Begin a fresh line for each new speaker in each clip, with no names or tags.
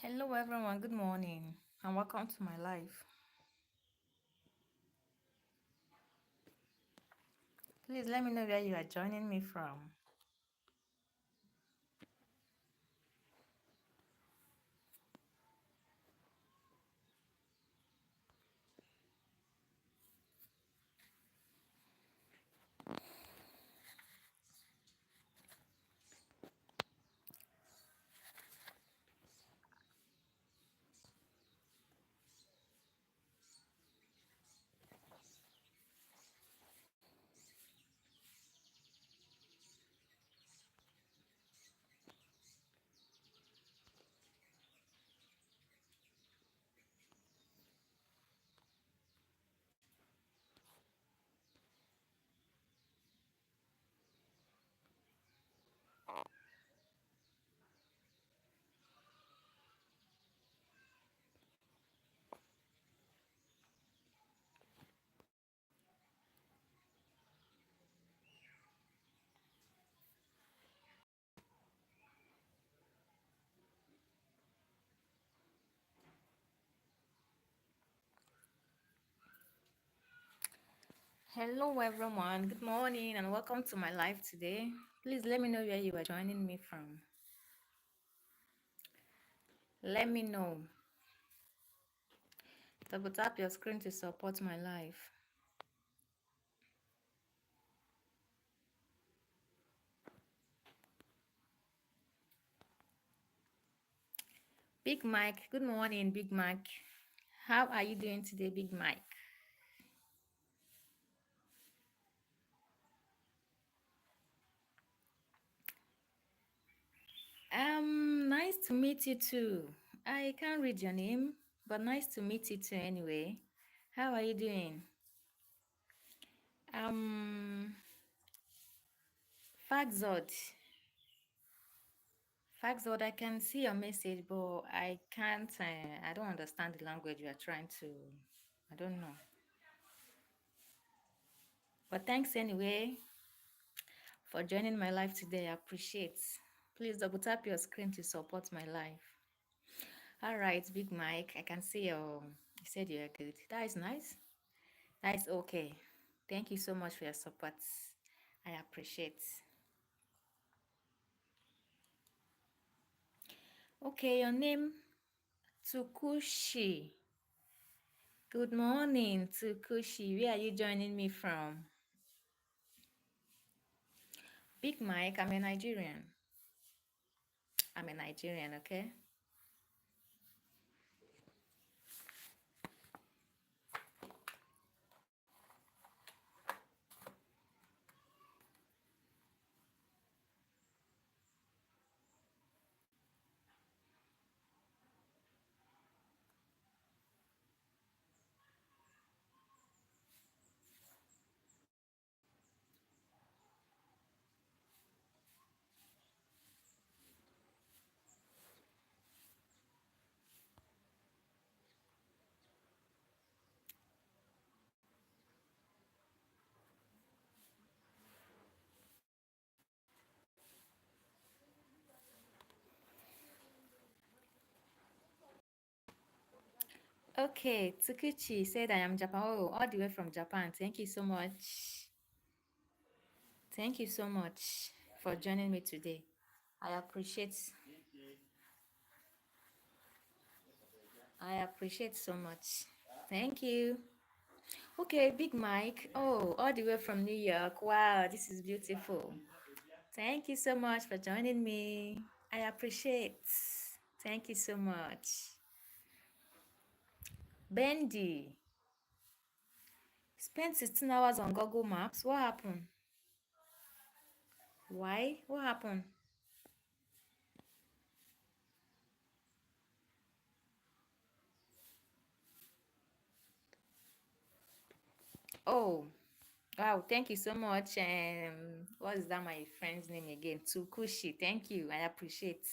Hello, everyone. Good morning, and welcome to my life. Please let me know where you are joining me from. Hello, everyone. Good morning, and welcome to my life today. Please let me know where you are joining me from. Let me know. Double tap your screen to support my life. Big Mike. Good morning, Big Mike. How are you doing today, Big Mike? Nice to meet you too. I can't read your name, but nice to meet you too anyway. How are you doing? Um, Faxod. Faxod, I can see your message, but I can't, I don't understand the language you are trying to, I don't know. But thanks anyway for joining my life today. I appreciate. Please double tap your screen to support my life. All right, Big Mike, I can see you said you are good. That is nice. That is okay. Thank you so much for your support. I appreciate. Okay, your name, Tukushi. Good morning, Tukushi. Where are you joining me from? Big Mike, I'm a Nigerian. I'm a Nigerian, okay? Okay, Tsukuchi said I am Japan. Oh, all the way from Japan. Thank you so much. Thank you so much for joining me today. I appreciate so much. Thank you. Okay, Big Mike. Oh, all the way from New York. Wow, this is beautiful. Thank you so much for joining me. I appreciate. Thank you so much. Bendy, spent 16 hours on Google Maps. What happened? Why? What happened? Oh, wow. Thank you so much. What is that, my friend's name again? Tsukushi. Thank you. I appreciate.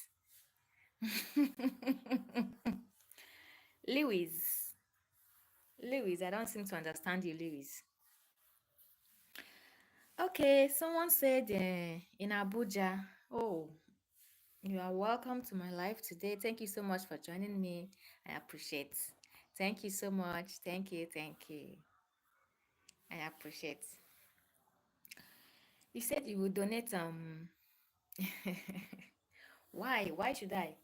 Lewis. Lewis, I don't seem to understand you, Lewis. Okay, someone said in Abuja. Oh, You are welcome to my life today. Thank you so much for joining me. I appreciate. Thank you so much. Thank you. Thank you. I appreciate. You said you would donate why? Why should I?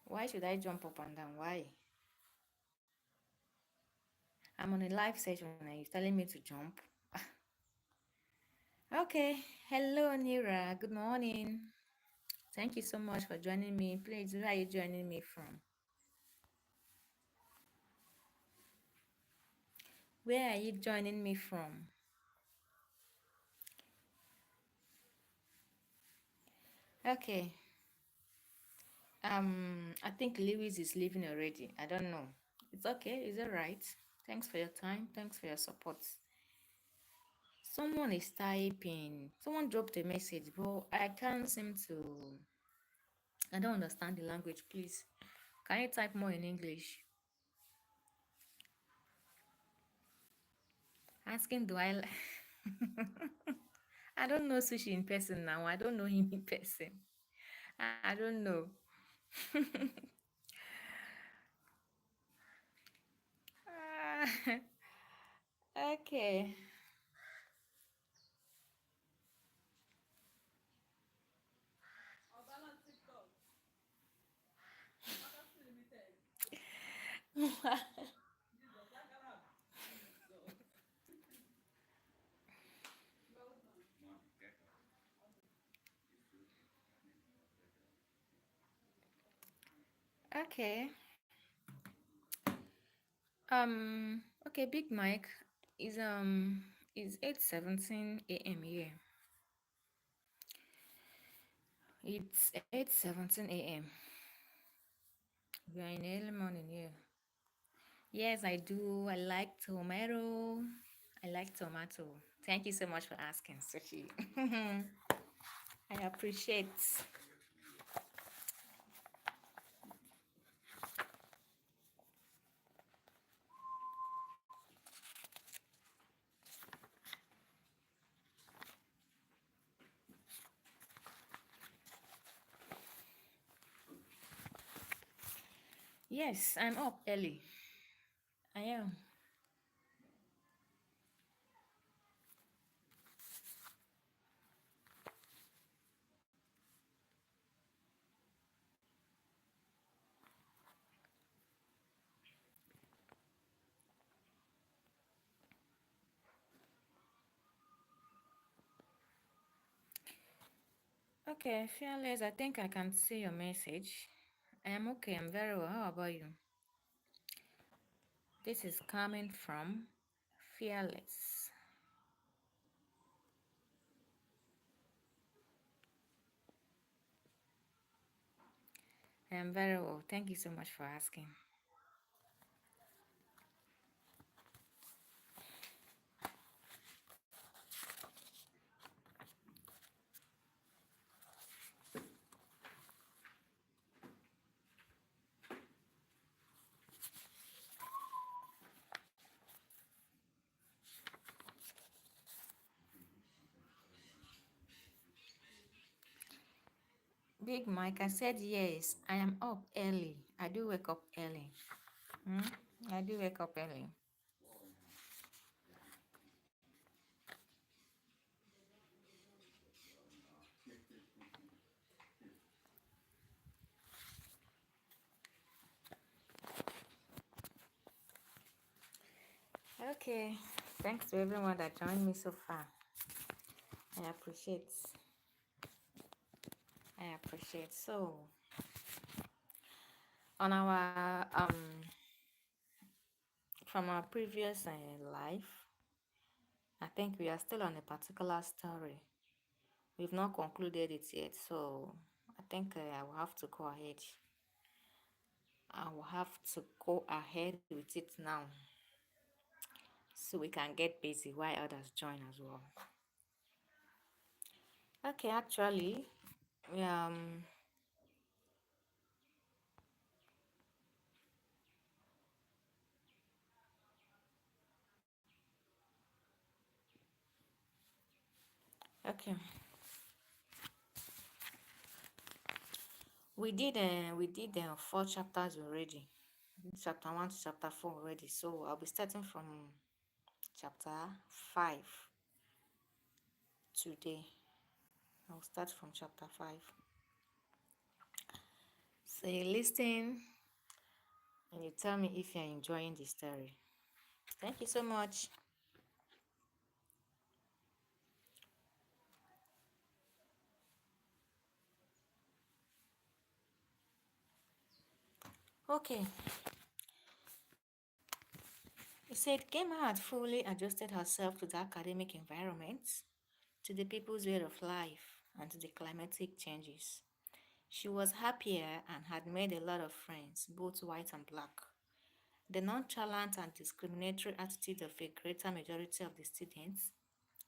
Why should I jump up and down? Why? I'm on a live session and you're telling me to jump. Okay. Hello, Nira. Good morning. Thank you so much for joining me. Please, where are you joining me from? Where are you joining me from? Okay. I think Lewis is leaving already. I don't know. It's okay. Is it right? Thanks for your time. Thanks for your support. Someone is typing. Someone dropped a message, but I can't seem to. I don't understand the language. Please, can you type more in English? Asking, do I? I don't know Sushi in person now. I don't know him in person. I don't know. Ah, okay. Okay. Okay, Big Mike is is 8:17 a.m. here. It's 8:17 a.m. We are in early morning here. Yes, I do. I like tomato. I like tomato. Thank you so much for asking, Sushi. I appreciate. Yes, I'm up early. I am. Okay, fearless. I think I can see your message. I am okay. I'm very well. How about you? This is coming from fearless. I am very well. Thank you so much for asking. Big Mike, I said yes. I am up early. I do wake up early. Hmm? I do wake up early. Okay. Thanks to everyone that joined me so far. I appreciate. I appreciate. So, on our from our previous life, I think we are still on a particular story. We've not concluded it yet, so I think I will have to go ahead. I will have to go ahead with it now so we can get busy while others join as well. Okay, actually, um, okay, We did 4 chapters already. Chapter 1 to chapter 4 already. So I'll be starting from chapter 5 today. I'll start from chapter 5. So you listen and you tell me if you're enjoying the story. Thank you so much. Okay. He said Gemma had fully adjusted herself to the academic environment, to the people's way of life, and to the climatic changes. She was happier and had made a lot of friends, both white and black. The nonchalant and discriminatory attitude of a greater majority of the students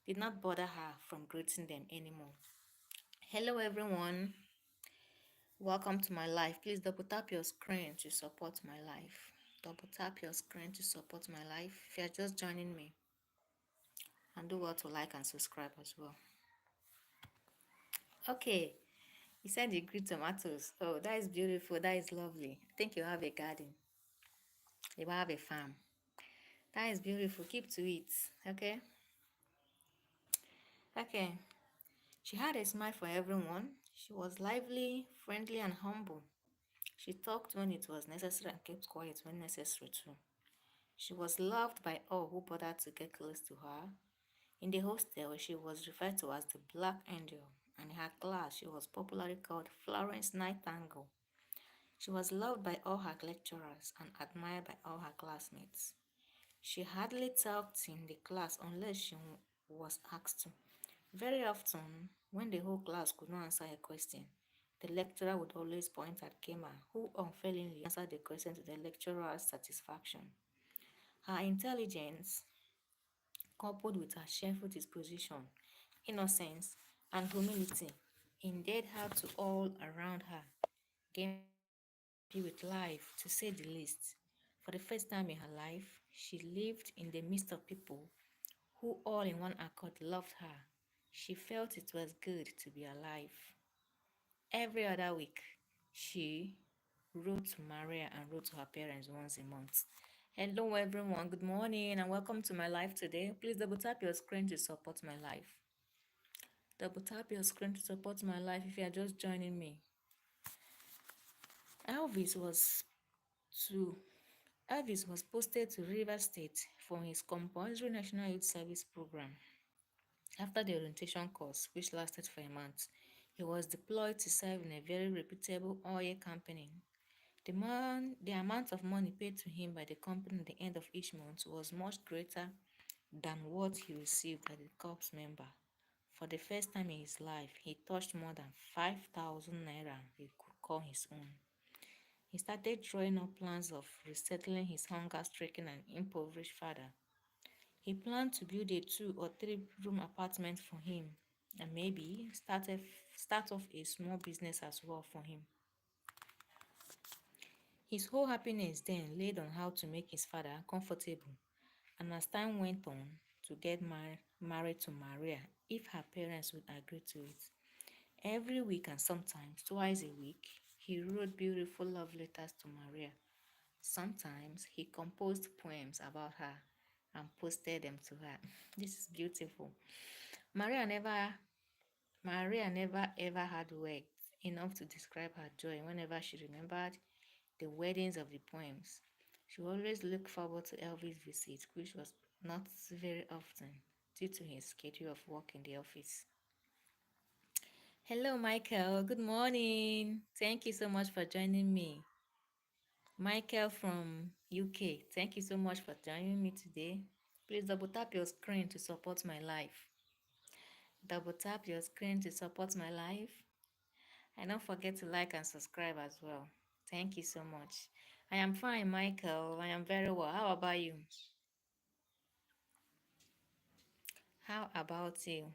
did not bother her from greeting them anymore. Hello, everyone. Welcome to my life. Please double tap your screen to support my life. Double tap your screen to support my life. If you're just joining me, and do well to like and subscribe as well. Okay, you said you grew tomatoes. Oh, that is beautiful. That is lovely. I think you have a garden. You have a farm. That is beautiful. Keep to it. Okay. Okay. She had a smile for everyone. She was lively, friendly, and humble. She talked when it was necessary and kept quiet when necessary too. She was loved by all who bothered to get close to her. In the hostel, she was referred to as the Black Angel, and in her class, she was popularly called Florence Nightingale. She was loved by all her lecturers and admired by all her classmates. She hardly talked in the class unless she was asked to. Very often, when the whole class could not answer a question, the lecturer would always point at Kema, who unfailingly answered the question to the lecturer's satisfaction. Her intelligence, coupled with her cheerful disposition, innocence, and humility, endeared her to all around her. Gave happy with life, to say the least. For the first time in her life, she lived in the midst of people who all in one accord loved her. She felt it was good to be alive. Every other week, she wrote to Maria and wrote to her parents once a month. Hello everyone, good morning and welcome to my live today. Please double tap your screen to support my live. Double tap your screen to support my life if you are just joining me. Elvis was to Elvis was posted to River State for his compulsory National Youth Service program. After the orientation course, which lasted for a month, he was deployed to serve in a very reputable oil company. The amount of money paid to him by the company at the end of each month was much greater than what he received as a corps member. For the first time in his life, he touched more than 5,000 naira he could call his own. He started drawing up plans of resettling his hunger-stricken and impoverished father. He planned to build a 2 or 3 room apartment for him and maybe start off a small business as well for him. His whole happiness then laid on how to make his father comfortable, and as time went on, to get married to Maria if her parents would agree to it. Every week and sometimes twice a week, he wrote beautiful love letters to Maria. Sometimes he composed poems about her and posted them to her. This is beautiful. Maria never Maria never ever had words enough to describe her joy whenever she remembered the weddings of the poems. She always looked forward to Elvis' visit, which was not very often due to his schedule of work in the office. Hello, Michael. Good morning. Thank you so much for joining me. Michael from UK, thank you so much for joining me today. Please double tap your screen to support my life. Double tap your screen to support my life. And don't forget to like and subscribe as well. Thank you so much. I am fine, Michael. I am very well. How about you? How about you?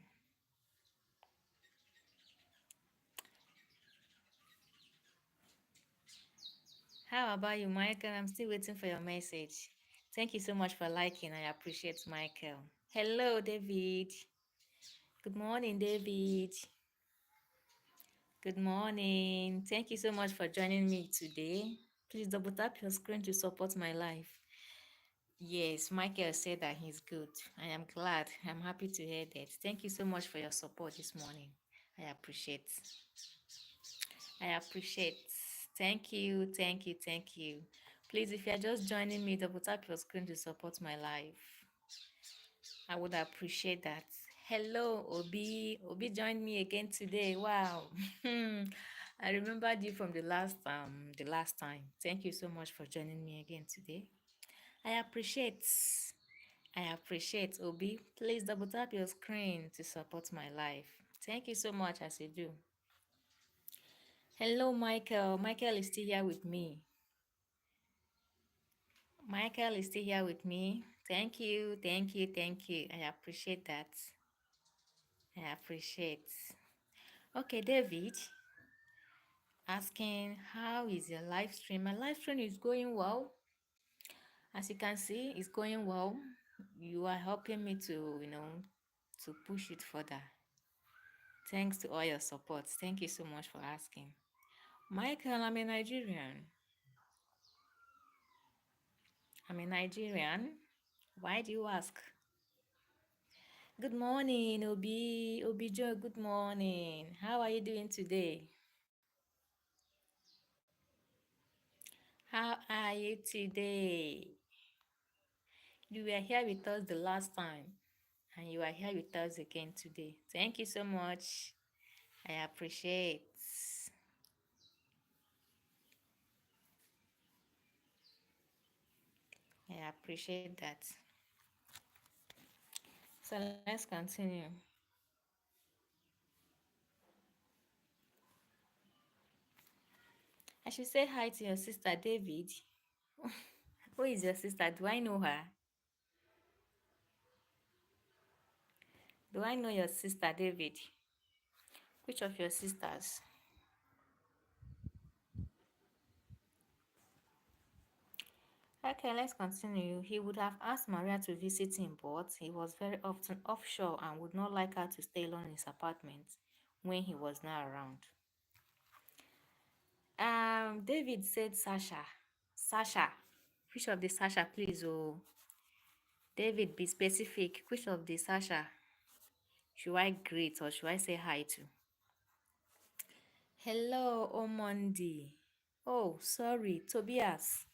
How about you, Michael? I'm still waiting for your message. Thank you so much for liking. I appreciate Michael. Hello, David. Good morning, David. Good morning. Thank you so much for joining me today. Please double tap your screen to support my life. Yes, Michael said that he's good. I am glad. I'm happy to hear that. Thank you so much for your support this morning. I appreciate. I appreciate. Thank you, thank you, thank you. Please, if you're just joining me, double tap your screen to support my life. I would appreciate that. Hello, Obi. Obi joined me again today. Wow. I remembered you from the last time. Thank you so much for joining me again today. I appreciate. I appreciate Obi. Please double tap your screen to support my life. Thank you so much as you do. Hello, Michael. Michael is still here with me. Michael is still here with me. Thank you, thank you, thank you. I appreciate that. I appreciate. Okay, David, asking how is your live stream? My live stream is going well. As you can see, it's going well. You are helping me to push it further. Thanks to all your support. Thank you so much for asking. Michael, I'm a Nigerian. I'm a Nigerian. Why do you ask? Good morning, Obi Joe, good morning. How are you doing today? How are you today? You were here with us the last time, and you are here with us again today. Thank you so much. I appreciate. I appreciate that. So let's continue. I should say hi to your sister David. Who is your sister? Do I know her? Do I know your sister David? Which of your sisters? Okay, let's continue. He would have asked Maria to visit him, but he was very often offshore and would not like her to stay alone in his apartment when he was not around. David said Sasha. Sasha. Which of the Sasha, please? Oh, David, be specific. Which of the Sasha should I greet or should I say hi to? Hello, Omondi. Oh, sorry, Tobias.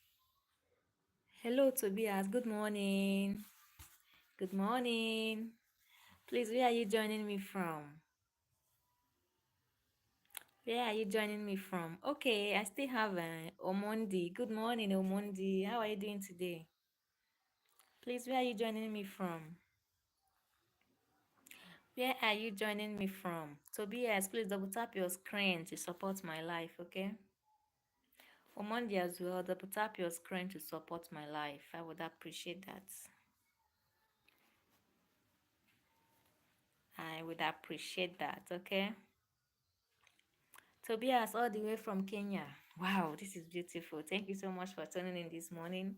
Hello, Tobias. Good morning. Good morning. Please, where are you joining me from? Where are you joining me from? Okay, I still have Omondi. Good morning, Omondi. How are you doing today? Please, where are you joining me from? Where are you joining me from? Tobias, please double tap your screen to support my life, okay? Omondi as well, double tap your screen to support my life. I would appreciate that. I would appreciate that, okay? Tobias, all the way from Kenya. Wow, this is beautiful. Thank you so much for tuning in this morning,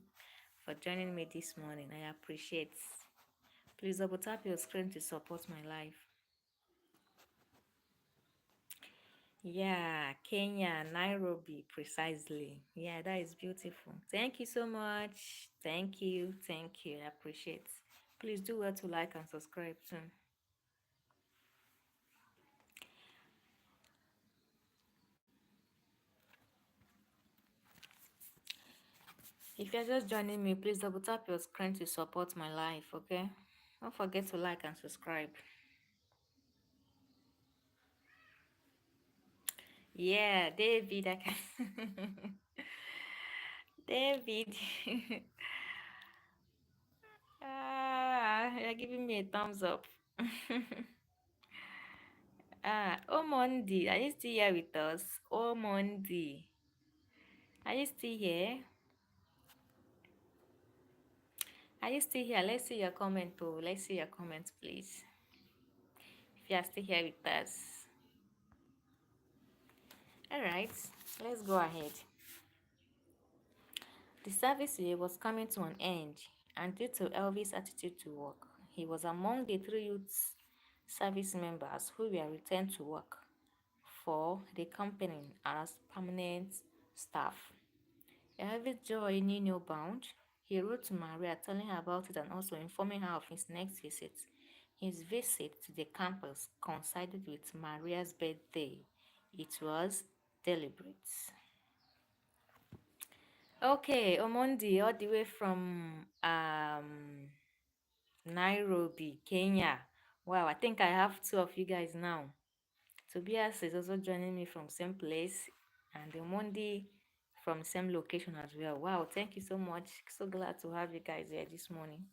for joining me this morning. I appreciate. Please double tap your screen to support my life. Yeah, Kenya, Nairobi, precisely. Yeah, that is beautiful. Thank you so much. Thank you. Thank you. I appreciate. Please do well to like and subscribe too. If you're just joining me, please double tap your screen to support my life, okay? Don't forget to like and subscribe. Yeah, David, I can. David. You're giving me a thumbs up. Omondi, are you still here with us? Omondi, are you still here? Are you still here? Let's see your comment, oh. Let's see your comment, please. If you are still here with us. All right, let's go ahead. The service year was coming to an end, and due to Elvis' attitude to work, he was among the three youth service members who were returned to work for the company as permanent staff. Elvis' joy knew no bound. He wrote to Maria telling her about it and also informing her of his next visit. His visit to the campus coincided with Maria's birthday. It was deliberate. Okay, Omondi, all the way from Nairobi, Kenya. Wow, I think I have two of you guys now. Tobias is also joining me from same place, and Omondi from same location as well. Wow, thank you so much. So glad to have you guys here this morning.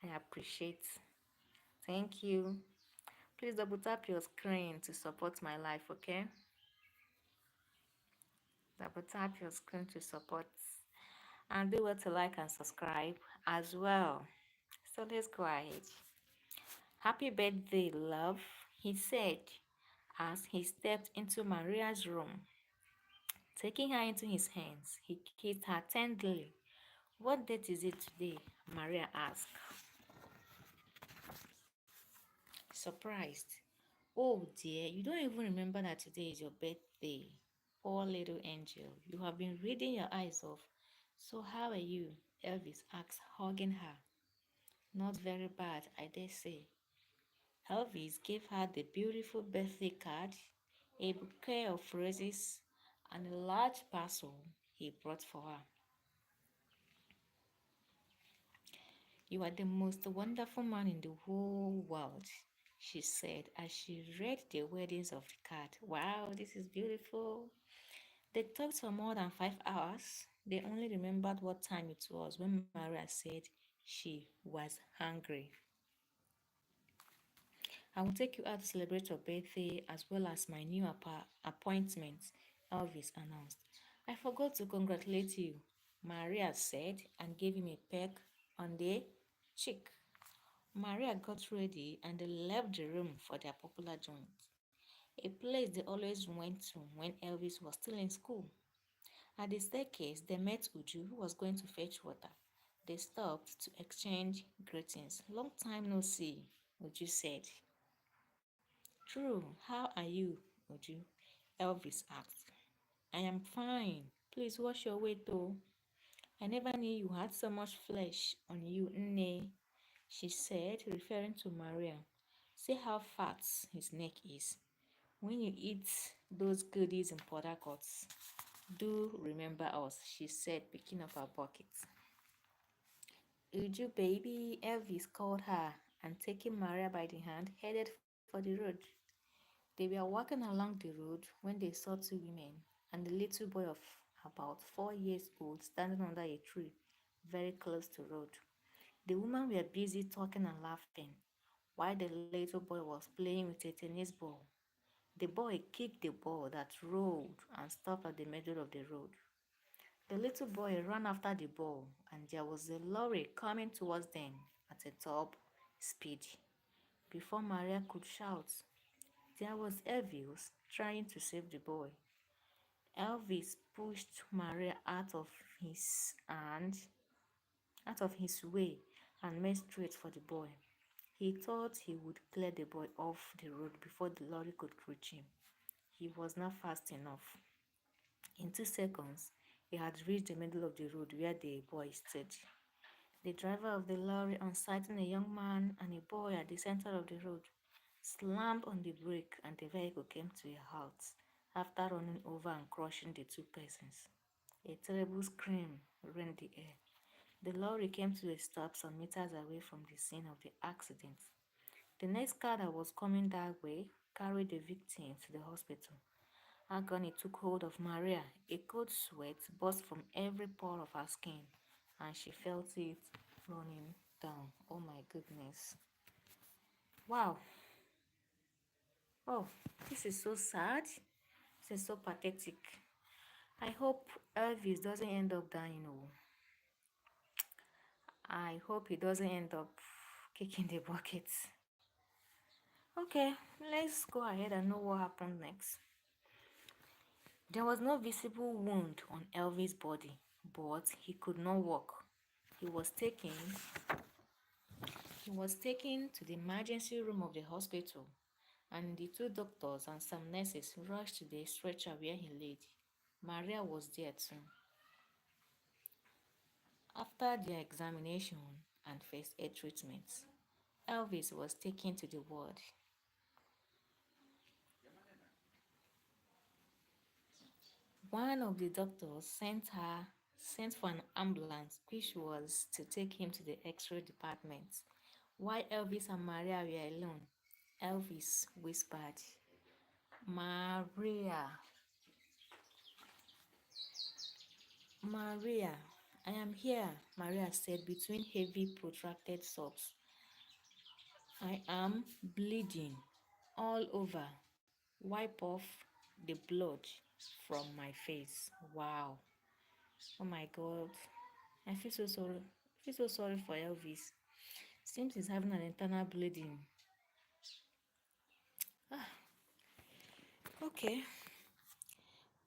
I appreciate. Thank you. Please double tap your screen to support my life, okay? Double tap your screen to support. And do well to like and subscribe as well. So let's go ahead. Happy birthday, love, he said as he stepped into Maria's room. Taking her into his hands, he kissed her tenderly. What date is it today? Maria asked, surprised. Oh dear, you don't even remember that today is your birthday. Poor little angel, you have been reading your eyes off. So how are you? Elvis asked, hugging her. Not very bad, I dare say. Elvis gave her the beautiful birthday card, a bouquet of roses, and a large parcel he brought for her. You are the most wonderful man in the whole world, she said as she read the wordings of the card. Wow, this is beautiful. They talked for more than 5 hours. They only remembered what time it was when Maria said she was hungry. I will take you out to celebrate your birthday as well as my new appointment, Elvis announced. I forgot to congratulate you, Maria said and gave him a peck on the cheek. Maria got ready and they left the room for their popular joint, a place they always went to when Elvis was still in school. At the staircase, they met Uju, who was going to fetch water. They stopped to exchange greetings. Long time no see, Uju said. True, how are you, Uju? Elvis asked. I am fine. Please wash your weight, though. I never knew you had so much flesh on you, Nne, she said, referring to Maria. See how fat his neck is. When you eat those goodies in Port Harcourt, do remember us, she said, picking up her bucket. Uju baby, Elvis called her and taking Maria by the hand, headed for the road. They were walking along the road when they saw two women and a little boy of about 4 years old standing under a tree very close to the road. The women were busy talking and laughing while the little boy was playing with a tennis ball. The boy kicked the ball that rolled and stopped at the middle of the road. The little boy ran after the ball, and there was a lorry coming towards them at a top speed. Before Maria could shout, there was Elvis trying to save the boy. Elvis pushed Maria out of his way, and made straight for the boy. He thought he would clear the boy off the road before the lorry could reach him. He was not fast enough. In 2 seconds, he had reached the middle of the road where the boy stood. The driver of the lorry, on sighting a young man and a boy at the center of the road, slammed on the brake and the vehicle came to a halt after running over and crushing the two persons. A terrible scream rent the air. The lorry came to a stop some meters away from the scene of the accident. The next car that was coming that way carried the victim to the hospital. Agony took hold of Maria. A cold sweat burst from every pore of her skin, and she felt it running down. Oh my goodness. Wow. Oh, this is so sad. This is so pathetic. I hope Elvis doesn't end up dying. Oh, I hope he doesn't end up kicking the bucket. Okay, let's go ahead and know what happened next. There was no visible wound on Elvis' body, but he could not walk. He was taken he was taken to the emergency room of the hospital, and the two doctors and some nurses rushed to the stretcher where he laid. Maria was there too. After their examination and first aid treatments, Elvis was taken to the ward. One of the doctors sent for an ambulance, which was to take him to the X-ray department. While Elvis and Maria were alone, Elvis whispered, Maria, Maria, I am here, Maria said between heavy, protracted sobs. I am bleeding all over. Wipe off the blood from my face. Wow. Oh my God. I feel so sorry. I feel so sorry for Elvis. Seems he's having an internal bleeding. Ah, okay.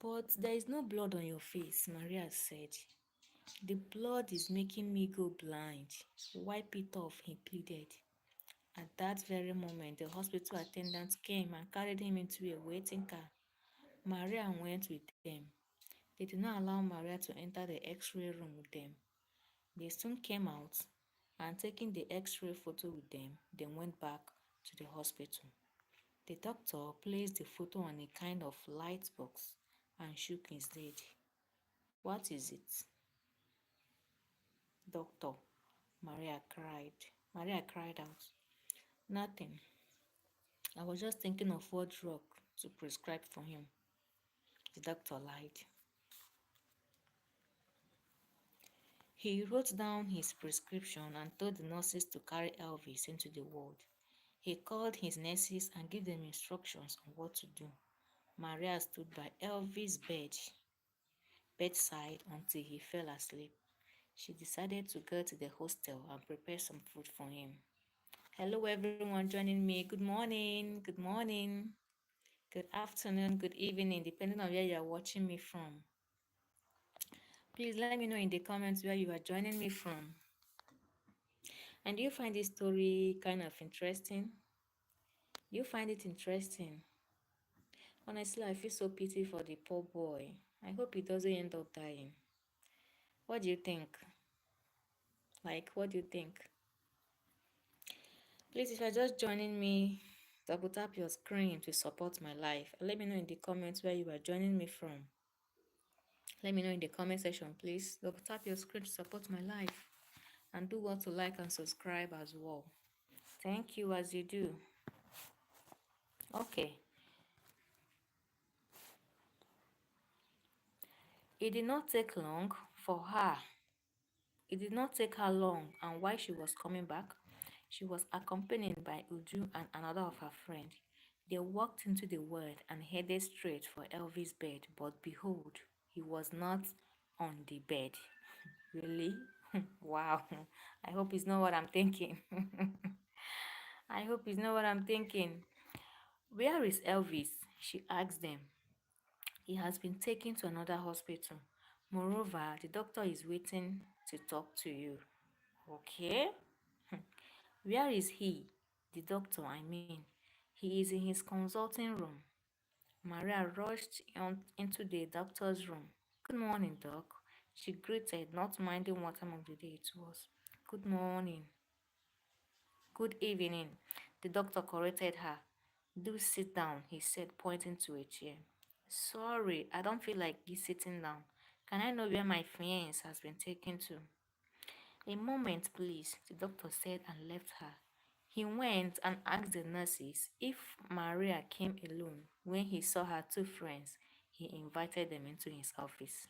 But there is no blood on your face, Maria said. The blood is making me go blind. Wipe it off, he pleaded. At that very moment, the hospital attendant came and carried him into a waiting car. Maria went with them. They did not allow Maria to enter the X-ray room with them. They soon came out and taking the X-ray photo with them, they went back to the hospital. The doctor placed the photo on a kind of light box and shook his head. What is it? Doctor, Maria cried. Maria cried out. Nothing. I was just thinking of what drug to prescribe for him. The doctor lied. He wrote down his prescription and told the nurses to carry Elvis into the ward. He called his nurses and gave them instructions on what to do. Maria stood by Elvis' bedside until he fell asleep. She decided to go to the hostel and prepare some food for him. Hello, everyone joining me. Good morning. Good morning. Good afternoon. Good evening, depending on where you are watching me from. Please let me know in the comments where you are joining me from. And do you find this story kind of interesting? Do you find it interesting? Honestly, I feel so pity for the poor boy. I hope he doesn't end up dying. What do you think? What do you think? Please, if you're just joining me, double tap your screen to support my life. Let me know in the comments where you are joining me from. Let me know in the comment section, please. Double tap your screen to support my life. And do want to like and subscribe as well. Thank you as you do. Okay. It did not take long for her. It did not take her long, and while she was coming back, she was accompanied by Uju and another of her friends. They walked into the ward and headed straight for Elvis' bed, but behold, he was not on the bed. Really? Wow. I hope it's not what I'm thinking. I hope it's not what I'm thinking. Where is Elvis? She asked them. He has been taken to another hospital. Moreover, the doctor is waiting to talk to you. Okay? Where is he? The doctor, I mean. He is in his consulting room. Maria rushed into the doctor's room. Good morning, doc. She greeted, not minding what time of the day it was. Good morning. Good evening. The doctor corrected her. Do sit down, he said, pointing to a chair. Sorry, I don't feel like sitting down. Can I know where my fiance has been taken to? A moment, please, the doctor said and left her. He went and asked the nurses if Maria came alone. When he saw her two friends, he invited them into his office.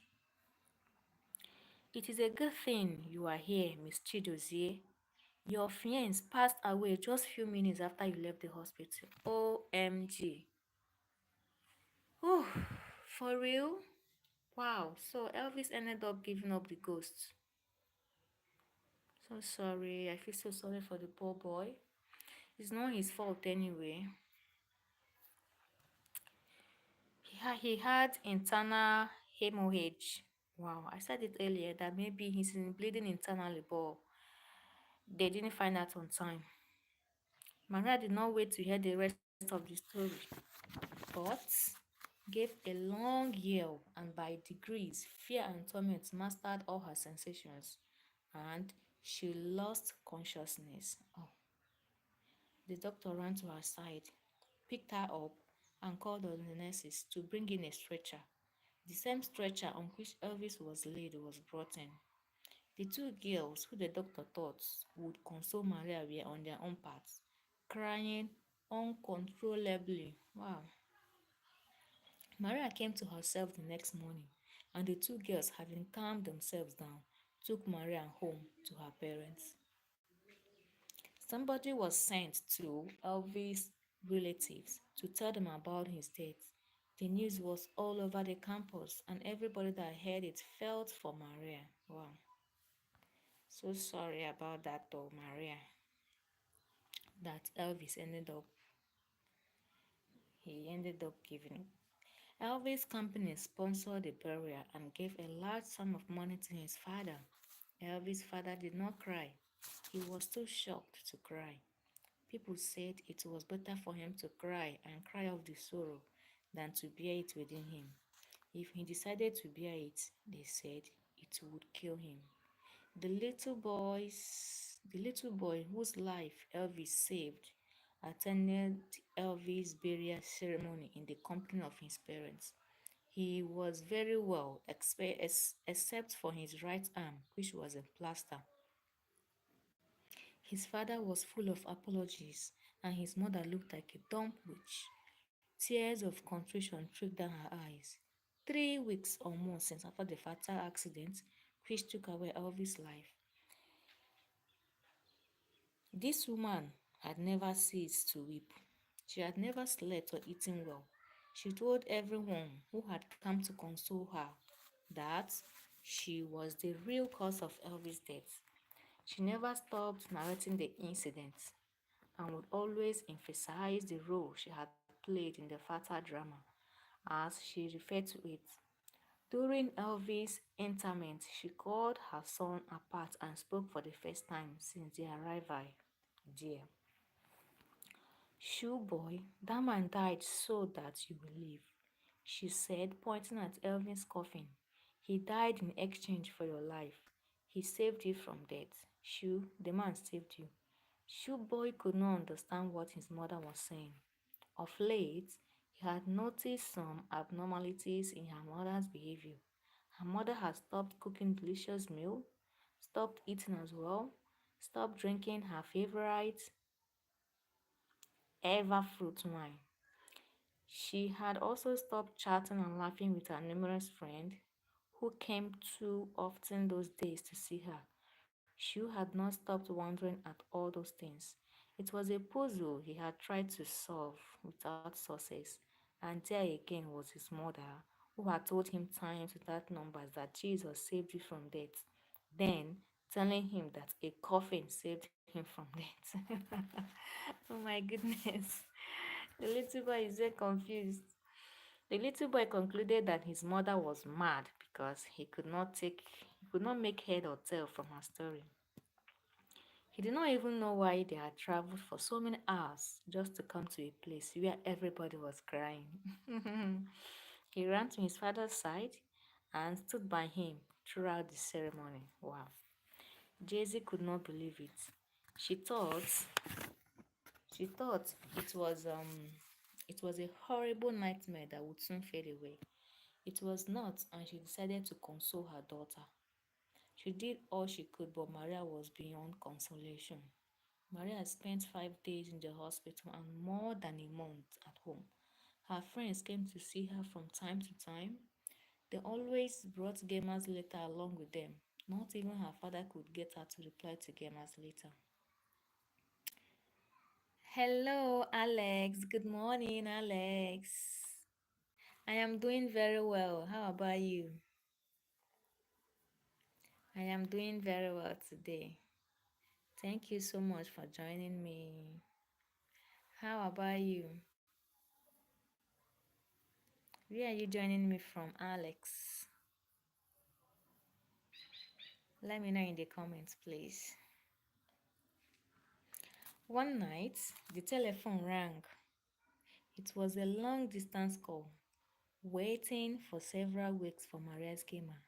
It is a good thing you are here, Miss Chidozie. Your fiance passed away just few minutes after you left the hospital. OMG. Oh, for real? Wow, so Elvis ended up giving up the ghost. So sorry, I feel so sorry for the poor boy. It's not his fault anyway. He had internal hemorrhage. Wow, I said it earlier that maybe he's bleeding internally, but they didn't find out on time. Maria did not wait to hear the rest of the story, but gave a long yell, and by degrees, fear and torment mastered all her sensations, and she lost consciousness. Oh, the doctor ran to her side, picked her up, and called on the nurses to bring in a stretcher. The same stretcher on which Elvis was laid was brought in. The two girls, who the doctor thought would console Maria, were on their own parts, crying uncontrollably. Wow. Maria came to herself the next morning, and the two girls, having calmed themselves down, took Maria home to her parents. Somebody was sent to Elvis' relatives to tell them about his death. The news was all over the campus, and everybody that heard it felt for Maria. Wow. So sorry about that, though, Maria. That Elvis ended up giving. Elvis' company sponsored the burial and gave a large sum of money to his father. Elvis' father did not cry. He was too shocked to cry. People said it was better for him to cry and cry off the sorrow than to bear it within him. If he decided to bear it, they said it would kill him. The little boy whose life Elvis saved attended Elvis' burial ceremony in the company of his parents. He was very well, except for his right arm, which was a plaster. His father was full of apologies, and his mother looked like a dumb witch. Tears of contrition trickled down her eyes. 3 weeks or more since after the fatal accident which took away Elvis' life, this woman had never ceased to weep. She had never slept or eaten well. She told everyone who had come to console her that she was the real cause of Elvis' death. She never stopped narrating the incident and would always emphasize the role she had played in the fatal drama, as she referred to it. During Elvis' interment, she called her son apart and spoke for the first time since their arrival. Dear Shoo boy, that man died so that you will live, she said, pointing at Elvin's coffin. He died in exchange for your life. He saved you from death. Shoo, the man saved you. Shoo boy could not understand what his mother was saying. Of late, he had noticed some abnormalities in her mother's behavior. Her mother had stopped cooking delicious meal, stopped eating as well, stopped drinking her favorite ever fruit wine. She had also stopped chatting and laughing with her numerous friends who came too often those days to see her. Shu had not stopped wondering at all those things. It was a puzzle he had tried to solve without success, and there again was his mother, who had told him times without numbers that Jesus saved you from death, then telling him that a coffin saved him from death. Oh my goodness. The little boy is so confused. The little boy concluded that his mother was mad because he could not make head or tail from her story. He did not even know why they had traveled for so many hours just to come to a place where everybody was crying. He ran to his father's side and stood by him throughout the ceremony. Wow. Daisy could not believe it. She thought she thought it was a horrible nightmare that would soon fade away. It was not, and she decided to console her daughter. She did all she could, but Maria was beyond consolation. Maria spent 5 days in the hospital and more than a month at home. Her friends came to see her from time to time. They always brought Gemma's letter along with them. Not even her father could get her to reply to Gemma's letter. Hello, Alex. Good morning, Alex. I am doing very well. How about you? I am doing very well today. Thank you so much for joining me. How about you? Where are you joining me from, Alex? Let me know in the comments, please. One night, the telephone rang. It was a long distance call, waiting for several weeks for Maria's gamer.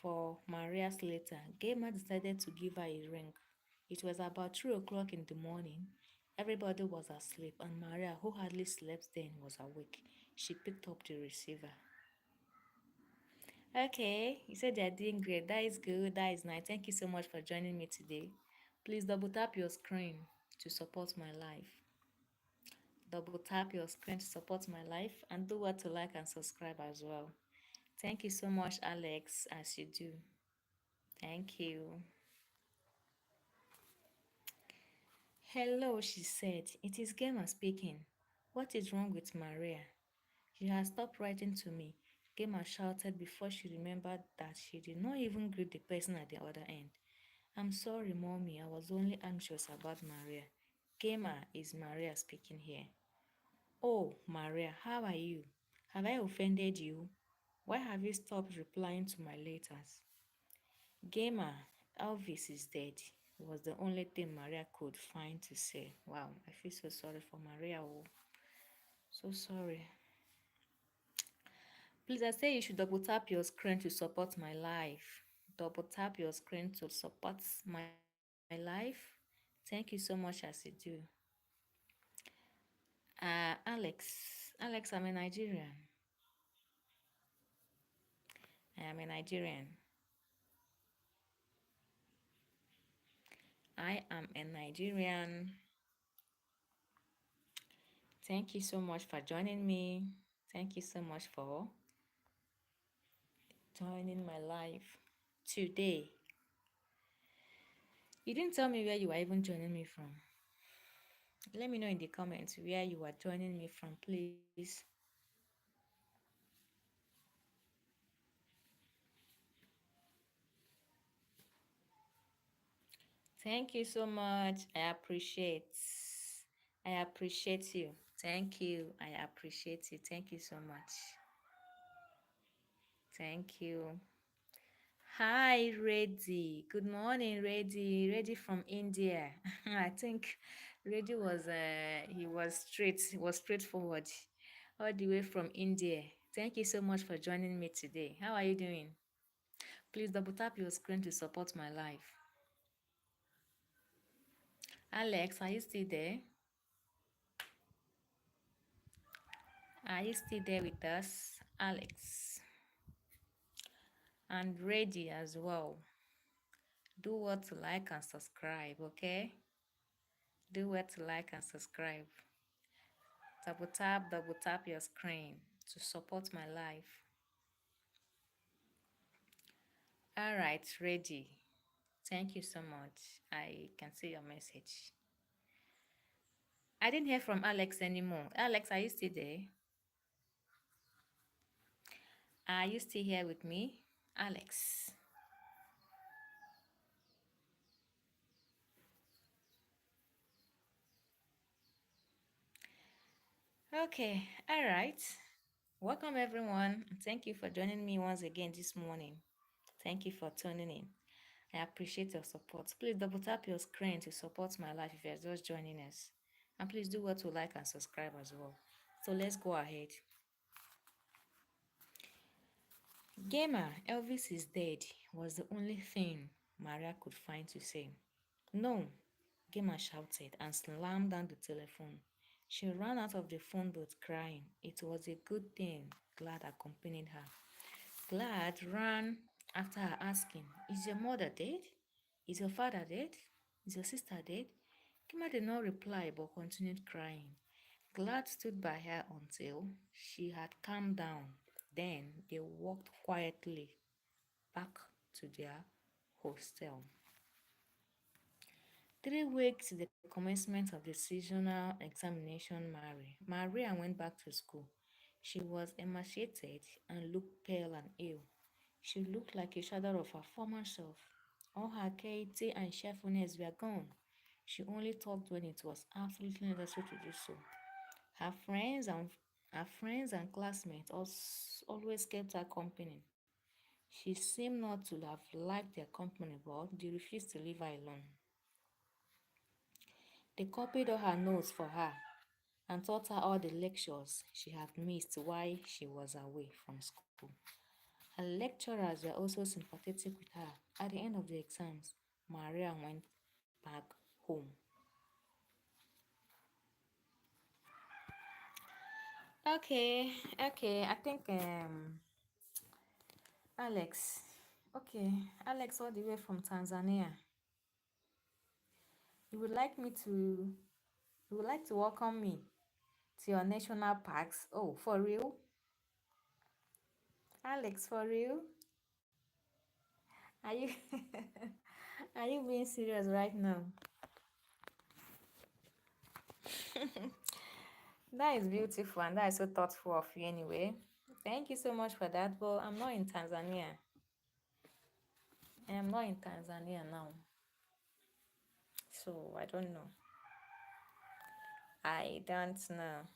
For Maria's letter, Gamer decided to give her a ring. It was about 3 o'clock in the morning. Everybody was asleep, and Maria, who hardly slept then, was awake. She picked up the receiver. Okay, you said you're doing great. That is good. That is nice. Thank you so much for joining me today. Please double tap your screen to support my life. Double tap your screen to support my life and do what to like and subscribe as well. Thank you so much, Alex, as you do. Thank you. Hello, she said. It is Gemma speaking. What is wrong with Maria? She has stopped writing to me. Gemma shouted before she remembered that she did not even greet the person at the other end. I'm sorry, mommy. I was only anxious about Maria. Gemma is Maria speaking here. Oh, Maria, how are you? Have I offended you? Why have you stopped replying to my letters? Gamer, Elvis is dead, was the only thing Maria could find to say. Wow, I feel so sorry for Maria. Oh, so sorry. Please, I say you should double tap your screen to support my life. Double tap your screen to support my life. Thank you so much as you do. Alex, I'm a Nigerian. I am a Nigerian. I am a Nigerian. Thank you so much for joining me. Thank you so much for joining my life today. You didn't tell me where you are even joining me from. Let me know in the comments where you are joining me from, please. Thank you so much. I appreciate you. Thank you. I appreciate you. Thank you so much. Thank you. Hi, Reddy. Good morning, Reddy. Reddy from India. I think Reddy was he was straightforward, all the way from India. Thank you so much for joining me today. How are you doing? Please double tap your screen to support my life. Alex, are you still there? Are you still there with us? Alex. And Reddy as well. Do what to like and subscribe, okay? Do what to like and subscribe. Double tap your screen to support my life. All right, ready. Thank you so much. I can see your message. I didn't hear from Alex anymore. Alex, are you still there? Are you still here with me? Alex. Okay, all right. Welcome everyone. Thank you for joining me once again this morning. Thank you for tuning in. I appreciate your support. Please double tap your screen to support my life if you're just joining us. And please do what to like and subscribe as well. So let's go ahead. Gamer, Elvis is dead was the only thing Maria could find to say. No, Gamer shouted and slammed down the telephone. She ran out of the phone booth crying. It was a good thing Glad accompanied her. Glad ran after her asking, Is your mother dead? Is your father dead? Is your sister dead? Kima did not reply but continued crying. Glad stood by her until she had calmed down. Then they walked quietly back to their hostel. 3 weeks to the commencement of the seasonal examination, Maria went back to school. She was emaciated and looked pale and ill. She looked like a shadow of her former self. All her gaiety and cheerfulness were gone. She only talked when it was absolutely necessary to do so. Her friends and her friends and classmates always kept her company. She seemed not to have liked their company, but they refused to leave her alone. They copied all her notes for her. and taught her all the lectures she had missed while she was away from school. Her lecturers were also sympathetic with her. At the end of the exams, Maria went back home. Okay, okay, I think Alex. Okay, Alex all the way from Tanzania. You would like me to you would like to welcome me to your national parks? Oh, for real? Alex, for real? Are you are you being serious right now? That is beautiful and that is so thoughtful of you anyway. Thank you so much for that. But I'm not in Tanzania. I am not in Tanzania now. So I don't know. I don't know.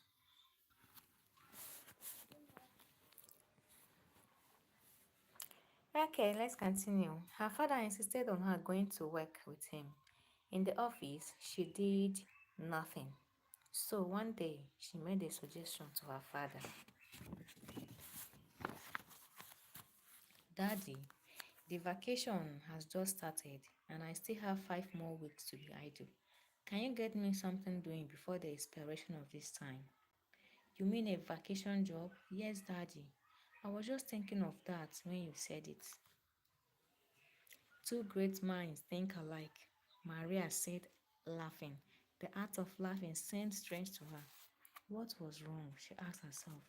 Okay, let's continue. Her father insisted on her going to work with him. In the office, she did nothing. So one day, she made a suggestion to her father. Daddy, the vacation has just started and I still have 5 more weeks to be idle. Can you get me something doing before the expiration of this time? You mean a vacation job? Yes, Daddy. I was just thinking of that when you said it. Two great minds think alike, Maria said, laughing. The act of laughing seemed strange to her. What was wrong? She asked herself.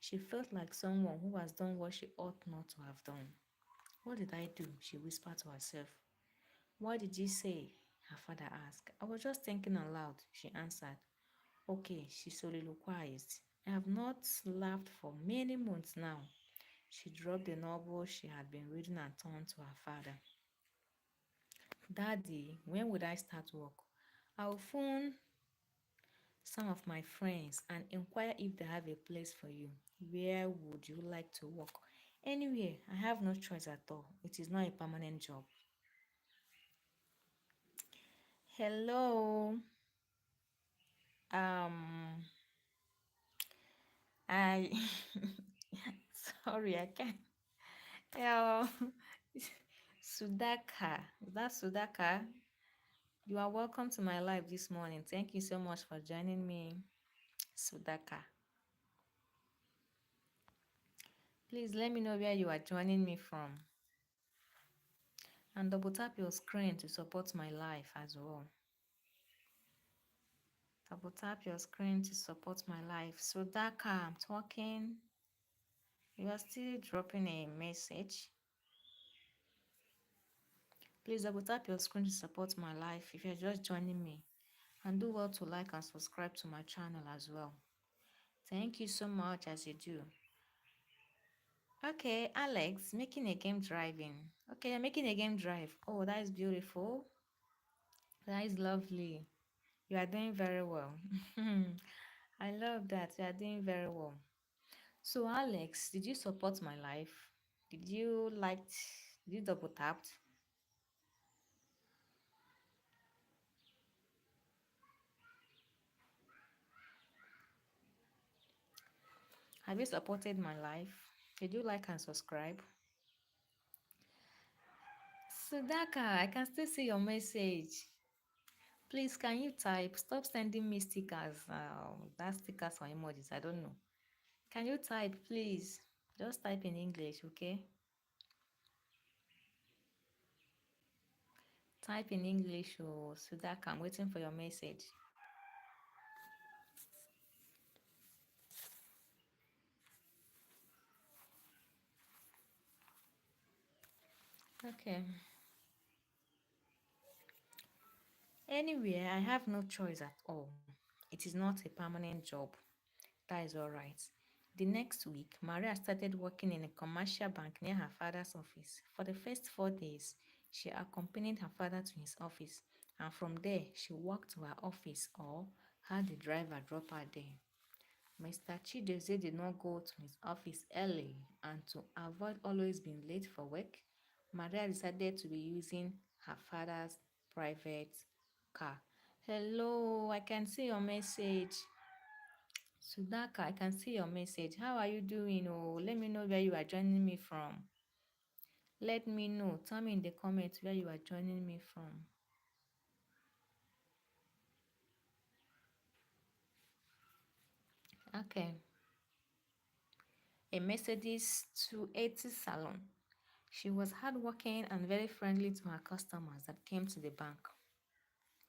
She felt like someone who has done what she ought not to have done. What did I do? She whispered to herself. What did you say? Her father asked. I was just thinking aloud, she answered. Okay, she soliloquized. I have not laughed for many months now. She dropped the novel she had been reading and turned to her father. Daddy, when would I start work? I'll phone some of my friends and inquire if they have a place for you. Where would you like to work? Anywhere. I have no choice at all. It is not a permanent job. Hello. Um, I sorry, I can't. Yeah, Sudaka. Is that Sudaka? You are welcome to my live this morning. Thank you so much for joining me, Sudaka. Please let me know where you are joining me from. And double tap your screen to support my life as well. Double tap your screen to support my life. Sudaka, I'm talking. You are still dropping a message. Please double tap your screen to support my life if you're just joining me. And do well to like and subscribe to my channel as well. Thank you so much as you do. Okay, Alex, making a game driving. Okay, you're making a game drive. Oh, that is beautiful. That is lovely. You are doing very well. I love that. You are doing very well. So, Alex, did you support my life? Did you like, did you double tapped? Have you supported my life? Did you like and subscribe? Sudaka, I can still see your message. Please, can you type? Stop sending me stickers. That stickers or emojis. I don't know. Can you type, please? Just type in English, okay? Type in English, oh, Sudaka. I'm waiting for your message. Okay. Anyway, I have no choice at all. It is not a permanent job. That is all right. The next week, Maria started working in a commercial bank near her father's office. For the first 4 days, she accompanied her father to his office, and from there, she walked to her office or had the driver drop her there. Mr. Chidozie did not go to his office early, and to avoid always being late for work, Maria decided to be using her father's private car. Hello, I can see your message. Sudaka, I can see your message. How are you doing? Oh, let me know where you are joining me from. Let me know. Tell me in the comments where you are joining me from. Okay. A Mercedes 280 salon. She was hardworking and very friendly to her customers that came to the bank.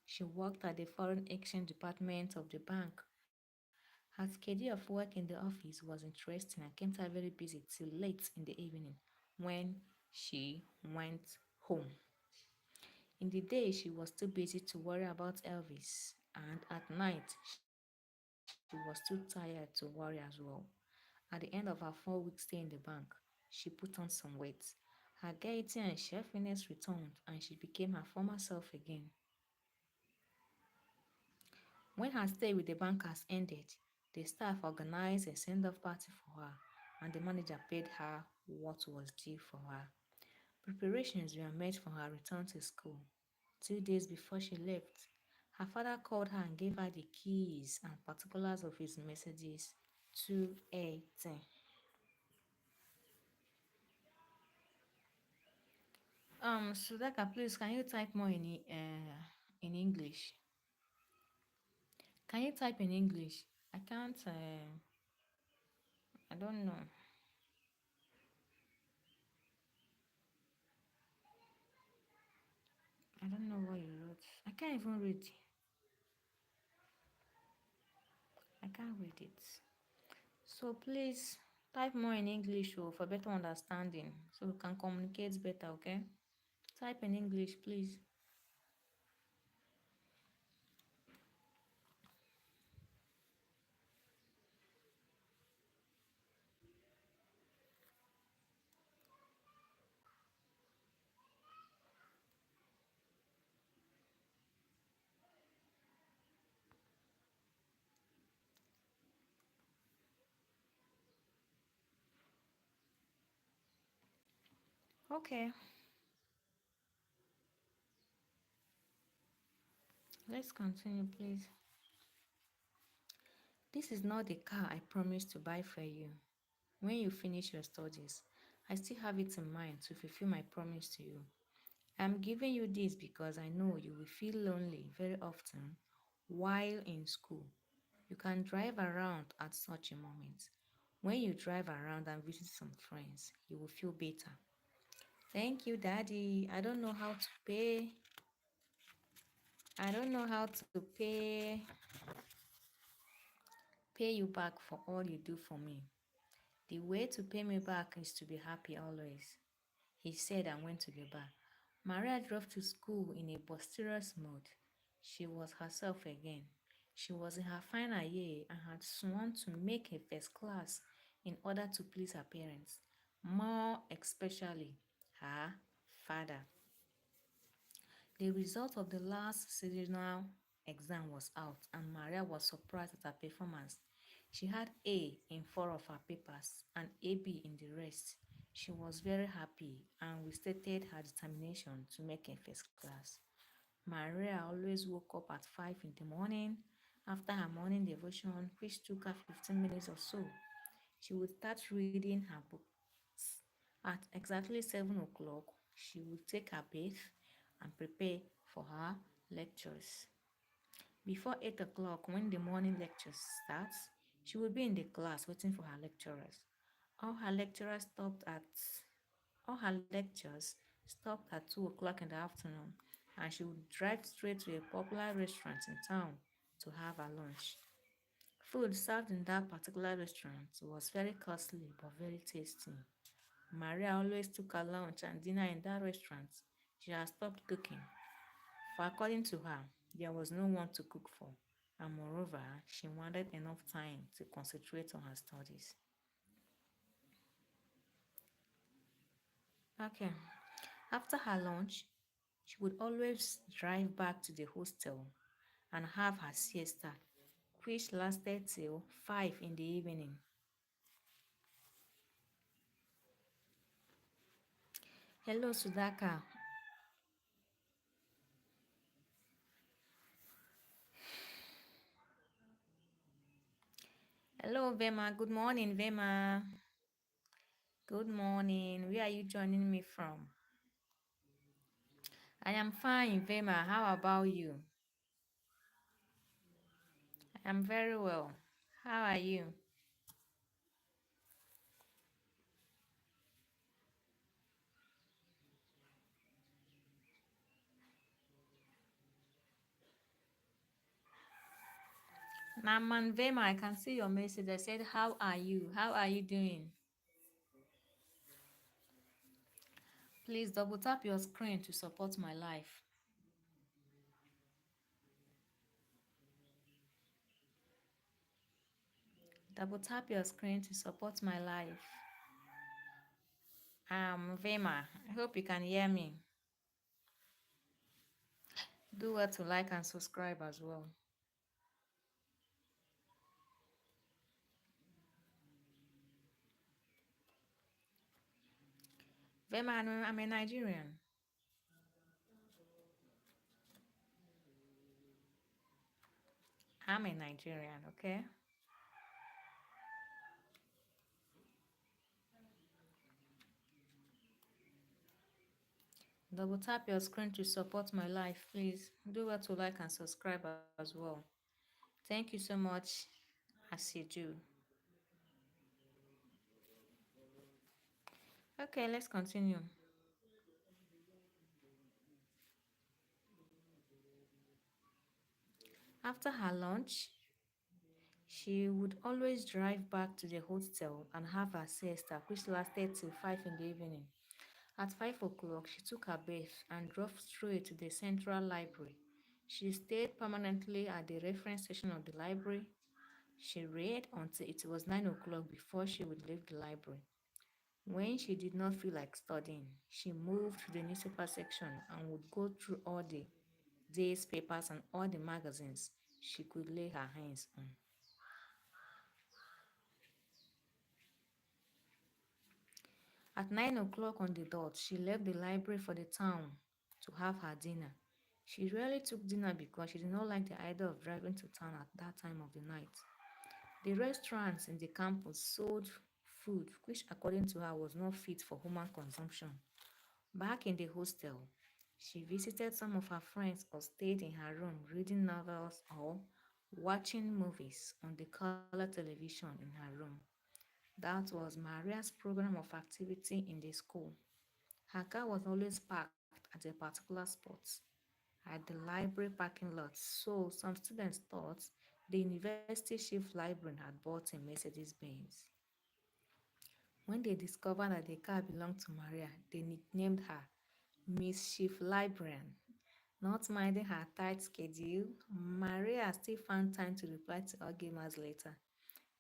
She worked at the foreign exchange department of the bank. Her schedule of work in the office was interesting and kept her very busy till late in the evening when she went home. In the day, she was too busy to worry about Elvis, and at night, she was too tired to worry as well. At the end of her 4 week stay in the bank, she put on some weight. Her gaiety and cheerfulness returned, and she became her former self again. When her stay with the bank has ended, the staff organized a send off party for her, and the manager paid her what was due for her. Preparations were made for her return to school. 2 days before she left, her father called her and gave her the keys and particulars of his Mercedes 280. Sudaka, please, can you type more in English? Can you type in English? I can't. I don't know. I don't know what you wrote. I can't even read. I can't read it. So please type more in English for better understanding, so we can communicate better. Okay? Type in English, please. Okay. Let's continue, please. This is not the car I promised to buy for you. When you finish your studies, I still have it in mind to fulfill my promise to you. I'm giving you this because I know you will feel lonely very often while in school. You can drive around at such a moment. When you drive around and visit some friends, you will feel better. Thank you, Daddy. I don't know how to pay. I don't know how to pay you back for all you do for me. The way to pay me back is to be happy always, he said and went to the bar. Maria drove to school in a boisterous mood. She was herself again. She was in her final year and had sworn to make a first class in order to please her parents, more especially her father. The result of the last seasonal exam was out, and Maria was surprised at her performance. She had A in four of her papers and AB in the rest. She was very happy and restated her determination to make a first class. Maria always woke up at 5 in the morning after her morning devotion, which took her 15 minutes or so. She would start reading her books. At exactly 7 o'clock, she would take her bath and prepare for her lectures. Before 8 o'clock, when the morning lecture starts, she would be in the class waiting for her lecturers. All her lecturers stopped at all her lectures stopped at 2 o'clock in the afternoon, and she would drive straight to a popular restaurant in town to have her lunch. Food served in that particular restaurant was very costly but very tasty. Maria always took her lunch and dinner in that restaurant. She had stopped cooking, for according to her, there was no one to cook for, and moreover, she wanted enough time to concentrate on her studies. Okay. After her lunch, she would always drive back to the hostel and have her siesta, which lasted till 5 in the evening. Hello, Sudaka. Hello, Vema. Good morning, Vema. Good morning. Where are you joining me from? I am fine, Vema. How about you? I'm very well. How are you? Naman Vema, I can see your message. I said, how are you? How are you doing? Please double tap your screen to support my life. Double tap your screen to support my life. Vema. I hope you can hear me. Do well to like and subscribe as well. Vema, I'm a Nigerian. I'm a Nigerian, okay? Double tap your screen to support my life, please. Do well to like and subscribe as well. Thank you so much as you do. Okay, let's continue. After her lunch, she would always drive back to the hostel and have her siesta, which lasted till 5 in the evening. At 5 o'clock, she took her bath and drove straight to the central library. She stayed permanently at the reference section of the library. She read until it was 9 o'clock before she would leave the library. When she did not feel like studying, she moved to the newspaper section and would go through all the day's papers and all the magazines she could lay her hands on. At 9 o'clock on the dot, she left the library for the town to have her dinner. She rarely took dinner because she did not like the idea of driving to town at that time of the night. The restaurants in the campus sold food which, according to her, was not fit for human consumption. Back in the hostel, she visited some of her friends or stayed in her room reading novels or watching movies on the color television in her room. That was Maria's program of activity in the school. Her car was always parked at a particular spot at the library parking lot, so some students thought the University Shift Librarian had bought a Mercedes Benz. When they discovered that the car belonged to Maria, they nicknamed her Mischief Librarian. Not minding her tight schedule, Maria still found time to reply to all gamers later.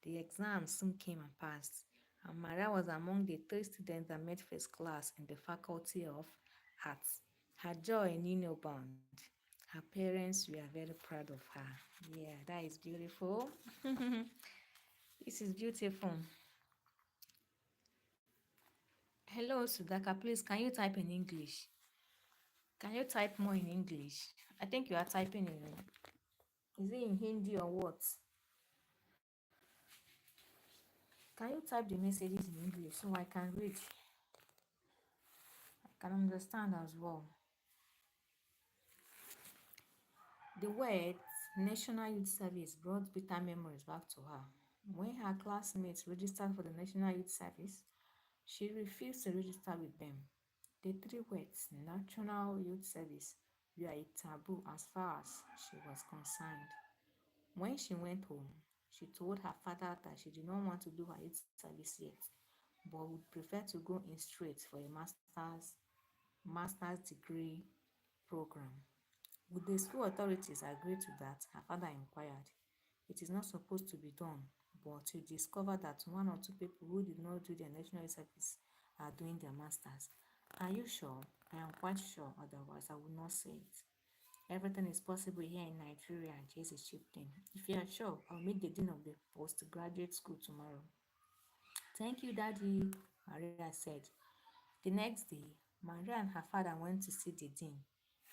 The exam soon came and passed, and Maria was among the three students that made first class in the Faculty of Arts. Her joy knew no bound. Her parents were very proud of her. Yeah, that is beautiful. This is beautiful. Hello, Sudaka. Please, can you type in English? Can you type more in English? I think you are typing in. Is it in Hindi or what? Can you type the messages in English so I can read? I can understand as well. The words National Youth Service brought bitter memories back to her. When her classmates registered for the National Youth Service, she refused to register with them. The three words National Youth Service were a taboo as far as she was concerned. When she went home, she told her father that she did not want to do her youth service yet, but would prefer to go in straight for a master's degree program. Would the school authorities agree to that? Her father inquired. It is not supposed to be done, but you discover that one or two people who did not do their national service are doing their masters. Are you sure? I am quite sure, otherwise I would not say it. Everything is possible here in Nigeria, and chase a cheap thing. If you are sure, I'll meet the dean of the postgraduate school tomorrow. Thank you, Daddy, Maria said. The next day, Maria and her father went to see the dean.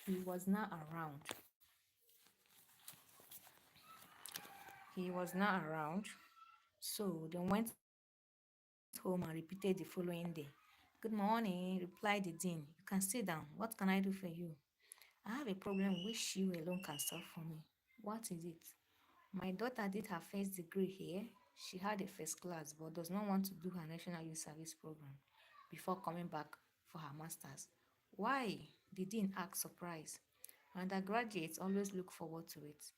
He was not around. He was not around. So they went home and repeated the following day. Good morning, replied the dean. You can sit down. What can I do for you? I have a problem which you alone can solve for me. What is it? My daughter did her first degree here. She had a first class but does not want to do her National Youth Service program before coming back for her master's. Why? The dean asked, surprised. Undergraduates always look forward to it.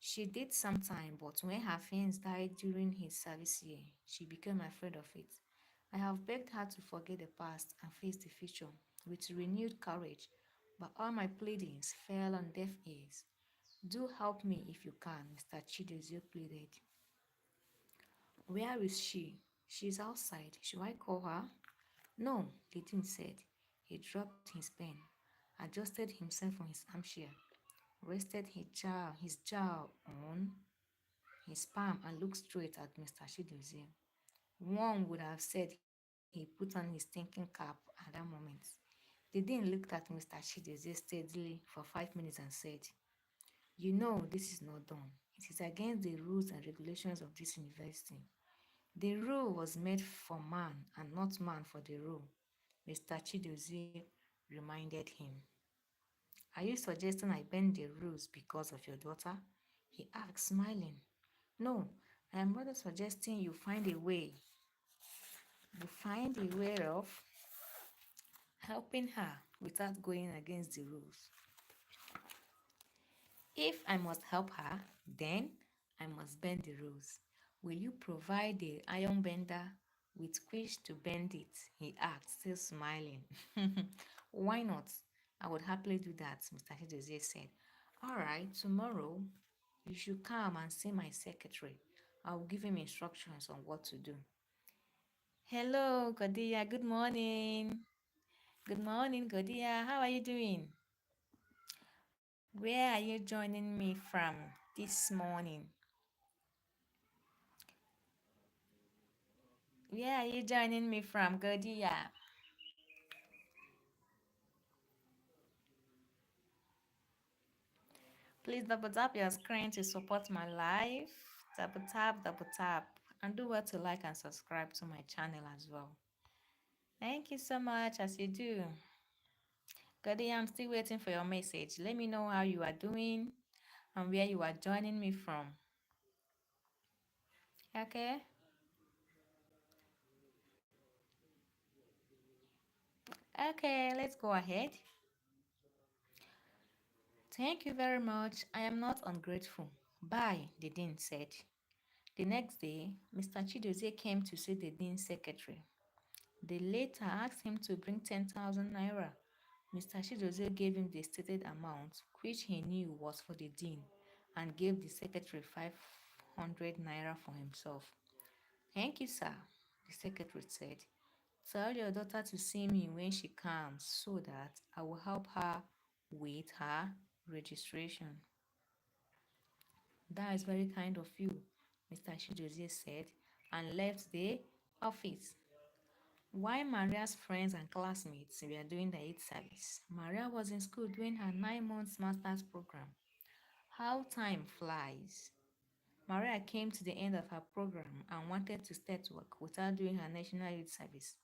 She did sometime, but when her friends died during his service year, she became afraid of it. I have begged her to forget the past and face the future with renewed courage, but all my pleadings fell on deaf ears. Do help me if you can, Mr. Chidozie pleaded. Where is she? She's outside. Should I call her? No, the dean said. He dropped his pen, adjusted himself on his armchair, rested his jaw on his palm and looked straight at Mr. Chidozie. One would have said he put on his thinking cap at that moment. The dean looked at Mr. Chidozie steadily for 5 minutes and said, You know this is not done. It is against the rules and regulations of this university. The rule was made for man and not man for the rule, Mr. Chidozie reminded him. Are you suggesting I bend the rules because of your daughter? He asked, smiling. No, I am rather suggesting you find a way of helping her without going against the rules. If I must help her, then I must bend the rules. Will you provide the iron bender with which to bend it? He asked, still smiling. Why not? I would happily do that, Mr. Chidozie said. All right, tomorrow you should come and see my secretary. I will give him instructions on what to do. Hello, Godia. Good morning. Good morning, Godia. How are you doing? Where are you joining me from this morning? Where are you joining me from, Godia? Please double tap your screen to support my life. Double tap, and do what to like and subscribe to my channel as well. Thank you so much as you do. Godia, I'm still waiting for your message. Let me know how you are doing and where you are joining me from. Okay? Okay, let's go ahead. Thank you very much. I am not ungrateful. Bye, the dean said. The next day, Mr. Chidozie came to see the dean's secretary. They later asked him to bring 10,000 naira. Mr. Chidozie gave him the stated amount, which he knew was for the dean, and gave the secretary 500 naira for himself. Thank you, sir, the secretary said. Tell your daughter to see me when she comes so that I will help her with her registration. That is very kind of you, Mr. Chidozie said, and left the office. While Maria's friends and classmates were doing the Eid service, Maria was in school doing her 9 months master's program. How time flies! Maria came to the end of her program and wanted to start work without doing her national youth service.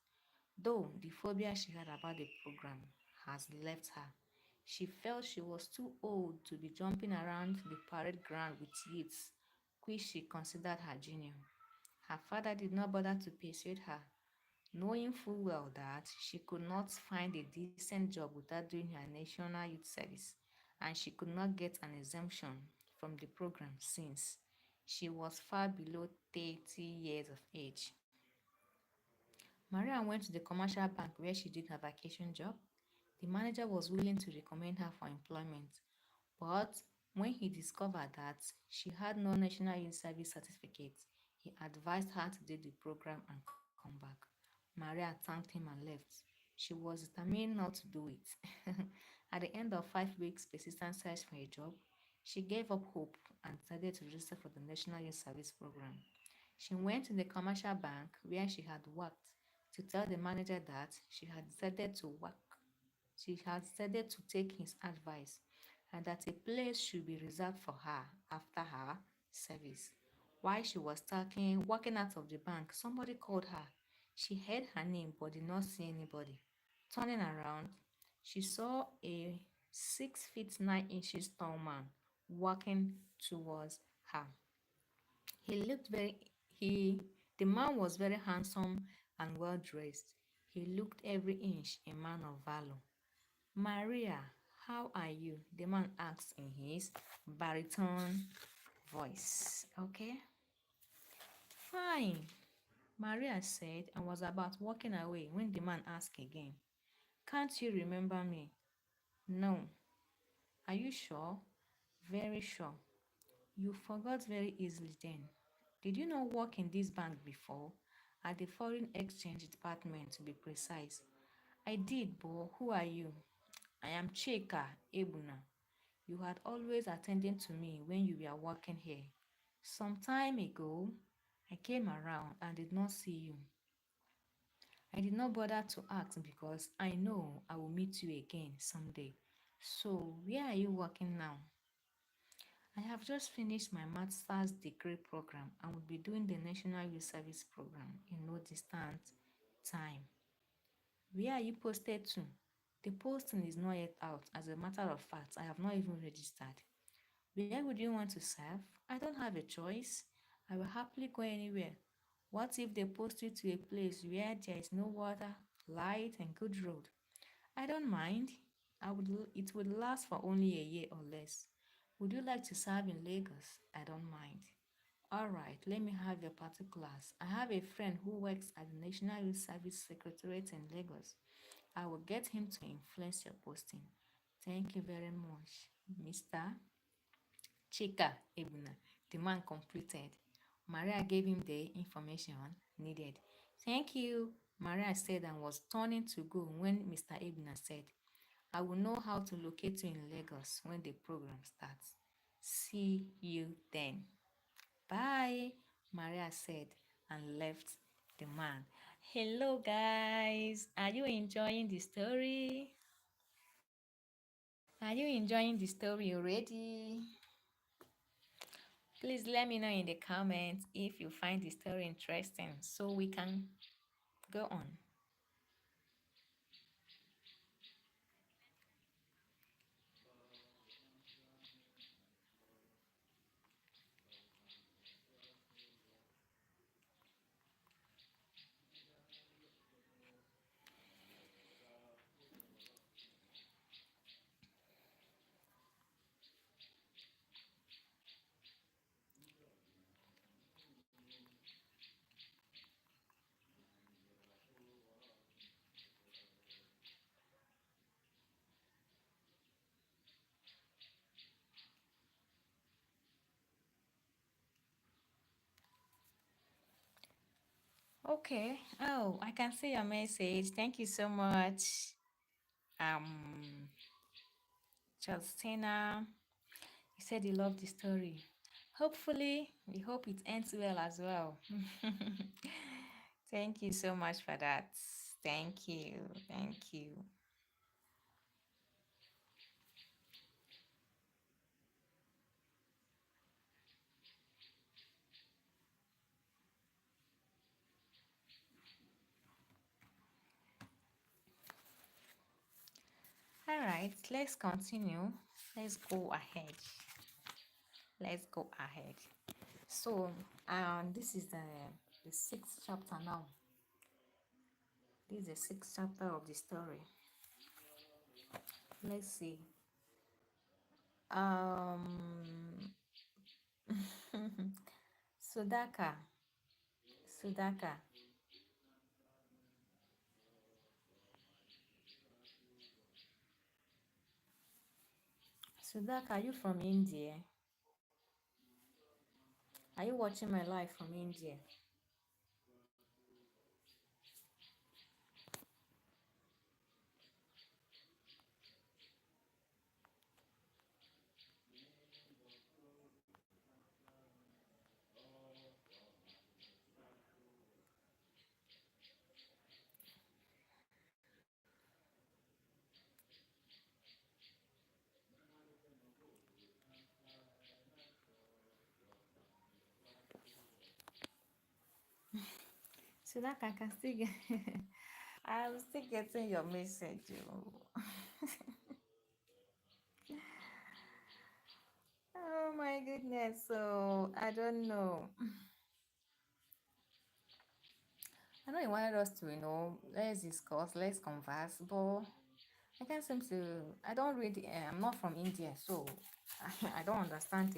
Though the phobia she had about the program has left her, she felt she was too old to be jumping around the parade ground with youths, which she considered her junior. Her father did not bother to persuade her, knowing full well that she could not find a decent job without doing her national youth service, and she could not get an exemption from the program since she was far below 30 years of age. Maria went to the commercial bank where she did her vacation job. The manager was willing to recommend her for employment, but when he discovered that she had no national youth service certificate, he advised her to do the program and come back. Maria thanked him and left. She was determined not to do it. At the end of 5 weeks' persistent search for a job, she gave up hope and decided to register for the National Youth Service Program. She went to the commercial bank where she had worked to tell the manager that she had decided to take his advice and that a place should be reserved for her after her service. While she was walking out of the bank, somebody called her. She heard her name but did not see anybody. Turning around, she saw a 6 feet 9 inches tall man walking towards her. He looked very he the man was very handsome and well dressed. He looked every inch a man of valor. Maria, how are you? The man asked in his baritone voice. Okay, fine, Maria said and was about walking away when the man asked again, can't you remember me? No. Are you sure? Very sure. You forgot very easily then. Did you not work in this bank before? At the foreign exchange department to be precise. I did, but who are you? I am Chika Ebuna. You had always attended to me when you were working here. Some time ago, I came around and did not see you. I did not bother to ask because I know I will meet you again someday. So, where are you working now? I have just finished my master's degree program and will be doing the National Youth Service program in no distant time. Where are you posted to? The posting is not yet out. As a matter of fact, I have not even registered. Where would you want to serve? I don't have a choice. I will happily go anywhere. What if they post you to a place where there is no water, light, and good road? I don't mind. It would last for only a year or less. Would you like to serve in Lagos? I don't mind. All right, let me have your particulars. I have a friend who works at the National Youth Service Secretariat in Lagos. I will get him to influence your posting. Thank you very much, Mr. Chika Ebuna. The man completed. Maria gave him the information needed. Thank you, Maria said and was turning to go when Mr. Ebuna said, I will know how to locate you in Lagos when the program starts. See you then. Bye, Maria said and left the man. Hello, guys. Are you enjoying the story? Are you enjoying the story already? Please let me know in the comments if you find the story interesting so we can go on. Okay. Oh, I can see your message. Thank you so much. Um, Justina, you said you love the story. Hopefully, we hope it ends well as well. Thank you so much for that. Thank you. Thank you. All right, let's continue. Let's go ahead. Let's go ahead. So, this is the sixth chapter now. This is the sixth chapter of the story. Let's see. Um, Sudaka, Sudaka, Sudaka. Are you from India? Are you watching my live from India? So that I can still get. I'm still getting your message. Oh. Oh my goodness. So I don't know. I know you wanted us to, let's discuss, let's converse, but I can't seem to. I don't read. I'm not from India, so I don't understand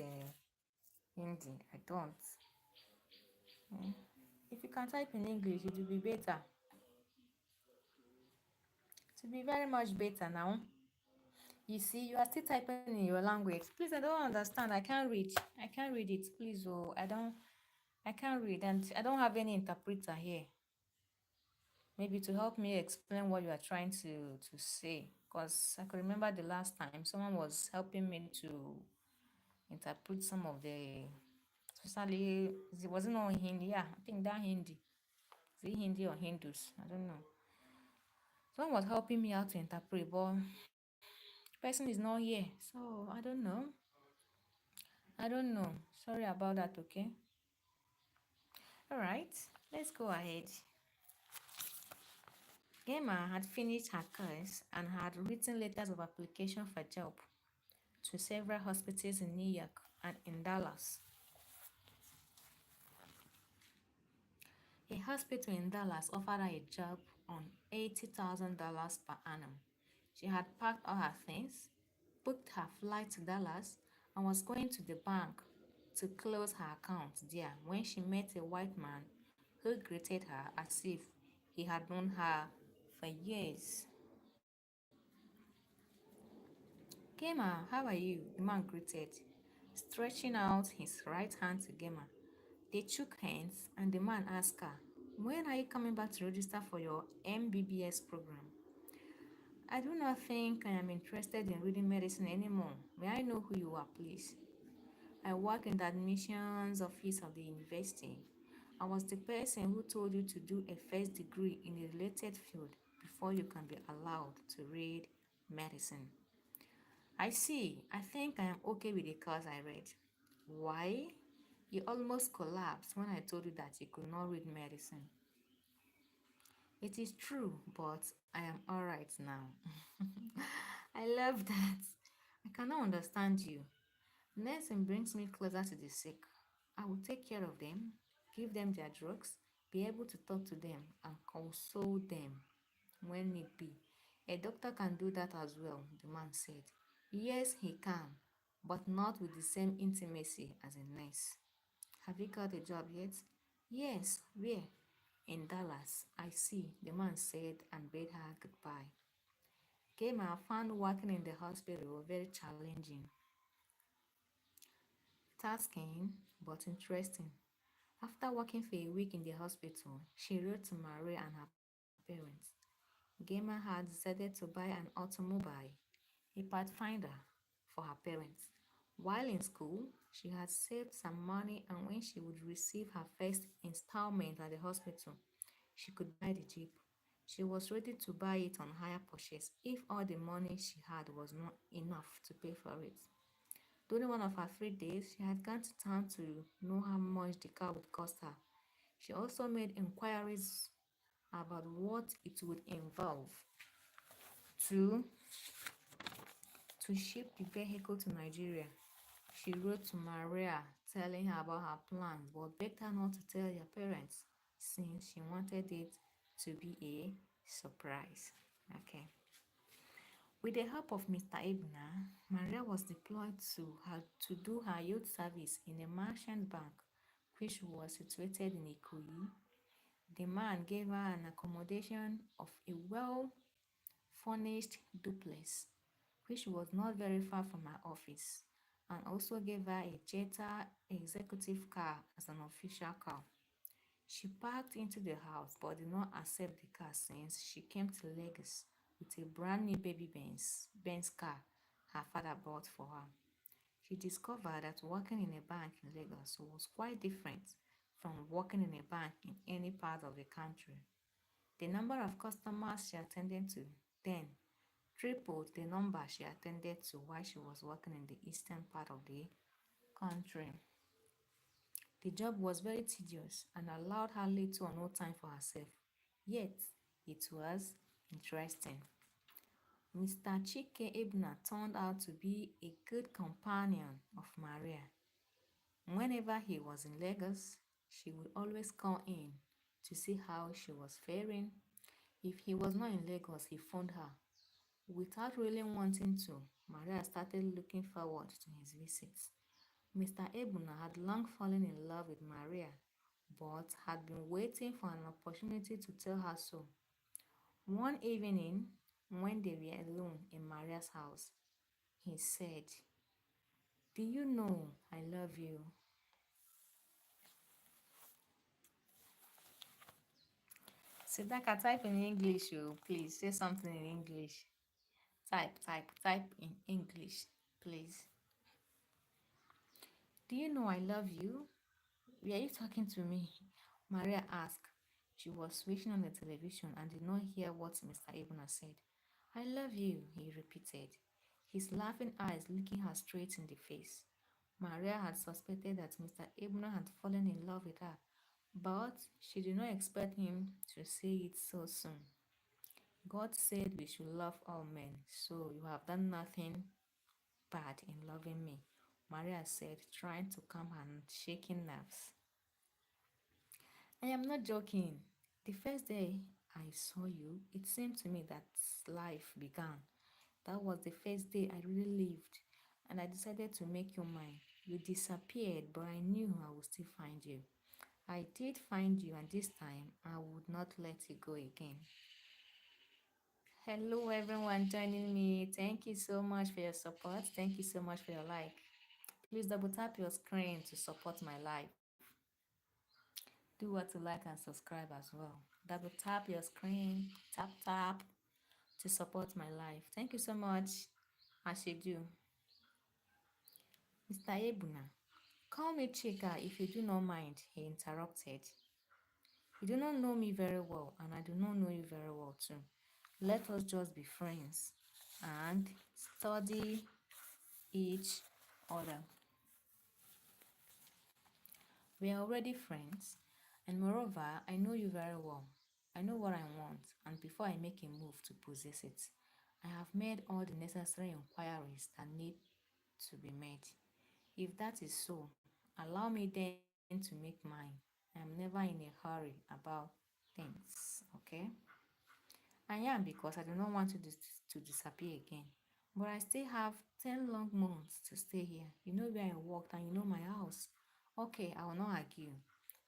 Hindi. I don't. Eh. If you can type in English, it will be better. It will be very much better now. You see, you are still typing in your language. Please, I don't understand. I can't read. I can't read it. Please, oh, I don't. I can't read, and I don't have any interpreter here. Maybe to help me explain what you are trying to say. Because I could remember the last time someone was helping me to interpret some of the, especially it wasn't on Hindi. Yeah, I think that Hindi. Is it Hindi or Hindus? I don't know. Someone was helping me out to interpret, but the person is not here, so I don't know. I don't know. Sorry about that. Okay. All right. Let's go ahead. Gemma had finished her course and had written letters of application for job to several hospitals in New York and in Dallas. A hospital in Dallas offered her a job on $80,000 per annum. She had packed all her things, booked her flight to Dallas, and was going to the bank to close her account there when she met a white man who greeted her as if he had known her for years. Gemma, how are you? The man greeted, stretching out his right hand to Gemma. They shook hands, and the man asked her, when are you coming back to register for your MBBS program? I do not think I am interested in reading medicine anymore. May I know who you are, please? I work in the admissions office of the university. I was the person who told you to do a first degree in a related field before you can be allowed to read medicine. I see. I think I am okay with the course I read. Why? You almost collapsed when I told you that you could not read medicine. It is true, but I am alright now. I love that. I cannot understand you. Nursing brings me closer to the sick. I will take care of them, give them their drugs, be able to talk to them, and console them when need be. A doctor can do that as well, the man said. Yes, he can, but not with the same intimacy as a nurse. Have you got a job yet? Yes, where? In Dallas. I see, the man said and bade her goodbye. Gamer found working in the hospital very challenging, tasking, but interesting. After working for a week in the hospital, she wrote to Maria and her parents. Gamer had decided to buy an automobile, a Pathfinder, for her parents. While in school, she had saved some money, and when she would receive her first installment at the hospital, she could buy the Jeep. She was ready to buy it on hire purchase if all the money she had was not enough to pay for it. During one of her free days, she had gone to town to know how much the car would cost her. She also made inquiries about what it would involve to to ship the vehicle to Nigeria. She wrote to Maria telling her about her plans but begged her not to tell her parents since she wanted it to be a surprise. Okay. With the help of Mr. Ebner, Maria was deployed to do her youth service in a merchant bank which was situated in Ikoyi. The man gave her an accommodation of a well furnished duplex, which was not very far from her office, and also gave her a Jetta executive car as an official car. She parked into the house but did not accept the car since she came to Lagos with a brand new baby Benz car her father bought for her. She discovered that working in a bank in Lagos was quite different from working in a bank in any part of the country. The number of customers she attended to then tripled the number she attended to while she was working in the eastern part of the country. The job was very tedious and allowed her little or no time for herself. Yet, it was interesting. Mr. Chike Ebner turned out to be a good companion of Maria. Whenever he was in Lagos, she would always call in to see how she was faring. If he was not in Lagos, he phoned her. Without really wanting to, Maria started looking forward to his visits. Mr. Ebuna had long fallen in love with Maria, but had been waiting for an opportunity to tell her so. One evening, when they were alone in Maria's house, he said, "Do you know I love you?" Sidaka, type in English, oh, please. Say something in English. Type in English, please. Do you know I love you? Were you talking to me? Maria asked. She was switching on the television and did not hear what Mr. Abner said. I love you, he repeated, his laughing eyes looking her straight in the face. Maria had suspected that Mr. Abner had fallen in love with her, but she did not expect him to say it so soon. God said we should love all men, so you have done nothing bad in loving me, Maria said, trying to calm her shaking nerves. I am not joking. The first day I saw you, it seemed to me that life began. That was the first day I really lived, and I decided to make you mine. You disappeared, but I knew I would still find you. I did find you, and this time I would not let you go again. Hello, everyone joining me. Thank you so much for your support. Thank you so much for your like. Please double tap your screen to support my life. Do what to like and subscribe as well. Double tap your screen, tap to support my life. Thank you so much. As you do. Mr. Ebuna, call me Chika if you do not mind, he interrupted. You do not know me very well, and I do not know you very well too. Let us just be friends and study each other. We are already friends, and moreover, I know you very well. I know what I want, and before I make a move to possess it, I have made all the necessary inquiries that need to be made. If that is so, allow me then to make mine. I am never in a hurry about things, okay? I am because I do not want to disappear again. But I still have 10 long months to stay here. You know where I worked and you know my house. Okay, I will not argue.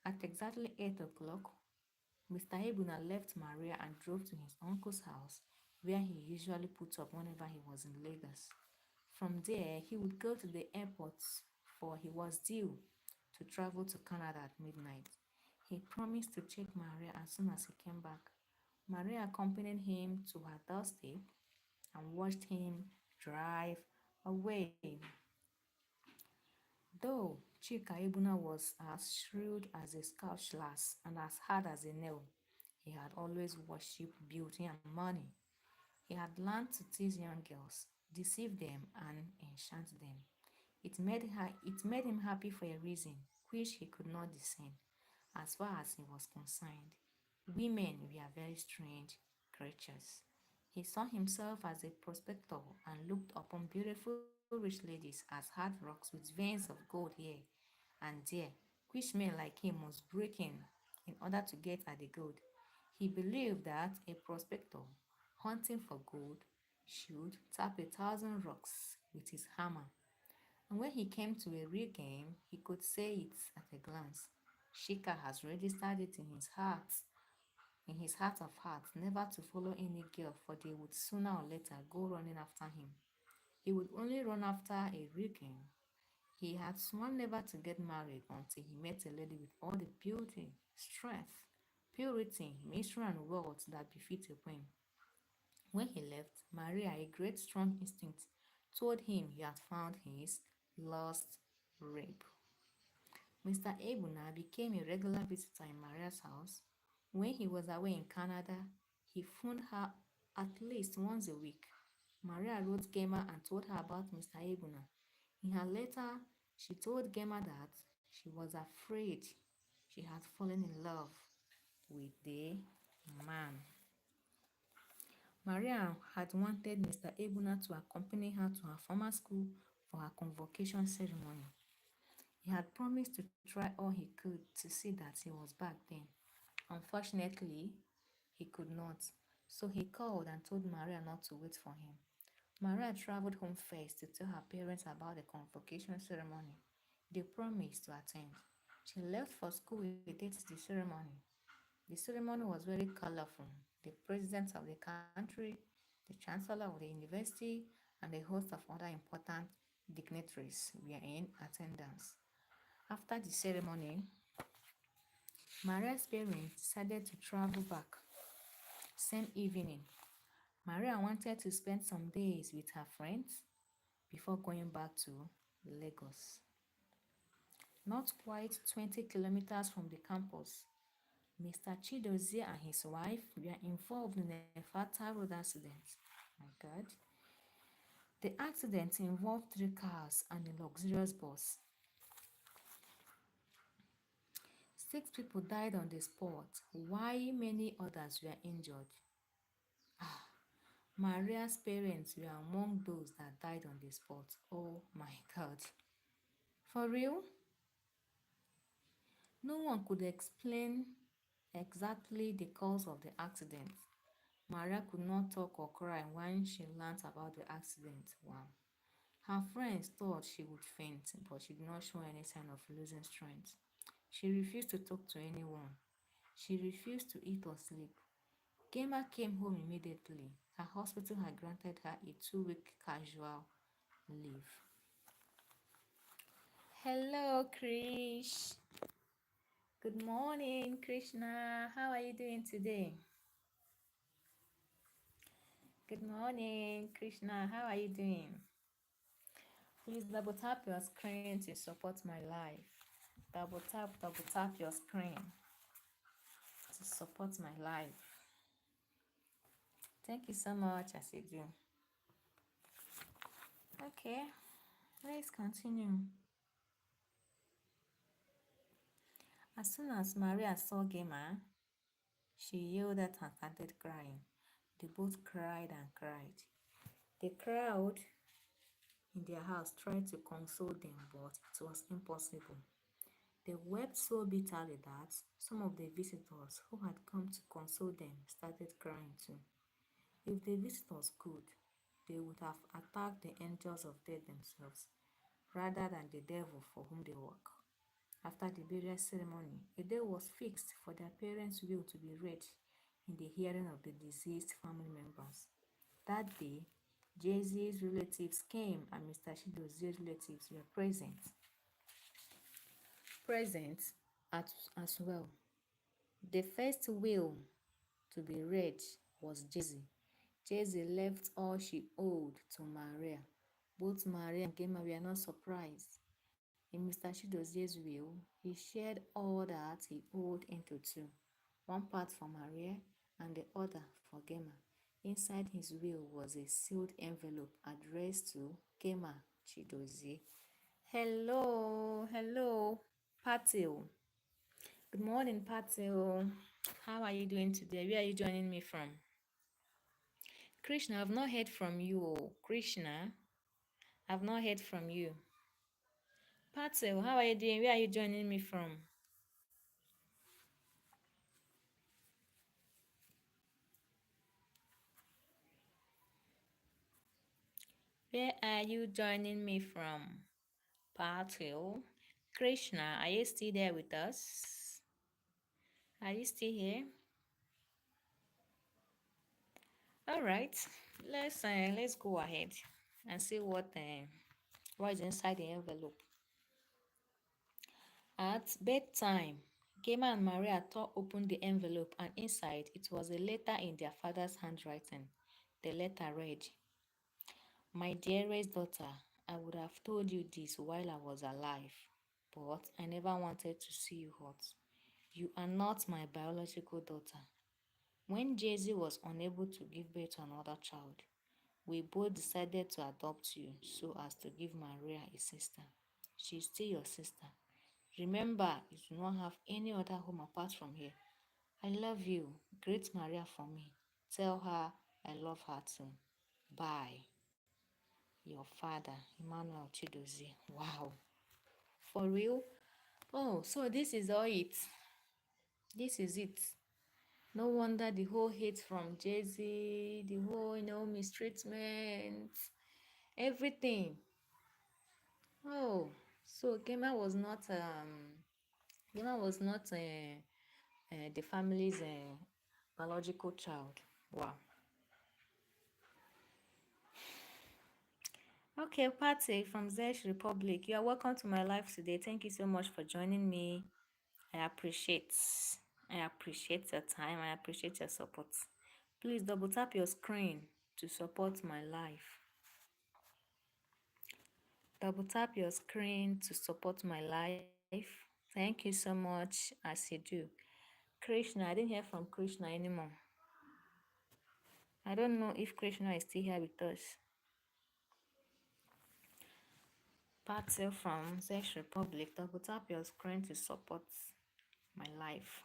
At exactly 8 o'clock, Mr. Ebuna left Maria and drove to his uncle's house, where he usually put up whenever he was in Lagos. From there, he would go to the airport, for he was due to travel to Canada at midnight. He promised to check Maria as soon as he came back. Maria accompanied him to her doorstep and watched him drive away. Though Chika Ibuna was as shrewd as a Scotch lass and as hard as a nail, he had always worshipped beauty and money. He had learned to tease young girls, deceive them, and enchant them. It made him happy for a reason which he could not discern. As far as he was concerned, women were very strange creatures. He saw himself as a prospector and looked upon beautiful rich ladies as hard rocks with veins of gold here and there, which men like him must break in order to get at the gold. He believed that a prospector hunting for gold should tap 1,000 rocks with his hammer, and when he came to a real game, he could say it at a glance. Shika has registered it in his heart of hearts, never to follow any girl, for they would sooner or later go running after him. He would only run after a real game. He had sworn never to get married until he met a lady with all the beauty, strength, purity, mystery, and wealth that befit a queen. When he left, Maria, a great strong instinct, told him he had found his lost rib. Mr. Ebuna became a regular visitor in Maria's house. When he was away in Canada, he phoned her at least once a week. Maria wrote Gemma and told her about Mr. Ebuna. In her letter, she told Gemma that She was afraid she had fallen in love with the man. Maria had wanted Mr. Ebuna to accompany her to her former school for her convocation ceremony. He had promised to try all he could to see that he was back then. Unfortunately, he could not, so he called and told Maria not to wait for him. Maria traveled home first to tell her parents about the convocation ceremony. They promised to attend. She left for school with it the ceremony. The ceremony was very colorful. The president of the country, the chancellor of the university, and a host of other important dignitaries were in attendance. After the ceremony, Maria's parents decided to travel back. Same evening, Maria wanted to spend some days with her friends before going back to Lagos. Not quite 20 kilometers from the campus, Mr. Chidozie and his wife were involved in a fatal road accident. My God. The accident involved three cars and a luxurious bus. Six people died on the spot, while many others were injured. Maria's parents were among those that died on the spot. Oh my God. For real? No one could explain exactly the cause of the accident. Maria could not talk or cry when she learned about the accident. Wow. Her friends thought she would faint, but she did not show any sign of losing strength. She refused to talk to anyone. She refused to eat or sleep. Gemma came home immediately. Her hospital had granted her a 2-week casual leave. Hello, Krish. Good morning, Krishna. How are you doing today? Good morning, Krishna. How are you doing? Please double tap your screen to support my life. Double tap your screen to support my life. Thank you so much as you do. Okay, let's continue. As soon as Maria saw Gemma, she yielded and started crying. They both cried and cried. The crowd in their house tried to console them, but it was impossible. They wept so bitterly that some of the visitors who had come to console them started crying too. If the visitors could, they would have attacked the angels of death themselves rather than the devil for whom they work. After the burial ceremony, a day was fixed for their parents' will to be read in the hearing of the deceased family members. That day, Jay-Z's relatives came and Mr. Chidozie's relatives were present as well. The first will to be read was Jay-Z. Jay-Z left all she owed to Maria. Both Maria and Gemma were not surprised. In Mr. Chidozie's will, he shared all that he owed into two, one part for Maria and the other for Gemma. Inside his will was a sealed envelope addressed to Gemma Chidozie. Hello, Patil. Good morning, Patil. How are you doing today? Where are you joining me from? Krishna, I've not heard from you. Krishna, I've not heard from you. Patil, how are you doing? Where are you joining me from? Where are you joining me from? Patil. Krishna, are you still there with us? Are you still here? All right, let's go ahead and see what is inside the envelope. At bedtime, Gemma and Maria tore open the envelope, and inside it was a letter in their father's handwriting. The letter read, "My dearest daughter, I would have told you this while I was alive, but I never wanted to see you hurt. You are not my biological daughter. When Jay-Z was unable to give birth to another child, we both decided to adopt you so as to give Maria a sister. She's still your sister. Remember, you do not have any other home apart from here. I love you. Greet Maria for me. Tell her I love her too. Bye. Your father, Emmanuel Chidozie. Wow. For real? Oh, so this is all it. This is it. No wonder the whole hate from Jay-Z, the whole, mistreatment, everything. Oh, so Gema was not the family's biological child. Wow. Okay, Patty from Zesh Republic. You are welcome to my life today. Thank you so much for joining me. I appreciate. I appreciate your time. I appreciate your support. Please double tap your screen to support my life. Double tap your screen to support my life. Thank you so much as you do. Krishna, I didn't hear from Krishna anymore. I don't know if Krishna is still here with us. Patel from Czech Republic, double tap your screen to support my life.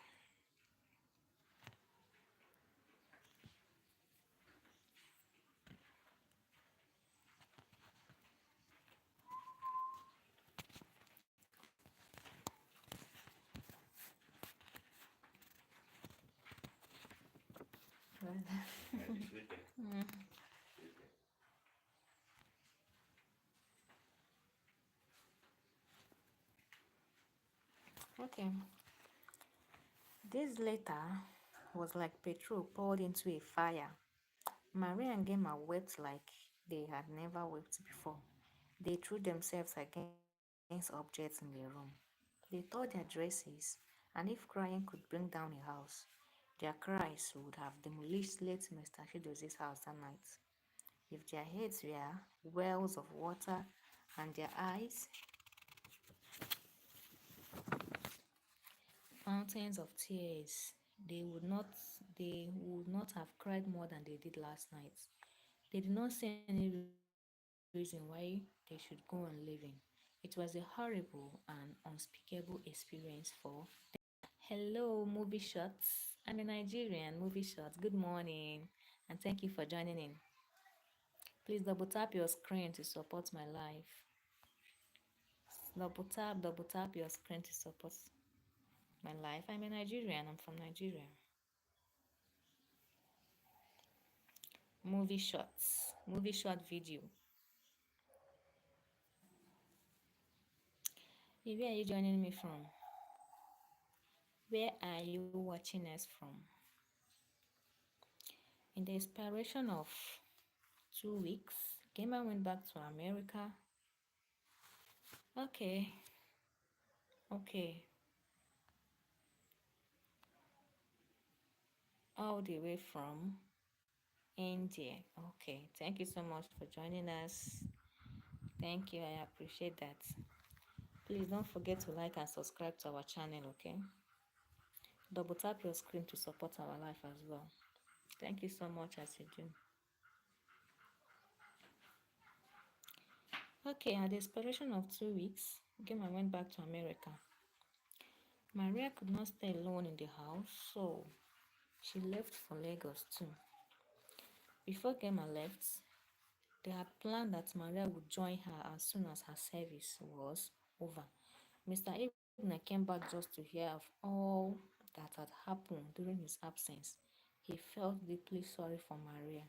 Okay, this letter was like petrol poured into a fire. Maria and Gemma wept like they had never wept before. They threw themselves against objects in their room. They tore their dresses, and if crying could bring down a house, their cries would have demolished late Mr. Shidoz's house that night. If their heads were wells of water and their eyes fountains of tears, they would not they would not have cried more than they did last night. They did not see any reason why they should go on living. It was a horrible and unspeakable experience for them. Hello, movie shots. I'm a Nigerian movie shots. Good morning, and thank you for joining in. Please double tap your screen to support my life. Double tap your screen to support my life. I'm a Nigerian. I'm from Nigeria. Movie shots. Movie short video. Hey, where are you joining me from? Where are you watching us from? In the expiration of 2 weeks, Gamer went back to America. Okay, okay. All the way from India. Okay, thank you so much for joining us. Thank you, I appreciate that. Please don't forget to like and subscribe to our channel, okay? Double tap your screen to support our life as well. Thank you so much as you do. Okay, at the expiration of 2 weeks, Gemma went back to America. Maria could not stay alone in the house, so she left for Lagos too. Before Gemma left, they had planned that Maria would join her as soon as her service was over. Mr. Ibner came back just to hear of all that had happened during his absence. He felt deeply sorry for Maria.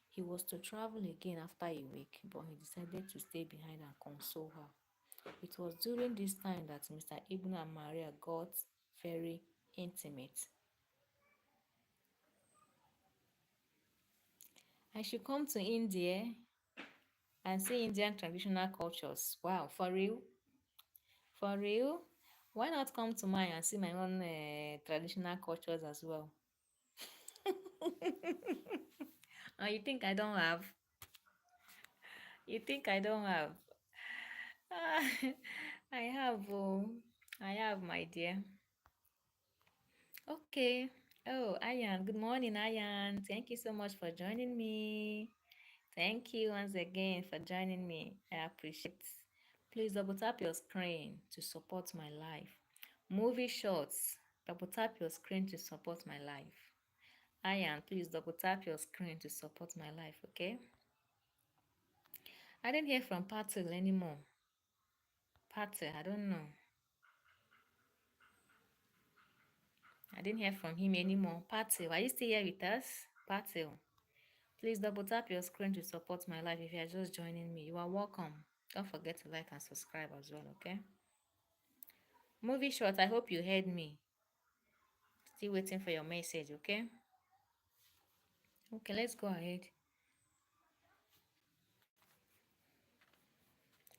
He was to travel again after a week, but he decided to stay behind and console her. It was during this time that Mr. Ibn and Maria got very intimate. I should come to India and see Indian traditional cultures. Wow, for real? For real? Why not come to mine and see my own traditional cultures as well? Oh, you think I don't have? You think I don't have? Ah, I have, oh, I have, my dear. Okay. Oh, Ayan. Good morning, Ayan. Thank you so much for joining me. Thank you once again for joining me. I appreciate. Please double tap your screen to support my life. Movie shorts, double tap your screen to support my life. Ayan, please double tap your screen to support my life, okay? I didn't hear from Patil anymore. Patil, I don't know. I didn't hear from him anymore. Patil, are you still here with us? Patil, please double tap your screen to support my life if you are just joining me. You are welcome. Don't forget to like and subscribe as well, okay? Movie short, I hope you heard me. Still waiting for your message, okay? Okay, let's go ahead.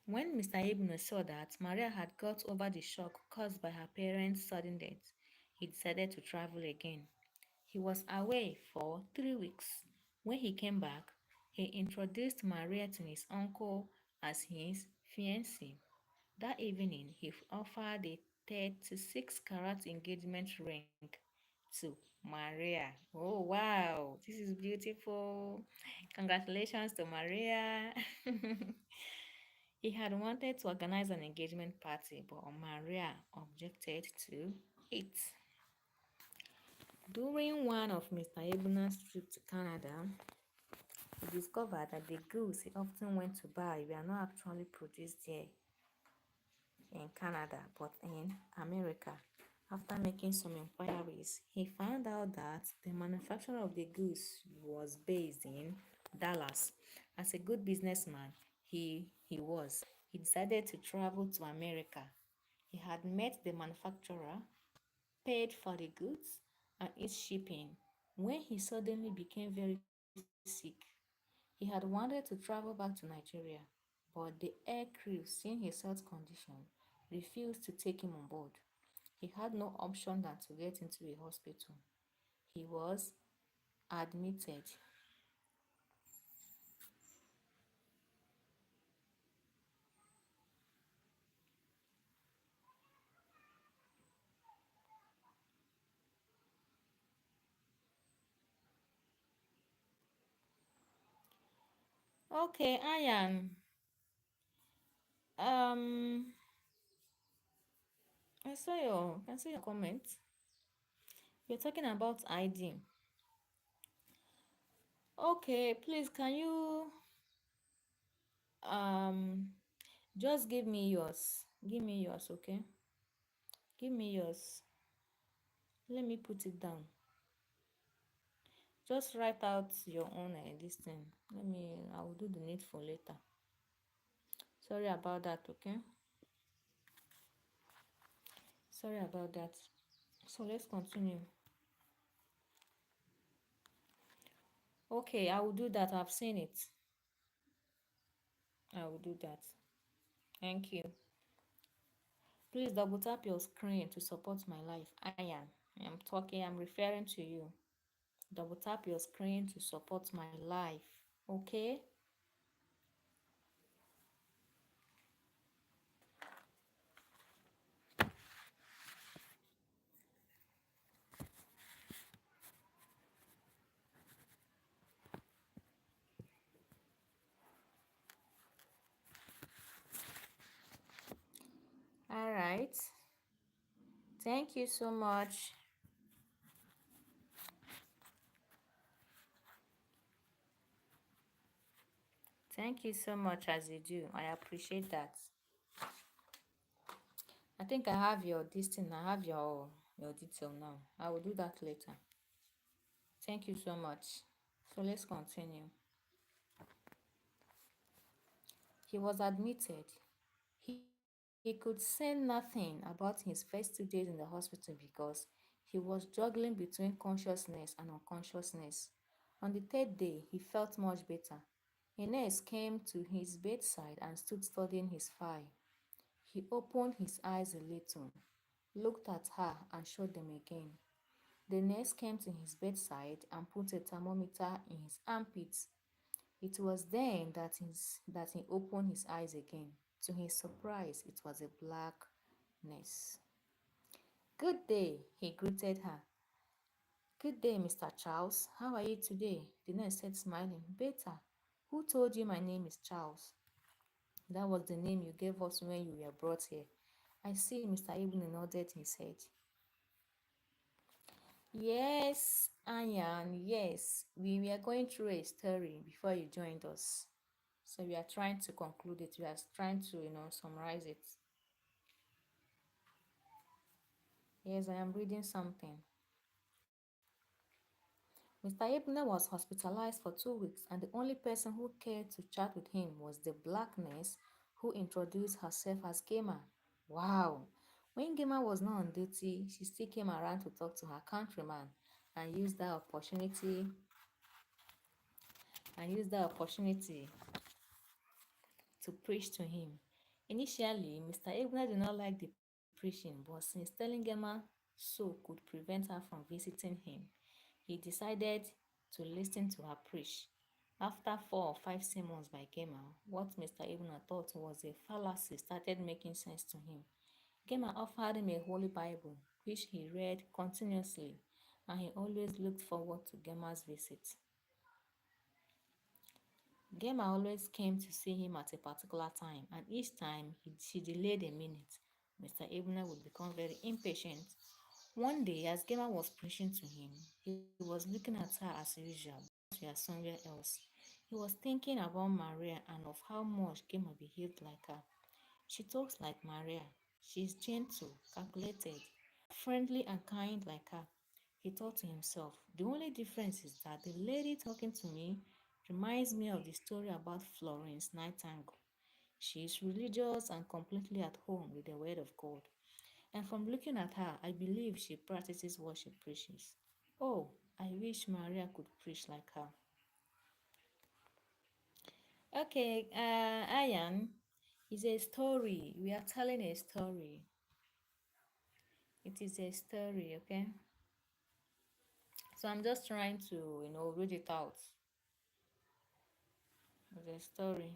When Mr. Ibn saw that Maria had got over the shock caused by her parents' sudden death, he decided to travel again. He was away for 3 weeks. When he came back, he introduced Maria to his uncle as his fiancée. That evening, he offered a 36-carat engagement ring to Maria. Oh, wow, this is beautiful. Congratulations to Maria. He had wanted to organize an engagement party, but Maria objected to it. During one of Mr. Ebuna's trips to Canada, he discovered that the goods he often went to buy were not actually produced here in Canada, but in America. After making some inquiries, he found out that the manufacturer of the goods was based in Dallas. As a good businessman, he was. He decided to travel to America. He had met the manufacturer, paid for the goods and its shipping when he suddenly became very sick. He had wanted to travel back to Nigeria, but the air crew, seeing his health condition, refused to take him on board. He had no option than to get into a hospital. He was admitted. Okay, Ayan. Um, I saw your comment. You're talking about ID. Okay, please can you um just give me yours. Give me yours, okay? Give me yours. Let me put it down. Just write out your own this thing. I will do the needful later. Sorry about that, okay? Sorry about that. So let's continue. Okay, I will do that. I've seen it. I will do that. Thank you. Please double tap your screen to support my life. I'm talking, I'm referring to you. Double tap your screen to support my life. Okay? All right. Thank you so much. Thank you so much as you do. I appreciate that. I think I have your this thing. I have your detail now. I will do that later. Thank you so much. So let's continue. He was admitted. He could say nothing about his first 2 days in the hospital because he was juggling between consciousness and unconsciousness. On the third day, he felt much better. A nurse came to his bedside and stood studying his file. He opened his eyes a little, looked at her, and shut them again. The nurse came to his bedside and put a thermometer in his armpits. It was then that he opened his eyes again. To his surprise, it was a blackness. Good day, he greeted her. Good day, Mr. Charles. How are you today? The nurse said, smiling. Better. Who told you my name is Charles? That was the name you gave us when you were brought here. I see Mr. Ibn nodded his head. Yes, Ayan, yes. We were going through a story before you joined us. So we are trying to conclude it. We are trying to, summarize it. Yes, I am reading something. Mr. Ebner was hospitalized for 2 weeks, and the only person who cared to chat with him was the black nurse who introduced herself as Gema. Wow! When Gema was not on duty, she still came around to talk to her countryman and used that opportunity to preach to him. Initially, Mr. Ebner did not like the preaching, but since telling Gema so could prevent her from visiting him, he decided to listen to her preach. After 4 or 5 sermons by Gema, what Mr. Ebner thought was a fallacy started making sense to him. Gema offered him a holy Bible, which he read continuously, and he always looked forward to Gema's visit. Gema always came to see him at a particular time, and each time she delayed a minute. Mr. Ebner would become very impatient. One day, as Gema was preaching to him, he was looking at her as usual, but we are somewhere else. He was thinking about Maria and of how much Gema behaved like her. She talks like Maria. She's gentle, calculated, friendly, and kind like her. He thought to himself, the only difference is that the lady talking to me reminds me of the story about Florence Nightingale. She is religious and completely at home with the Word of God. And from looking at her, I believe she practices what she preaches. Oh, I wish Maria could preach like her. Okay, Ayan, it's a story. We are telling a story. It is a story, okay? So I'm just trying to, read it out. It's a story.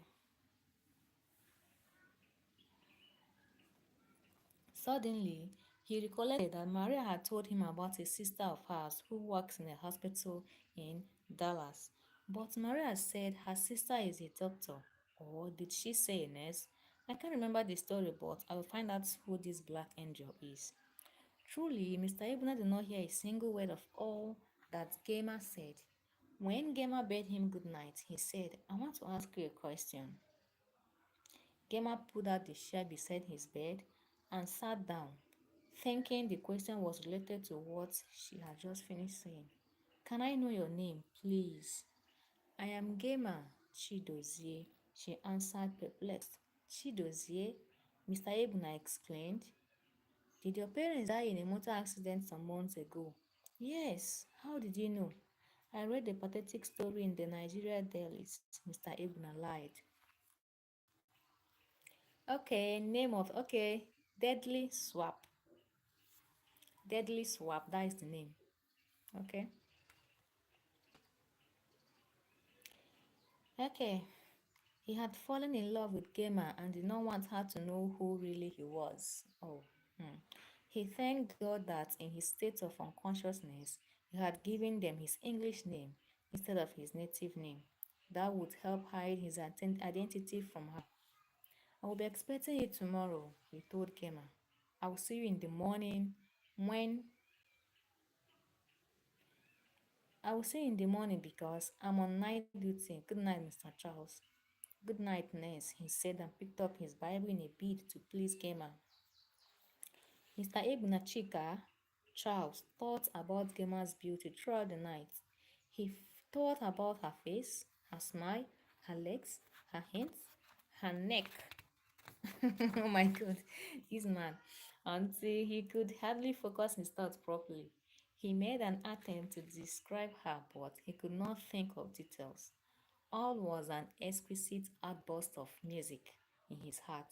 Suddenly, he recollected that Maria had told him about a sister of hers who works in a hospital in Dallas. But Maria said her sister is a doctor. Or did she say a nurse? I can't remember the story, but I will find out who this black angel is. Truly, Mr. Ibner did not hear a single word of all that Gamer said. When Gamer bade him good night, he said, I want to ask you a question. Gamer pulled out the chair beside his bed and sat down, thinking the question was related to what she had just finished saying. Can I know your name, please? I am Gamer Chidozie, she answered perplexed. Chidozie? Mr. Ebuna exclaimed. Did your parents die in a motor accident some months ago? Yes. How did you know? I read the pathetic story in the Nigeria dailies. Mr. Ebuna lied. Okay, Deadly Swap. Deadly Swap, that is the name. Okay. Okay. He had fallen in love with Gemma and did not want her to know who really he was. Oh. Hmm. He thanked God that in his state of unconsciousness, he had given them his English name instead of his native name. That would help hide his identity from her. I will be expecting you tomorrow, he told Gemma. I will see you in the morning when I will see you in the morning because I'm on night duty. Good night, Mr. Charles. Good night, nurse, he said and picked up his Bible in a bid to please Gemma. Mr. Ibnachika Charles thought about Gemma's beauty throughout the night. He thought about her face, her smile, her legs, her hands, her neck. Oh my god, this man. Until he could hardly focus his thoughts properly. He made an attempt to describe her, but he could not think of details. All was an exquisite outburst of music in his heart.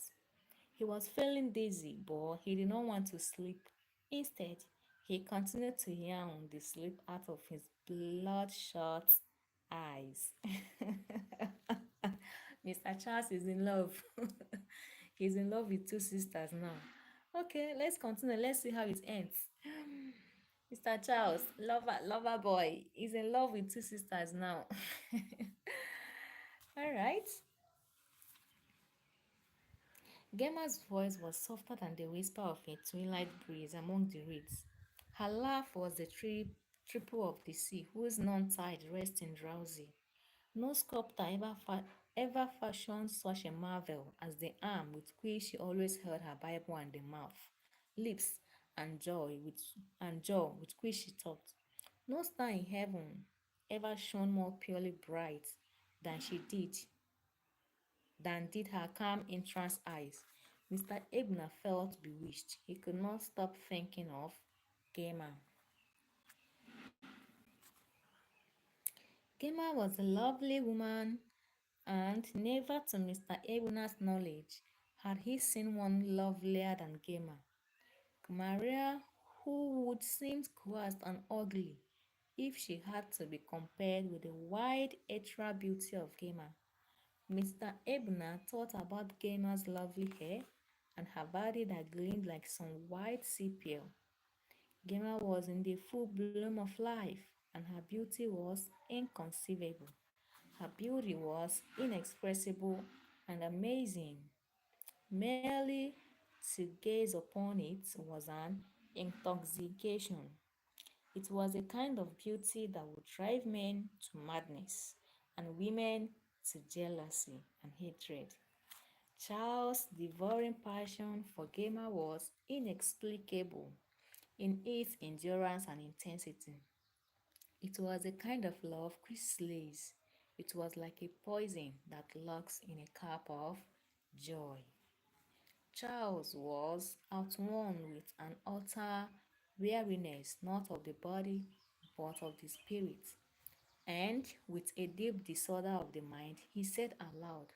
He was feeling dizzy, but he did not want to sleep. Instead, he continued to yawn the sleep out of his bloodshot eyes. Mr. Charles is in love. He's in love with two sisters now. Okay, let's continue. Let's see how it ends. Mr. Charles, lover boy, is in love with two sisters now. All right. Gemma's voice was softer than the whisper of a twilight breeze among the reeds. Her laugh was the triple of the sea, whose non-tide resting drowsy. No sculptor ever fashioned such a marvel as the arm with which she always held her Bible and the mouth, lips, and jaw with which she talked. No star in heaven ever shone more purely bright than she did than did her calm entrance eyes. Mr. Ebner felt bewitched. He could not stop thinking of Gemma. Gemma was a lovely woman, and never to Mr. Ebner's knowledge had he seen one lovelier than Gemma. Maria, who would seem coarse and ugly if she had to be compared with the wide ethereal beauty of Gemma. Mr. Ebner thought about Gemma's lovely hair and her body that gleamed like some white sepia. Gemma was in the full bloom of life, and her beauty was inconceivable. Her beauty was inexpressible and amazing. Merely to gaze upon it was an intoxication. It was a kind of beauty that would drive men to madness and women to jealousy and hatred. Charles' devouring passion for Gemma was inexplicable in its endurance and intensity. It was a kind of love which slays. It was like a poison that lurks in a cup of joy. Charles was outworn with an utter weariness not of the body but of the spirit, and with a deep disorder of the mind, he said aloud,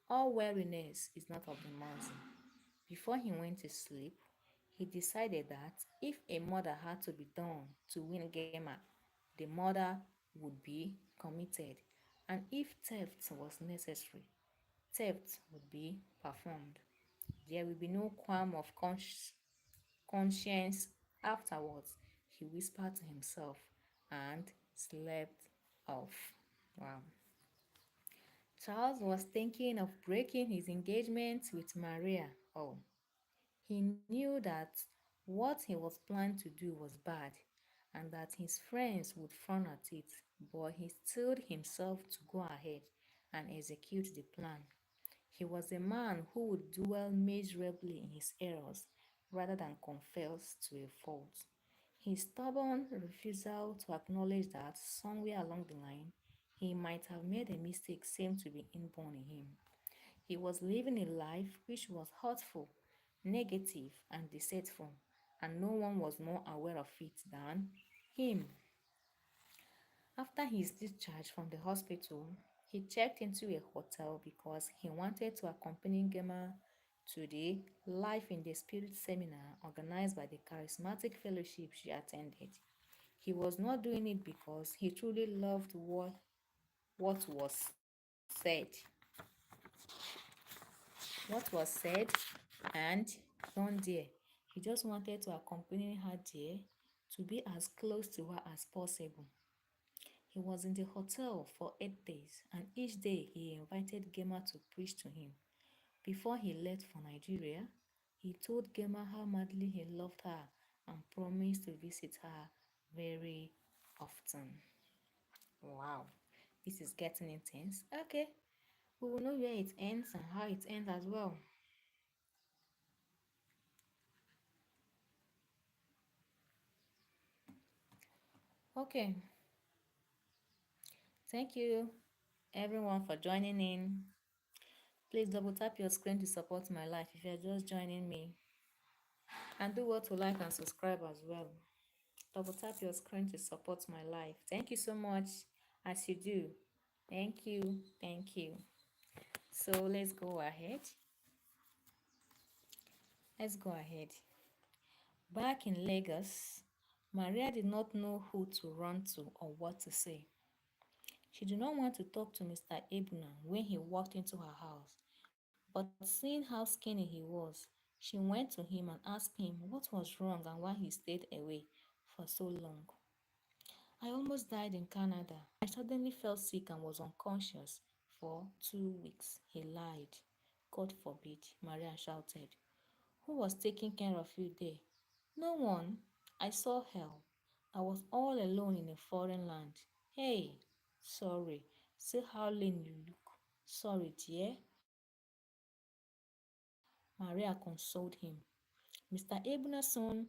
all weariness is not of the muscle. Before he went to sleep, he decided that if a murder had to be done to win Gemma, the murder would be committed, and if theft was necessary, theft would be performed. There will be no qualm of conscience afterwards, he whispered to himself and slept off. Wow. Charles was thinking of breaking his engagement with Maria. Oh, he knew that what he was planning to do was bad and that his friends would frown at it, but he steeled himself to go ahead and execute the plan. He was a man who would dwell miserably in his errors rather than confess to a fault. His stubborn refusal to acknowledge that somewhere along the line he might have made a mistake seemed to be inborn in him. He was living a life which was hurtful, negative, and deceitful, and no one was more aware of it than him. After his discharge from the hospital, he checked into a hotel because he wanted to accompany Gemma to the Life in the Spirit seminar organized by the Charismatic Fellowship she attended. He was not doing it because he truly loved what was said. What was said and done there. He just wanted to accompany her there to be as close to her as possible. He was in the hotel for 8 days, and each day he invited Gemma to preach to him. Before he left for Nigeria, he told Gemma how madly he loved her and promised to visit her very often. Wow, this is getting intense. Okay, we will know where it ends and how it ends as well. Okay, thank you everyone for joining in. Please double tap your screen to support my life if you're just joining me. And do what to like and subscribe as well. Double tap your screen to support my life. Thank you so much as you do. Thank you. Thank you. So let's go ahead. Let's go ahead. Back in Lagos, Maria did not know who to run to or what to say. She did not want to talk to Mr. Ebner when he walked into her house, but seeing how skinny he was, she went to him and asked him what was wrong and why he stayed away for so long. I almost died in Canada. I suddenly felt sick and was unconscious for 2 weeks, he lied. God forbid, Maria shouted. Who was taking care of you there? No one. I saw hell. I was all alone in a foreign land. Hey, sorry. See how lean you look. Sorry, dear. Maria consoled him. Mr. Abner soon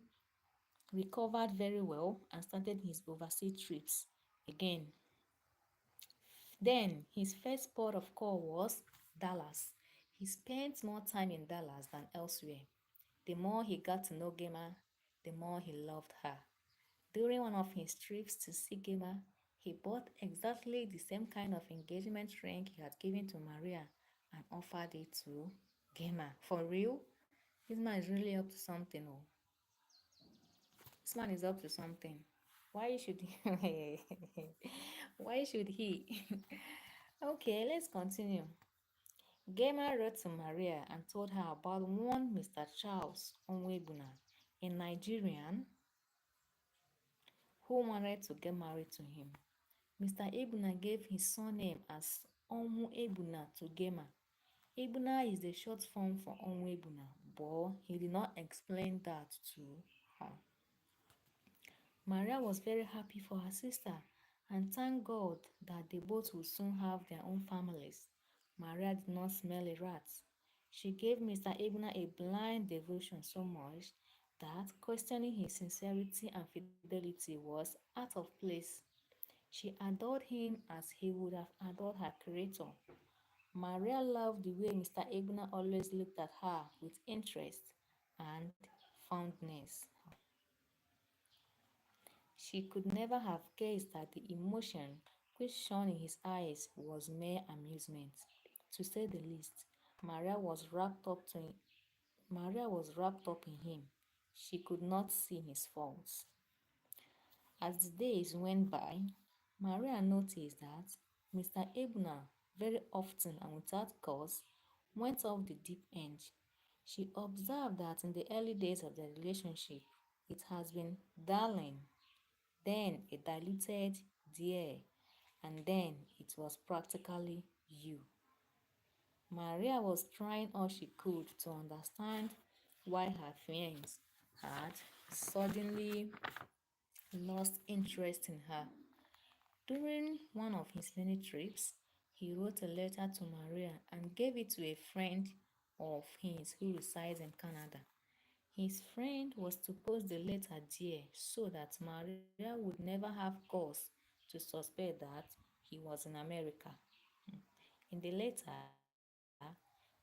recovered very well and started his overseas trips again. Then his first port of call was Dallas. He spent more time in Dallas than elsewhere. The more he got to know Gemma, the more he loved her. During one of his trips to see Gemma, he bought exactly the same kind of engagement ring he had given to Maria and offered it to Gemma. For real? This man is really up to something. Oh, this man is up to something. Why should he? Why should he? Okay, let's continue. Gemma wrote to Maria and told her about one Mr. Charles Onwebuna, a Nigerian who wanted to get married to him. Mr. Ebuna gave his surname as Onwu Ebuna to Gemma. Ebuna is the short form for Onwu Ebuna, but he did not explain that to her. Maria was very happy for her sister and thanked God that they both would soon have their own families. Maria did not smell a rat. She gave Mr. Ebuna a blind devotion so much that questioning his sincerity and fidelity was out of place. She adored him as he would have adored her creator. Maria loved the way Mr. Ebuna always looked at her with interest and fondness. She could never have guessed that the emotion which shone in his eyes was mere amusement. To say the least, Maria was wrapped up to Maria was wrapped up in him. She could not see his faults. As the days went by, Maria noticed that Mr. Ebner very often and without cause went off the deep end. She observed that in the early days of their relationship, it has been darling, then a diluted dear, and then it was practically you. Maria was trying all she could to understand why her friends had suddenly lost interest in her. During one of his many trips, he wrote a letter to Maria and gave it to a friend of his who resides in Canada. His friend was to post the letter there so that Maria would never have cause to suspect that he was in America. In the letter,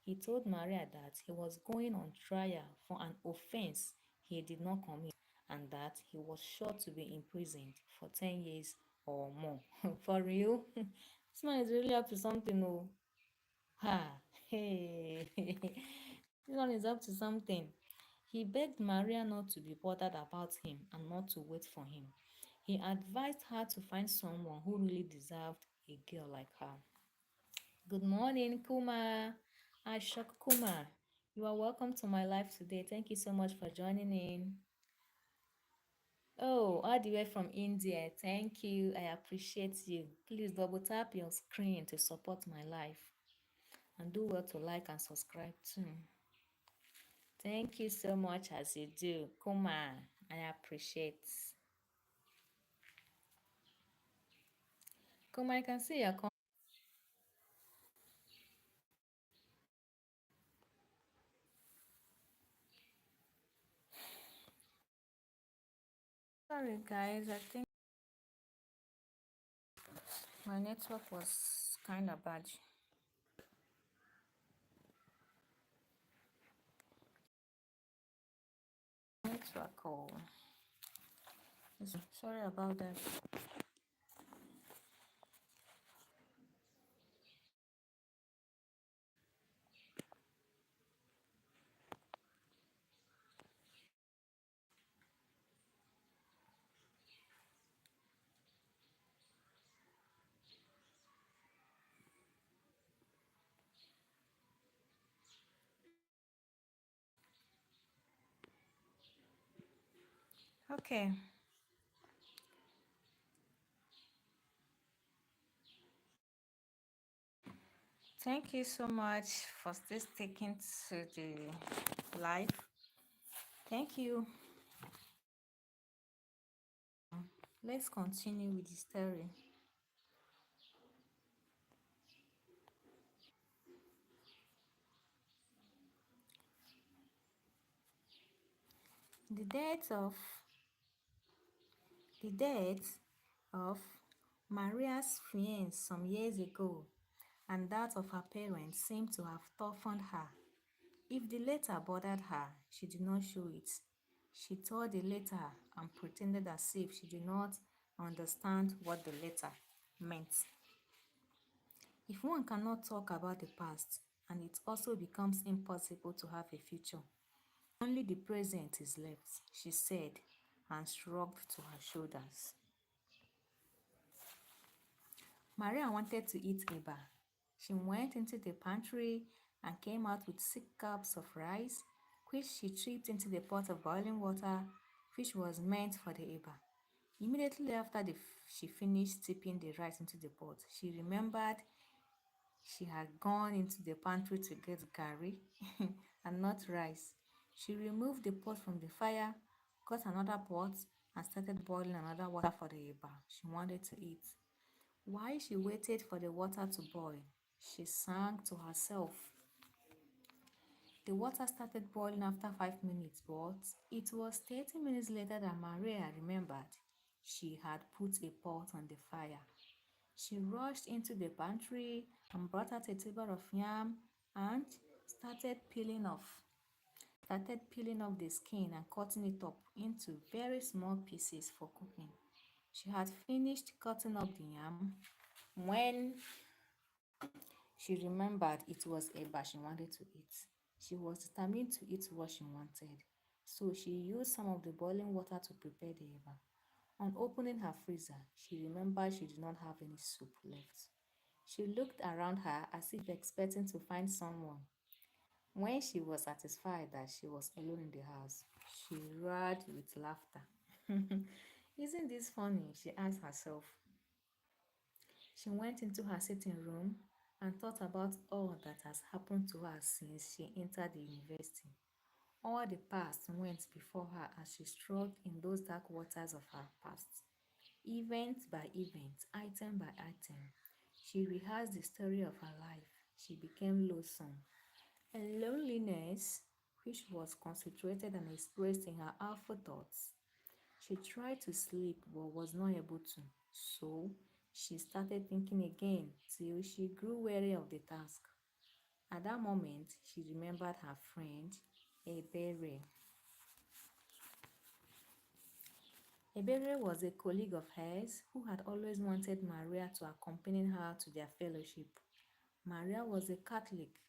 he told Maria that he was going on trial for an offense he did not commit and that he was sure to be imprisoned for 10 years or more. For real? This man is really up to something, oh. Ha! Hey! This one is up to something. He begged Maria not to be bothered about him and not to wait for him. He advised her to find someone who really deserved a girl like her. Good morning, Kuma. Ashok Kuma. You are welcome to my life today. Thank you so much for joining in. Oh, all the way from India. Thank you. I appreciate you. Please double tap your screen to support my life. And do well to like and subscribe too. Thank you so much as you do. Kuma, I appreciate. Kuma, I can see your comment. Sorry guys, I think my network was kind of bad. Network call. Sorry about that. Okay. Thank you so much for still sticking to the live. Thank you. Let's continue with the story. The death of the death of Maria's fiance some years ago and that of her parents seemed to have toughened her. If the letter bothered her, she did not show it. She tore the letter and pretended as if she did not understand what the letter meant. If one cannot talk about the past, and it also becomes impossible to have a future, only the present is left, she said, and shrugged to her shoulders. Maria wanted to eat eba. She went into the pantry and came out with 6 cups of rice, which she tripped into the pot of boiling water, which was meant for the eba. Immediately after she finished tipping the rice into the pot, she remembered she had gone into the pantry to get curry and not rice. She removed the pot from the fire, got another pot, and started boiling another water for the eba she wanted to eat. While she waited for the water to boil, she sang to herself. The water started boiling after 5 minutes, but it was 30 minutes later that Maria remembered she had put a pot on the fire. She rushed into the pantry and brought out a tuber of yam and started peeling off the skin and cutting it up into very small pieces for cooking. She had finished cutting up the yam when she remembered it was eba she wanted to eat. She was determined to eat what she wanted, so she used some of the boiling water to prepare the eba. On opening her freezer, she remembered she did not have any soup left. She looked around her as if expecting to find someone. When she was satisfied that she was alone in the house, she roared with laughter. Isn't this funny? She asked herself. She went into her sitting room and thought about all that has happened to her since she entered the university. All the past went before her as she struggled in those dark waters of her past. Event by event, item by item, she rehearsed the story of her life. She became loathsome. And loneliness, which was concentrated and expressed in her awful thoughts. She tried to sleep but was not able to. So she started thinking again till she grew weary of the task. At that moment, she remembered her friend, Ebere. Ebere was a colleague of hers who had always wanted Maria to accompany her to their fellowship. Maria was a Catholic,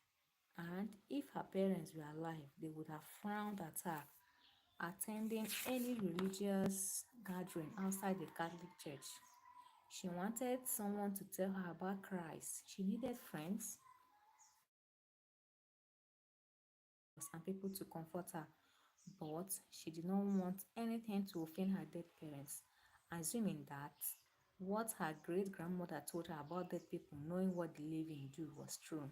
and if her parents were alive, they would have frowned at her attending any religious gathering outside the Catholic Church. She wanted someone to tell her about Christ. She needed friends and people to comfort her, but she did not want anything to offend her dead parents, assuming that what her great grandmother told her about dead people knowing what the living do was true.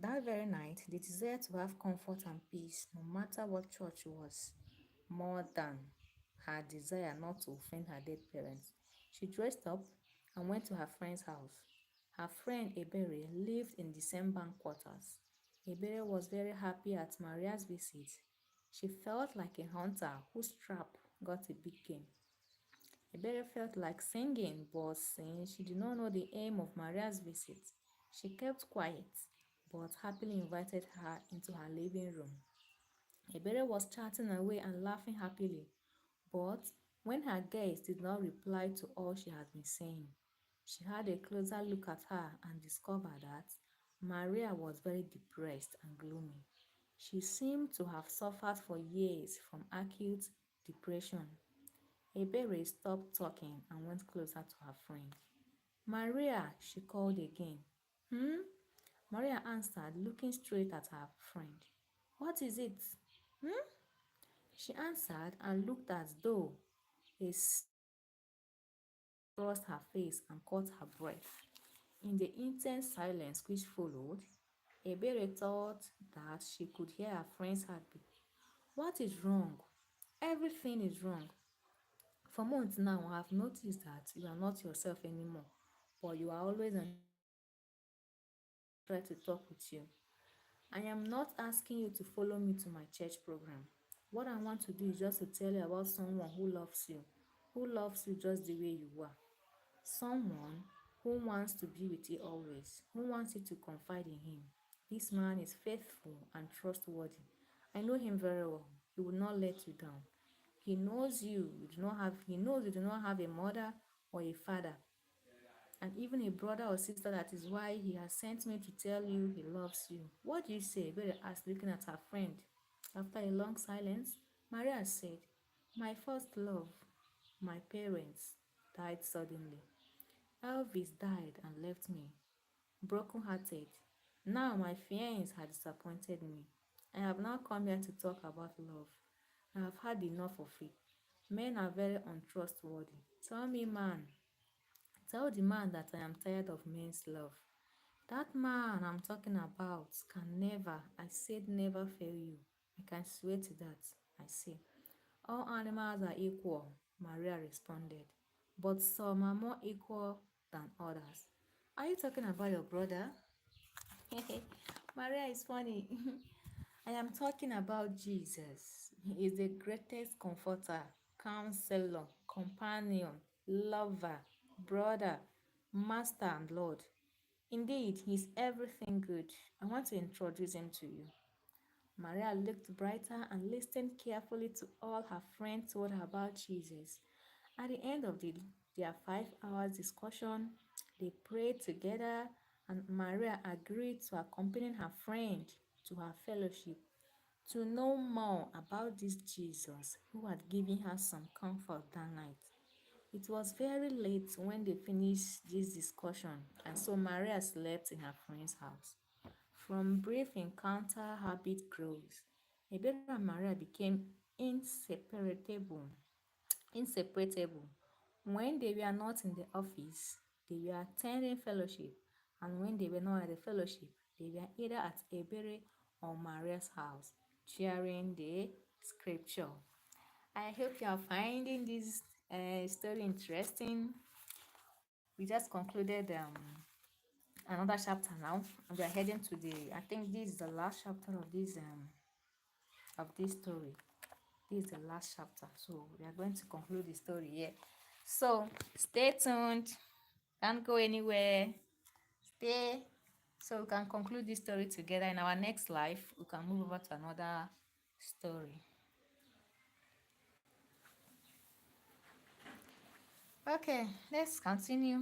That very night, the desire to have comfort and peace, no matter what church was, more than her desire not to offend her dead parents. She dressed up and went to her friend's house. Her friend Ebere lived in the same bank quarters. Ebere was very happy at Maria's visit. She felt like a hunter whose trap got a big game. Ebere felt like singing, but since she did not know the aim of Maria's visit, she kept quiet, but happily invited her into her living room. Ebere was chatting away and laughing happily, but when her gaze did not reply to all she had been saying, she had a closer look at her and discovered that Maria was very depressed and gloomy. She seemed to have suffered for years from acute depression. Ebere stopped talking and went closer to her friend. Maria, she called again. Hmm? Maria answered, looking straight at her friend. What is it? Hmm? She answered and looked as though a crossed her face and caught her breath. In the intense silence which followed, Ebere thought that she could hear her friend's heartbeat. What is wrong? Everything is wrong. For months now, I have noticed that you are not yourself anymore, but you are always on the phone with me. I try to talk with you. I am not asking you to follow me to my church program. What I want to do is just to tell you about someone who loves you just the way you are. Someone who wants to be with you always, who wants you to confide in him. This man is faithful and trustworthy. I know him very well. He will not let you down. He knows you do not have a mother or a father, and even a brother or sister. That is why he has sent me to tell you he loves you. What do you say? Mary asked, looking at her friend. After a long silence, Maria said, my first love, my parents, died suddenly. Elvis died and left me, broken-hearted. Now my fiance had disappointed me. I have now come here to talk about love. I have had enough of it. Men are very untrustworthy. Tell me, man, tell the man that I am tired of men's love. That man I'm talking about can never, I said never fail you. I can swear to that, I say. All animals are equal, Maria responded, but some are more equal than others. Are you talking about your brother? Maria is funny. I am talking about Jesus. He is the greatest comforter, counselor, companion, lover, brother, master, and Lord. Indeed, he is everything good. I want to introduce him to you. Maria looked brighter and listened carefully to all her friends told her about Jesus. At the end of their 5 hours discussion, they prayed together and Maria agreed to accompany her friend to her fellowship to know more about this Jesus who had given her some comfort that night. It was very late when they finished this discussion, and so Maria slept in her friend's house. From brief encounter, habit grows. Ebere and Maria became inseparable. Inseparable. When they were not in the office, they were attending fellowship, and when they were not at the fellowship, they were either at Ebere or Maria's house, sharing the scripture. I hope you are finding this story interesting. We just concluded another chapter now, and we are heading to I think this is the last chapter of this story. This is the last chapter, so we are going to conclude the story here. So stay tuned, don't go anywhere, stay, so we can conclude this story together. In our next life, we can move over to another story. Okay, let's continue.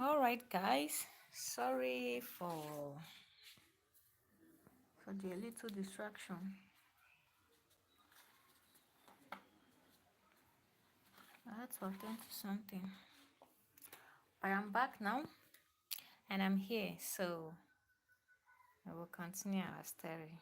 All right, guys. Sorry for the little distraction. I had to attend to something. I am back now and I'm here, so I will continue our story.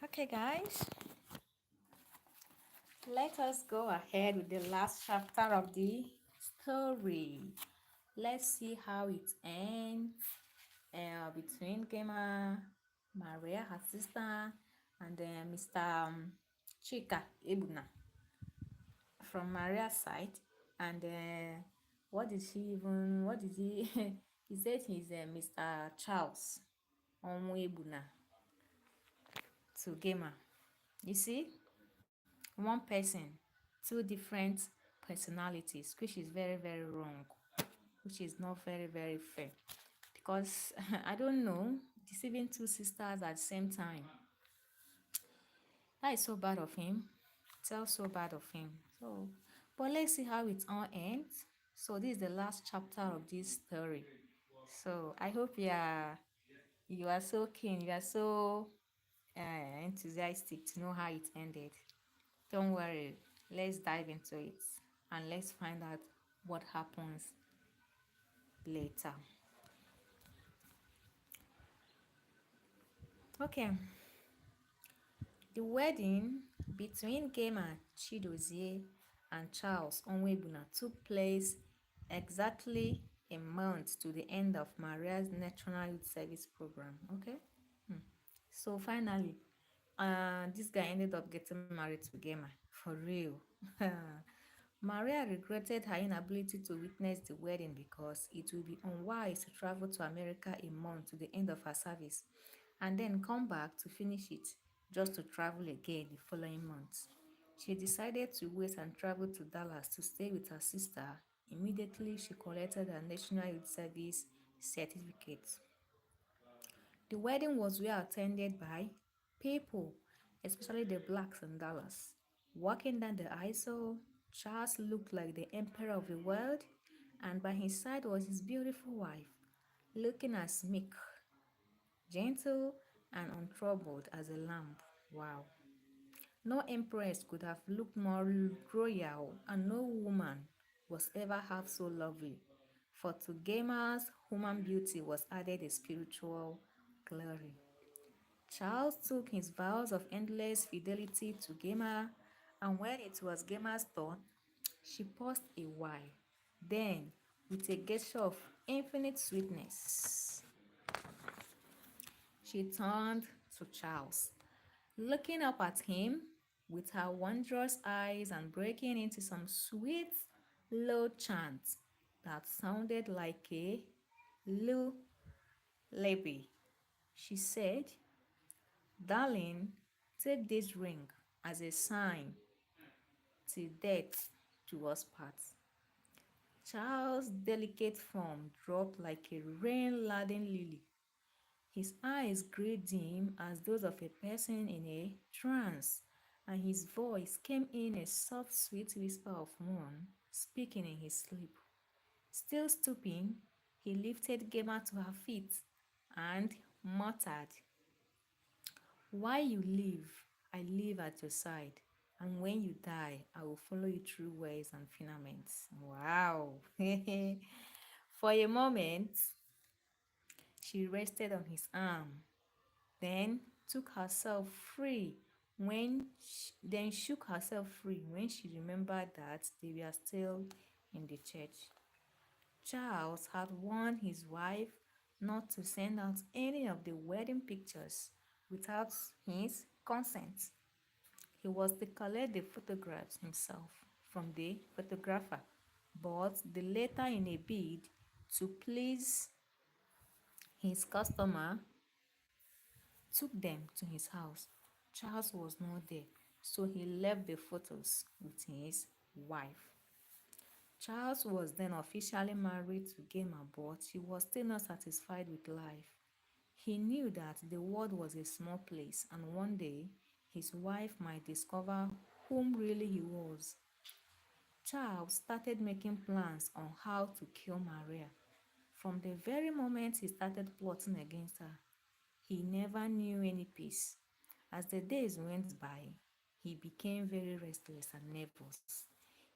Okay, guys, let us go ahead with the last chapter of the story. Let's see how it ends between Gamer, Maria, her sister, and then Mr. Chika Ebuna from Maria's side. And what did he, he said he's Mr. Charles Onwebuna to Gamer. You see, one person, two different personalities, which is very, very wrong, which is not very, very fair. Because I don't know, deceiving two sisters at the same time. That is so bad of him. It's so bad of him. So, but let's see how it all ends. So this is the last chapter of this story. So I hope you are so keen, you are so enthusiastic to know how it ended. Don't worry, let's dive into it and let's find out what happens later. Okay, the wedding between Gema Chidozie and Charles Onwebuna took place exactly a month to the end of Maria's National Youth Service program. Okay, so finally, this guy ended up getting married to Gema for real. Maria regretted her inability to witness the wedding because it would be unwise to travel to America a month to the end of her service and then come back to finish it just to travel again the following month. She decided to wait and travel to Dallas to stay with her sister immediately she collected her National Youth Service certificate. The wedding was well attended by people, especially the blacks in Dallas. Walking down the aisle, Charles looked like the emperor of the world, and by his side was his beautiful wife, looking as meek, gentle, and untroubled as a lamb. Wow. No empress could have looked more royal, and no woman was ever half so lovely. For to gamers, human beauty was added a spiritual glory. Charles took his vows of endless fidelity to Gamer, and when it was Gamer's turn, she paused a while. Then, with a gesture of infinite sweetness, she turned to Charles, looking up at him with her wondrous eyes and breaking into some sweet, low chant that sounded like a lullaby. She said, "Darling, take this ring as a sign till death do us part." Charles' delicate form dropped like a rain-laden lily. His eyes grew dim as those of a person in a trance, and his voice came in a soft, sweet whisper of one speaking in his sleep. Still stooping, he lifted Gemma to her feet and muttered, "While you live, I live at your side, and when you die, I will follow you through ways and firmaments." Wow! For a moment, she rested on his arm, then took herself free then shook herself free when she remembered that they were still in the church. Charles had warned his wife not to send out any of the wedding pictures without his consent. He was to collect the photographs himself from the photographer, but the latter, in a bid to please his customer, took them to his house. Charles was not there, so he left the photos with his wife. Charles was then officially married to Gemma, but he was still not satisfied with life. He knew that the world was a small place, and one day his wife might discover whom really he was. Charles started making plans on how to kill Maria. From the very moment he started plotting against her, he never knew any peace. As the days went by, he became very restless and nervous.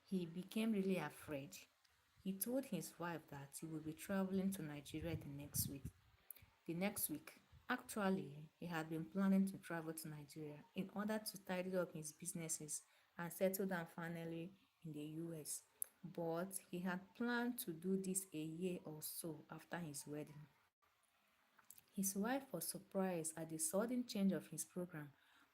He became really afraid. He told his wife that he would be traveling to Nigeria the next week. Actually, he had been planning to travel to Nigeria in order to tidy up his businesses and settle down finally in the US. But he had planned to do this a year or so after his wedding. His wife was surprised at the sudden change of his program,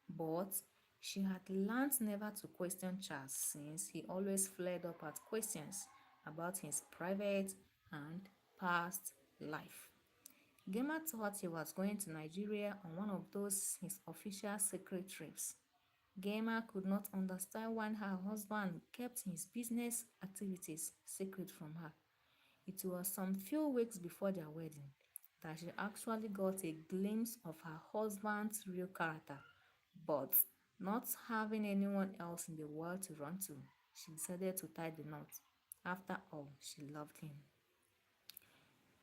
but she had learned never to question Charles since he always flared up at questions about his private and past life. Gemma thought he was going to Nigeria on one of those his official secret trips. Gemma could not understand why her husband kept his business activities secret from her. It was some few weeks before their wedding that she actually got a glimpse of her husband's real character. But not having anyone else in the world to run to, she decided to tie the knot. After all, she loved him.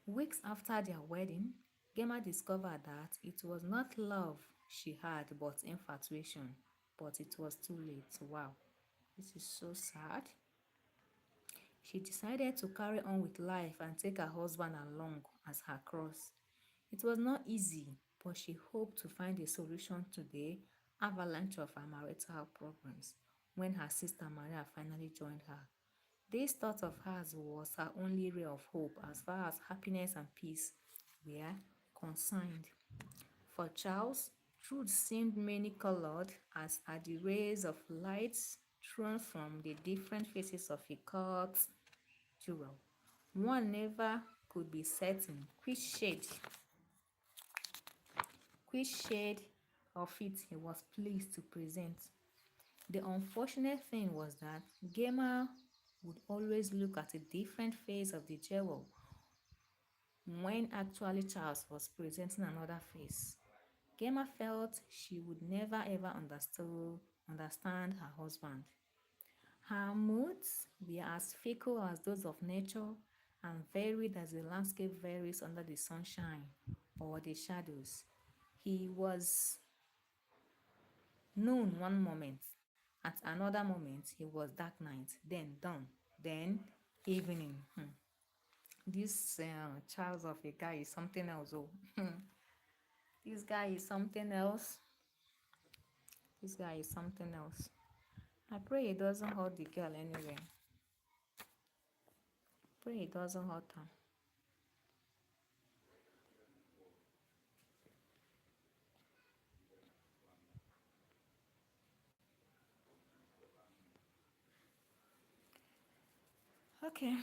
Weeks after their wedding, Gemma discovered that it was not love she had but infatuation. But it was too late. Wow, this is so sad. She decided to carry on with life and take her husband along as her cross. It was not easy, but she hoped to find a solution to the avalanche of her marital problems when her sister Maria finally joined her. This thought of hers was her only ray of hope as far as happiness and peace were concerned. For Charles, truth seemed many-colored, as are the rays of light thrown from the different faces of a cut jewel. One never could be certain which shade of it he was pleased to present. The unfortunate thing was that Gemma would always look at a different face of the jewel when actually Charles was presenting another face. Gemma felt she would never ever understand her husband. Her moods were as fickle as those of nature and varied as the landscape varies under the sunshine or the shadows. He was noon one moment, at another moment he was dark night, then dawn, then evening. This Charles of a guy is something else. Oh, this guy is something else. This guy is something else. I pray it doesn't hurt the girl anyway. Pray it doesn't hurt her. Okay.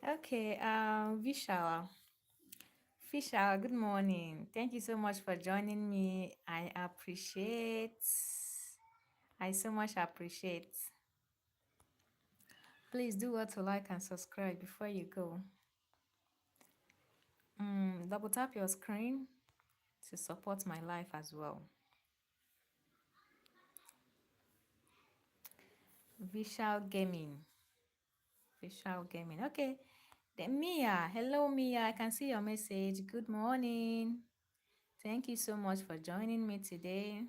Okay, Vishal. Vishal, good morning. Thank you so much for joining me. I so much appreciate. Please do what to like and subscribe before you go. Double tap your screen to support my life as well. Vishal Gaming. Vishal Gaming. Okay. Then Mia. Hello, Mia. I can see your message. Good morning. Thank you so much for joining me today.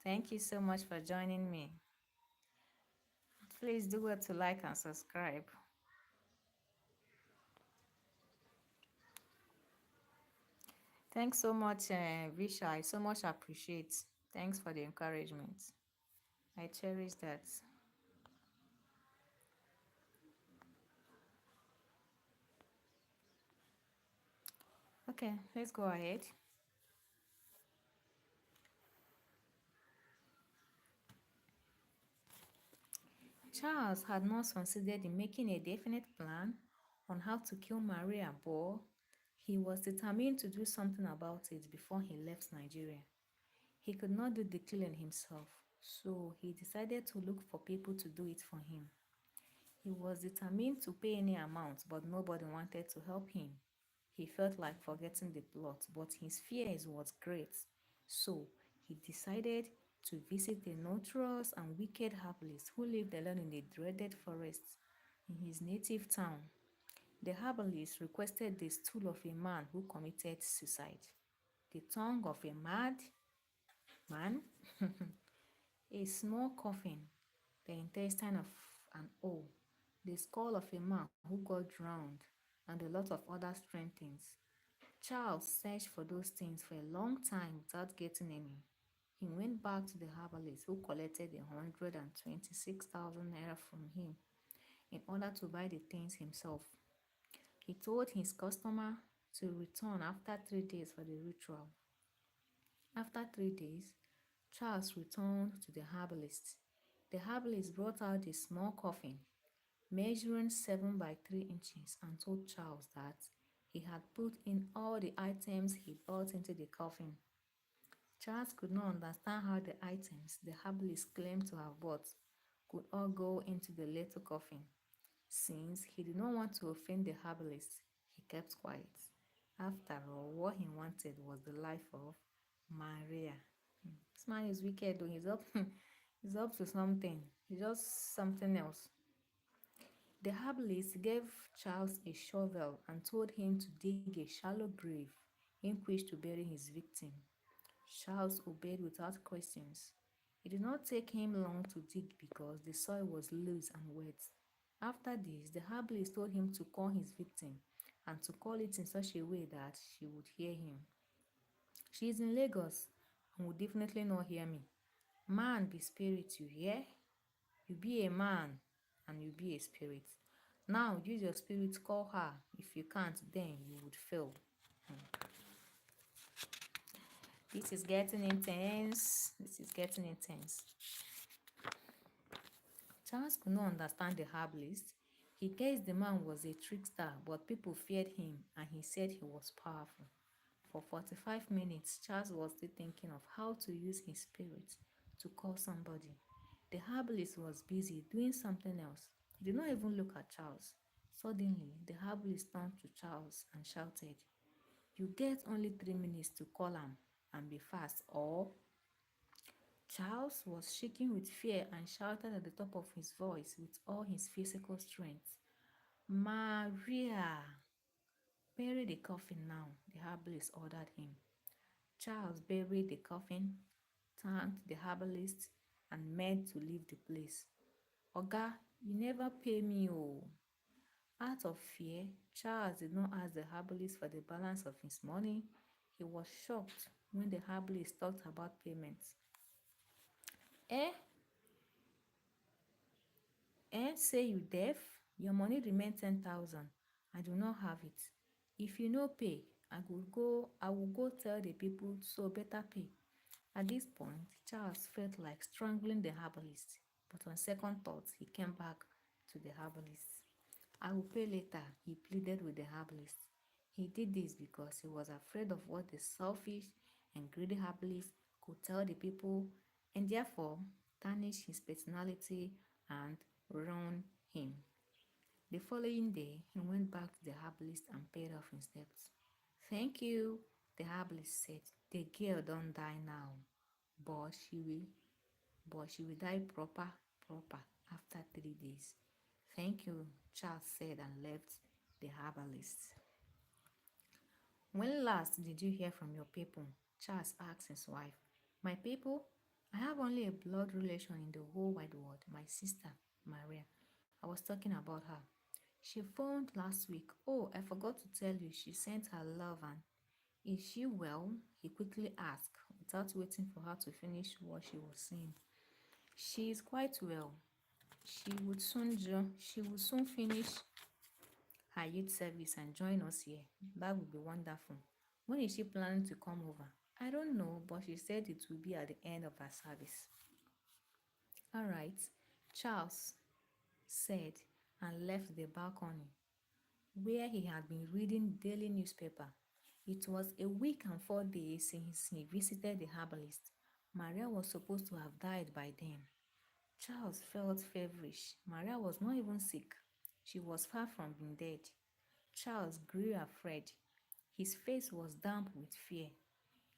Thank you so much for joining me. Please do what to like and subscribe. Thanks so much, Visha. I so much appreciate. Thanks for the encouragement. I cherish that. Okay, let's go ahead. Charles had not succeeded in making a definite plan on how to kill Maria, but he was determined to do something about it before he left Nigeria. He could not do the killing himself, so he decided to look for people to do it for him. He was determined to pay any amount, but nobody wanted to help him. He felt like forgetting the plot, but his fears was great. So he decided to visit a notorious and wicked herbalist who lived alone in the dreaded forest in his native town. The herbalist requested the stool of a man who committed suicide, the tongue of a mad man, a small coffin, the intestine of an owl, the skull of a man who got drowned, and a lot of other strange things. Charles searched for those things for a long time without getting any. He went back to the herbalist who collected 126,000 naira from him in order to buy the things himself. He told his customer to return after 3 days for the ritual. After 3 days, Charles returned to the herbalist. The herbalist brought out a small coffin measuring 7 by 3 inches and told Charles that he had put in all the items he bought into the coffin. Charles could not understand how the items the herbalist claimed to have bought could all go into the little coffin. Since he did not want to offend the herbalist, he kept quiet. After all, what he wanted was the life of Maria. This man is wicked though. He's up he's up to something. He's just something else. The herbalist gave Charles a shovel and told him to dig a shallow grave in which to bury his victim. Charles obeyed without questions. It did not take him long to dig because the soil was loose and wet. After this, the herbalist told him to call his victim and to call it in such a way that she would hear him. She is in Lagos and will definitely not hear me. Man be spirit, you hear? You be a man and you be a spirit. Now use your spirit, call her. If you can't, then you would fail. This is getting intense. This is getting intense. Charles could not understand the herbalist. He guessed the man was a trickster, but people feared him and he said he was powerful. For 45 minutes, Charles was still thinking of how to use his spirit to call somebody. The herbalist was busy doing something else. He did not even look at Charles. Suddenly, the herbalist turned to Charles and shouted, "You get only 3 minutes to call him and be fast, or..." Charles was shaking with fear and shouted at the top of his voice with all his physical strength, "Maria!" "Bury the coffin now," the herbalist ordered him. Charles buried the coffin, thanked the herbalist, and meant to leave the place. "Oga, you never pay me, oh." Out of fear, Charles did not ask the herbalist for the balance of his money. He was shocked when the herbalist talked about payments. Eh? Say you deaf? Your money remain 10,000. I do not have it. If you no pay, I will go tell the people, so better pay. At this point, Charles felt like strangling the herbalist, but on second thought, he came back to the herbalist. I will pay later, he pleaded with the herbalist. He did this because he was afraid of what the selfish and greedy herbalist could tell the people and therefore tarnish his personality and ruin him. The following day, he went back to the herbalist and paid off his debts. Thank you, the herbalist said. The girl don't die now, but she will die proper after 3 days. Thank you, Charles said and left the herbalist. When last did you hear from your people? Charles asked his wife. My people? I have only a blood relation in the whole wide world, my sister, Maria. I was talking about her. She phoned last week. Oh, I forgot to tell you, she sent her love and is she well? He quickly asked, without waiting for her to finish what she was saying. She is quite well. She would soon finish her youth service and join us here. That would be wonderful. When is she planning to come over? I don't know, but she said it will be at the end of her service. All right, Charles said and left the balcony where he had been reading the daily newspaper. It was a week and 4 days since he visited the herbalist. Maria was supposed to have died by then. Charles felt feverish. Maria was not even sick. She was far from being dead. Charles grew afraid. His face was damp with fear.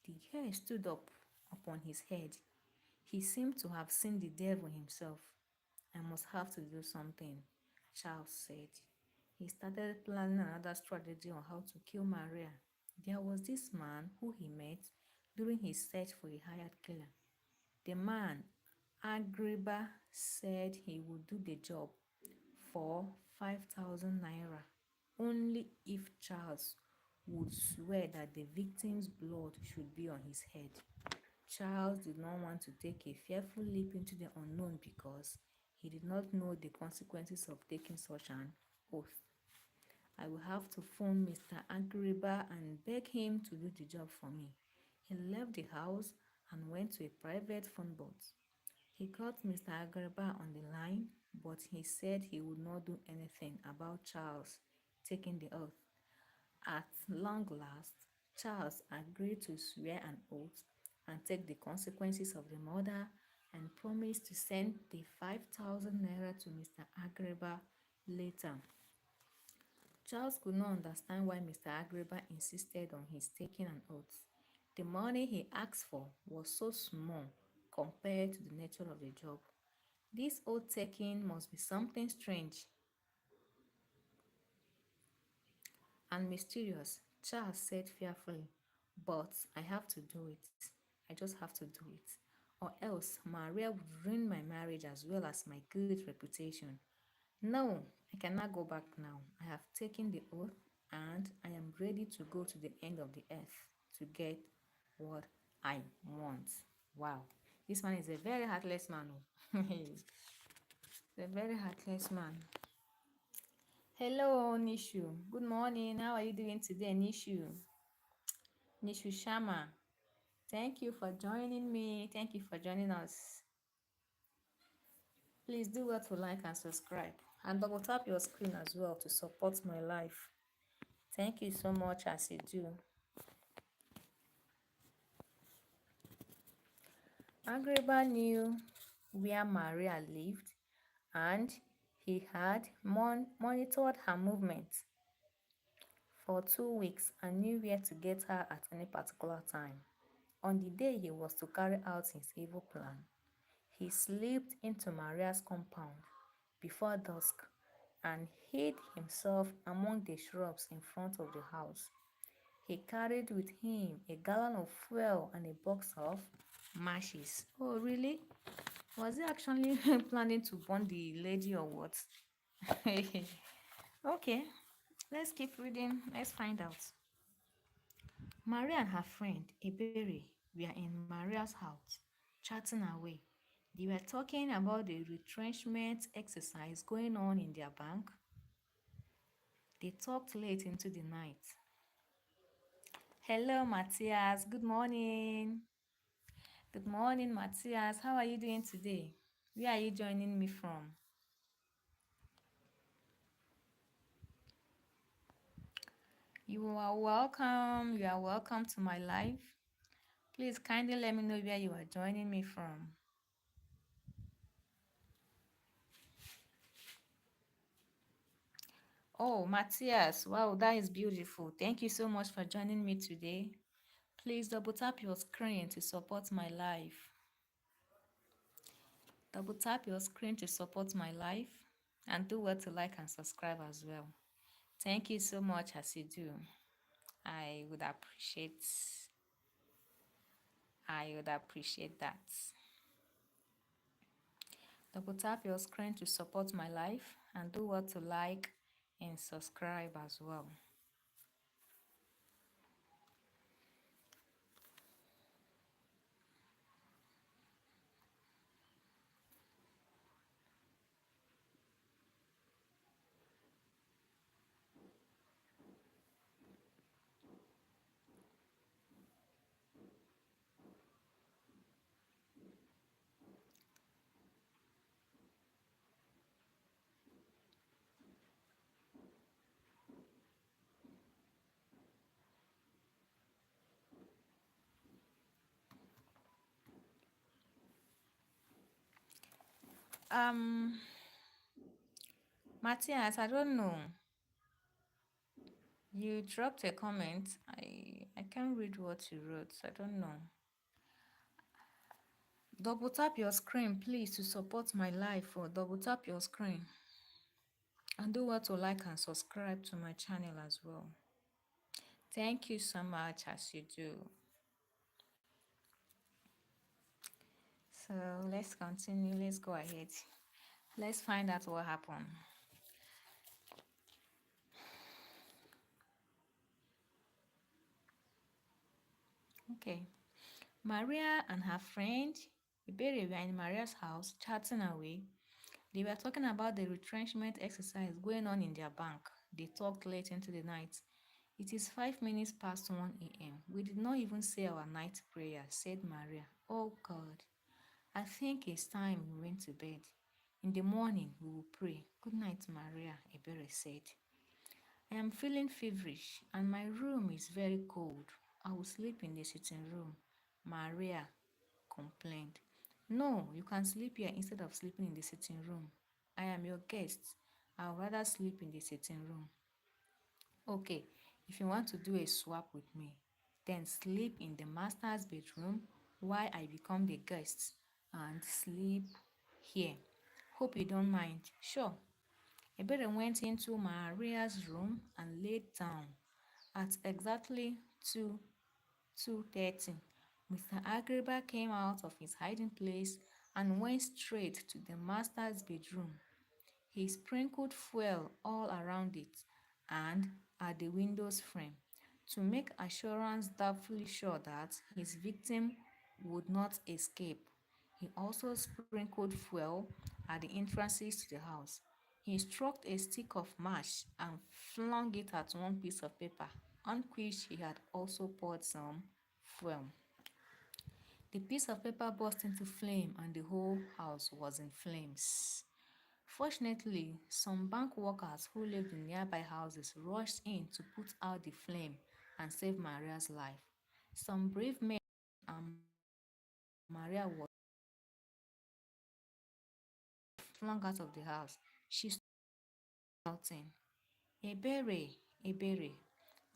The hair stood up upon his head. He seemed to have seen the devil himself. I must have to do something, Charles said. He started planning another strategy on how to kill Maria. There was this man who he met during his search for a hired killer. The man, Agrippa, said he would do the job for 5,000 naira only if Charles would swear that the victim's blood should be on his head. Charles did not want to take a fearful leap into the unknown because he did not know the consequences of taking such an oath. I will have to phone Mr. Agrippa and beg him to do the job for me. He left the house and went to a private phone booth. He got Mr. Agrippa on the line, but he said he would not do anything about Charles taking the oath. At long last, Charles agreed to swear an oath and take the consequences of the murder and promised to send the 5,000 naira to Mr. Agrippa later. Charles could not understand why Mr. Agrippa insisted on his taking an oath. The money he asked for was so small compared to the nature of the job. This oath taking must be something strange and mysterious, Charles said fearfully. But I have to do it. I just have to do it. Or else Maria would ruin my marriage as well as my good reputation. No, I cannot go back now. I have taken the oath and I am ready to go to the end of the earth to get what I want. Wow. This man is a very heartless man. He's a very heartless man. Hello, Nishu. Good morning. How are you doing today, Nishu? Nishu Sharma. Thank you for joining me. Thank you for joining us. Please do well to like and subscribe. And double tap your screen as well to support my life. Thank you so much as you do. Agrippa knew where Maria lived and he had monitored her movements for 2 weeks and knew where to get her at any particular time. On the day he was to carry out his evil plan, he slipped into Maria's compound before dusk and hid himself among the shrubs in front of the house. He carried with him a gallon of fuel and a box of matches. Oh, really? Was he actually planning to burn the lady or what? Okay, let's keep reading. Let's find out. Maria and her friend, Ebere, were in Maria's house, chatting away. They were talking about the retrenchment exercise going on in their bank. They talked late into the night. Hello, Matthias. Good morning. Good morning, Matthias. How are you doing today? Where are you joining me from? You are welcome. You are welcome to my life. Please kindly let me know where you are joining me from. Oh, Matthias. Wow, that is beautiful. Thank you so much for joining me today. Please double tap your screen to support my life. Double tap your screen to support my life and do well to like and subscribe as well. Thank you so much as you do. I would appreciate I would appreciate that. Double tap your screen to support my life and do well to like and subscribe as well. Um Matthias, I don't know. You dropped a comment. I can't read what you wrote. I don't know. Double tap your screen, please, to support my life. Or double tap your screen and do what to like and subscribe to my channel as well. Thank you so much as you do. So let's continue. Let's go ahead. Let's find out what happened. Okay. Maria and her friend Iberi were in Maria's house chatting away. They were talking about the retrenchment exercise going on in their bank. They talked late into the night. It is 5 minutes past 1 a.m. We did not even say our night prayer, said Maria. Oh God, I think it's time we went to bed. In the morning, we will pray. Good night, Maria, Ebere said. I am feeling feverish and my room is very cold. I will sleep in the sitting room, Maria complained. No, you can sleep here instead of sleeping in the sitting room. I am your guest. I would rather sleep in the sitting room. Okay, if you want to do a swap with me, then sleep in the master's bedroom while I become the guest and sleep here. Hope you don't mind. Sure. Ebere went into Maria's room and laid down at exactly 2:30. Mr. Agreba came out of his hiding place and went straight to the master's bedroom. He sprinkled fuel all around it and at the window's frame to make assurance doubtfully sure that his victim would not escape. He also sprinkled fuel at the entrances to the house. He struck a stick of match and flung it at one piece of paper on which he had also poured some fuel. The piece of paper burst into flame and the whole house was in flames. Fortunately, some bank workers who lived in nearby houses rushed in to put out the flame and save Maria's life. Some brave men and Maria was flung out of the house. She stood shouting, Ebere, Ebere.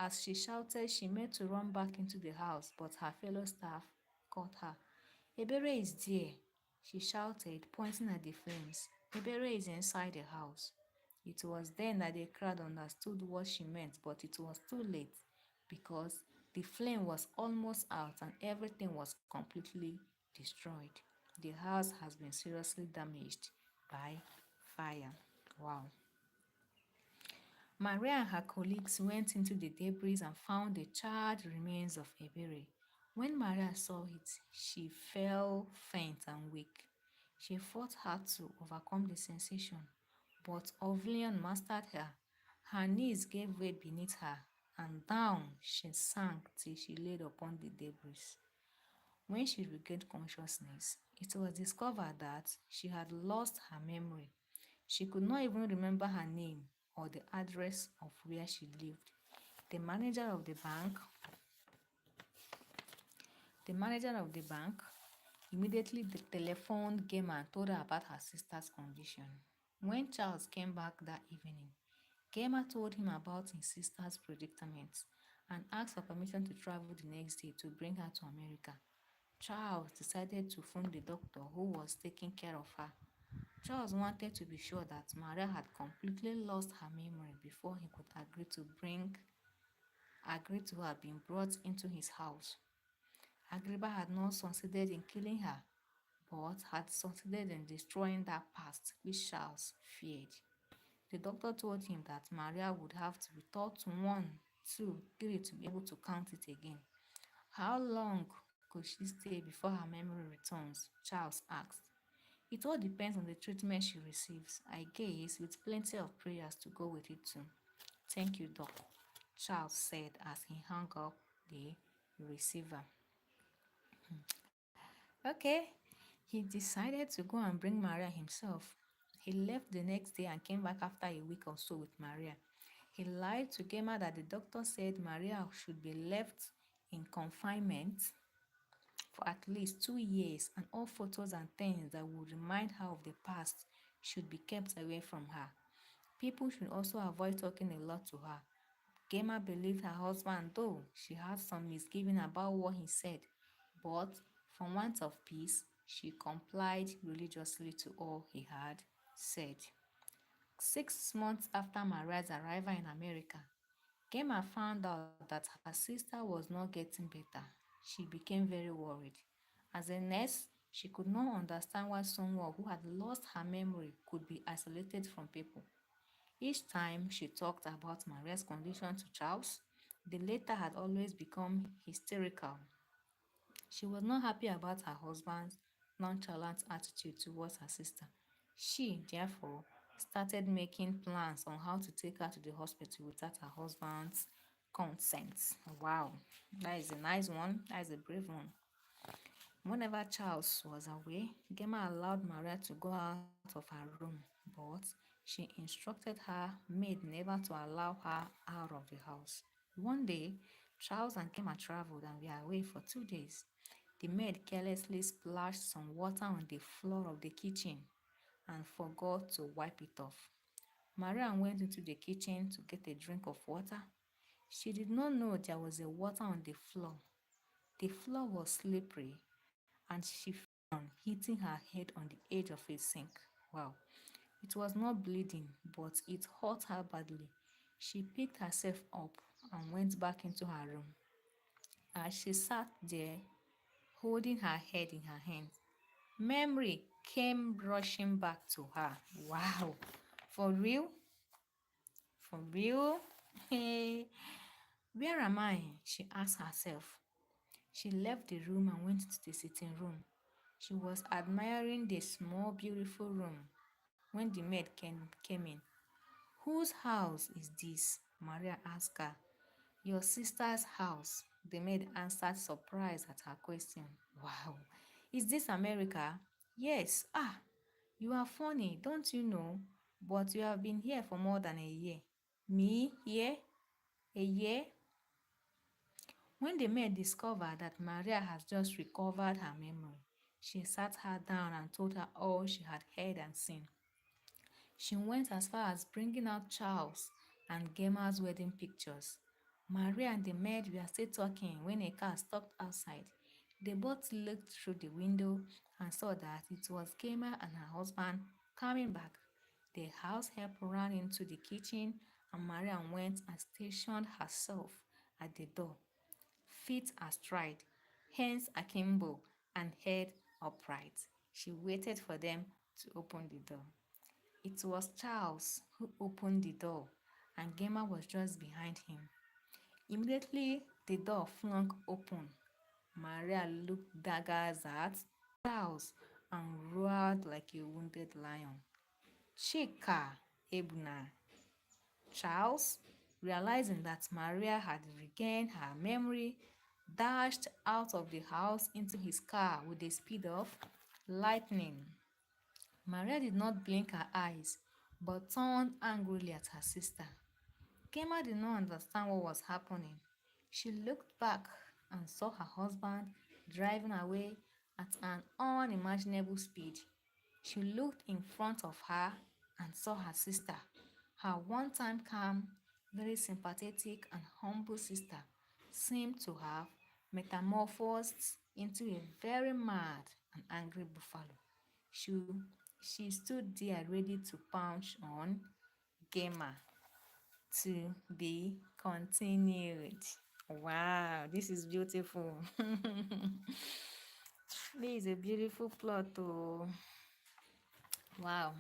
As she shouted, she made to run back into the house, but her fellow staff caught her. Ebere is there, she shouted, pointing at the flames. Ebere is inside the house. It was then that the crowd understood what she meant, but it was too late because the flame was almost out and everything was completely destroyed. The house has been seriously damaged by fire. Wow. Maria and her colleagues went into the debris and found the charred remains of Ebere. When Maria saw it, she fell faint and weak. She fought hard to overcome the sensation, but Ovilion mastered her. Her knees gave way beneath her, and down she sank till she laid upon the debris. When she regained consciousness, it was discovered that she had lost her memory. She could not even remember her name or the address of where she lived. The manager of the bank, the manager of the bank immediately telephoned Gemma and told her about her sister's condition. When Charles came back that evening, Gemma told him about his sister's predicament and asked for permission to travel the next day to bring her to America. Charles decided to phone the doctor who was taking care of her. Charles wanted to be sure that Maria had completely lost her memory before he could agree to her being brought into his house. Agrippa had not succeeded in killing her, but had succeeded in destroying that past which Charles feared. The doctor told him that Maria would have to be taught one, two, three to be able to count it again. How long could she stay before her memory returns? Charles asked. It all depends on the treatment she receives, I guess, with plenty of prayers to go with it too. Thank you, Doc, Charles said as he hung up the receiver. Okay, he decided to go and bring Maria himself. He left the next day and came back after a week or so with Maria. He lied to Gemma that the doctor said Maria should be left in confinement for at least 2 years, and all photos and things that would remind her of the past should be kept away from her. People should also avoid talking a lot to her. Gemma believed her husband, though she had some misgiving about what he said, but from want of peace, she complied religiously to all he had said. 6 months after Maria's arrival in America, Gemma found out that her sister was not getting better. She became very worried. As a nurse, she could not understand why someone who had lost her memory could be isolated from people. Each time she talked about Maria's condition to Charles, the latter had always become hysterical. She was not happy about her husband's nonchalant attitude towards her sister. She, therefore, started making plans on how to take her to the hospital without her husband's consent. Wow, that is a nice one. That is a brave one. Whenever Charles was away, Gemma allowed Maria to go out of her room, but she instructed her maid never to allow her out of the house. One day, Charles and Gemma traveled and were away for 2 days. The maid carelessly splashed some water on the floor of the kitchen and forgot to wipe it off. Maria went into the kitchen to get a drink of water. She did not know there was a water on the floor. The floor was slippery and she fell down, hitting her head on the edge of a sink. Wow. It was not bleeding, but it hurt her badly. She picked herself up and went back into her room. As she sat there, holding her head in her hands, memory came rushing back to her. Wow. For real? For real? Hey, where am I? She asked herself. She left the room and went to the sitting room. She was admiring the small, beautiful room when the maid came in. Whose house is this? Maria asked her. Your sister's house, the maid answered, surprised at her question. Wow, is this America? Yes. Ah, you are funny, don't you know? But you have been here for more than a year. Me? Here? A year? When the maid discovered that Maria has just recovered her memory, she sat her down and told her all she had heard and seen. She went as far as bringing out Charles and Gemma's wedding pictures. Maria and the maid were still talking when a car stopped outside. They both looked through the window and saw that it was Gemma and her husband coming back. The house help ran into the kitchen and Maria went and stationed herself at the door, feet astride, hands akimbo, and head upright. She waited for them to open the door. It was Charles who opened the door, and Gemma was just behind him. Immediately, the door flung open. Maria looked daggers at Charles and roared like a wounded lion. Chika, Ebuna. Charles, realizing that Maria had regained her memory, dashed out of the house into his car with the speed of lightning. Maria did not blink her eyes, but turned angrily at her sister. Gemma did not understand what was happening. She looked back and saw her husband driving away at an unimaginable speed. She looked in front of her and saw her sister, her one time calm, very sympathetic, and humble sister, seemed to have metamorphosed into a very mad and angry buffalo. She, she stood there ready to pounce on Gamer to be continued. Wow, this is beautiful. This is a beautiful plot. Oh, wow.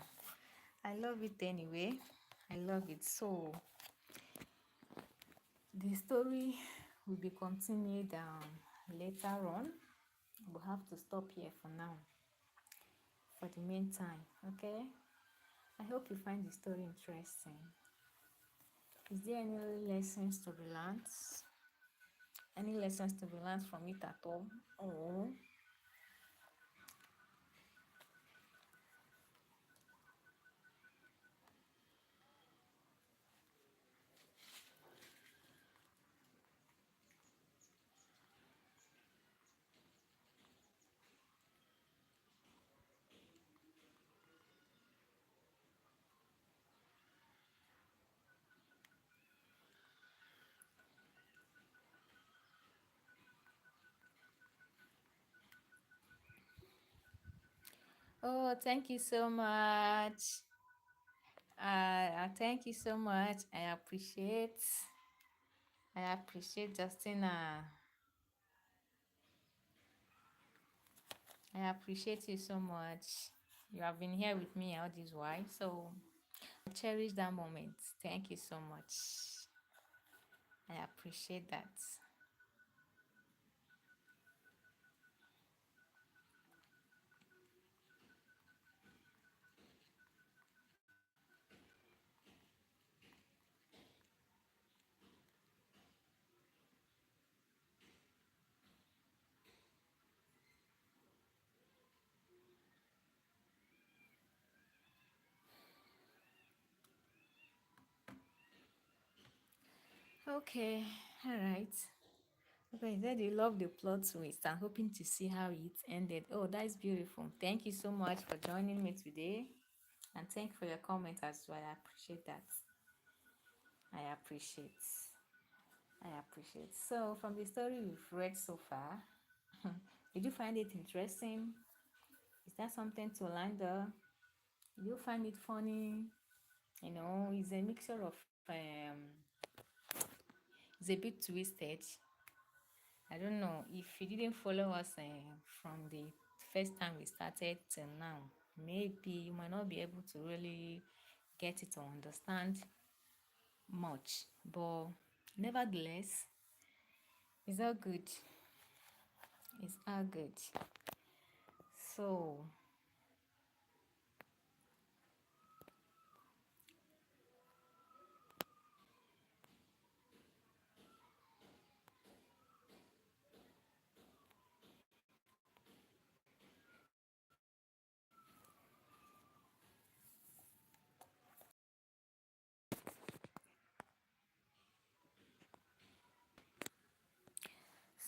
I love it anyway. I love it. So, the story will be continued later on. We'll have to stop here for now, for the meantime. Okay? I hope you find the story interesting. Is there any lessons to be learned? Any lessons to be learned from it at all? Oh, oh, thank you so much. Thank you so much. I appreciate Justina. I appreciate you so much. You have been here with me all this while, so I cherish that moment. Thank you so much. I appreciate that. Okay, all right. Okay, then you love the plot twist. I'm hoping to see how it ended. Oh, that is beautiful. Thank you so much for joining me today. And thank you for your comment as well. I appreciate that. I appreciate. I appreciate. So, from the story we've read so far, did you find it interesting? Is that something to learn there? Did you find it funny? It's a mixture of, it's a bit twisted. I don't know if you didn't follow us from the first time we started till now. Maybe you might not be able to really get it or understand much, but nevertheless, it's all good. It's all good. So,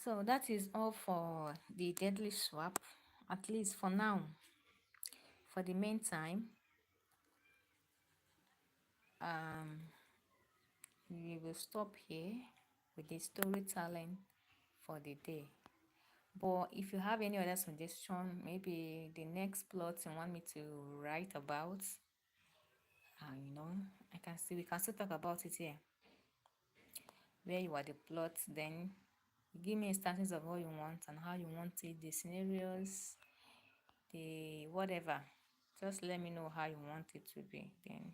so that is all for the deadly swap. At least for now. For the meantime, um, we will stop here with the storytelling for the day. But if you have any other suggestion, maybe the next plot you want me to write about, I can see we can still talk about it here. Where you are the plot, then you give me instances of what you want and how you want it, the scenarios, the whatever. Just let me know how you want it to be. Then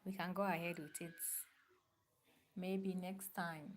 we can go ahead with it. Maybe next time.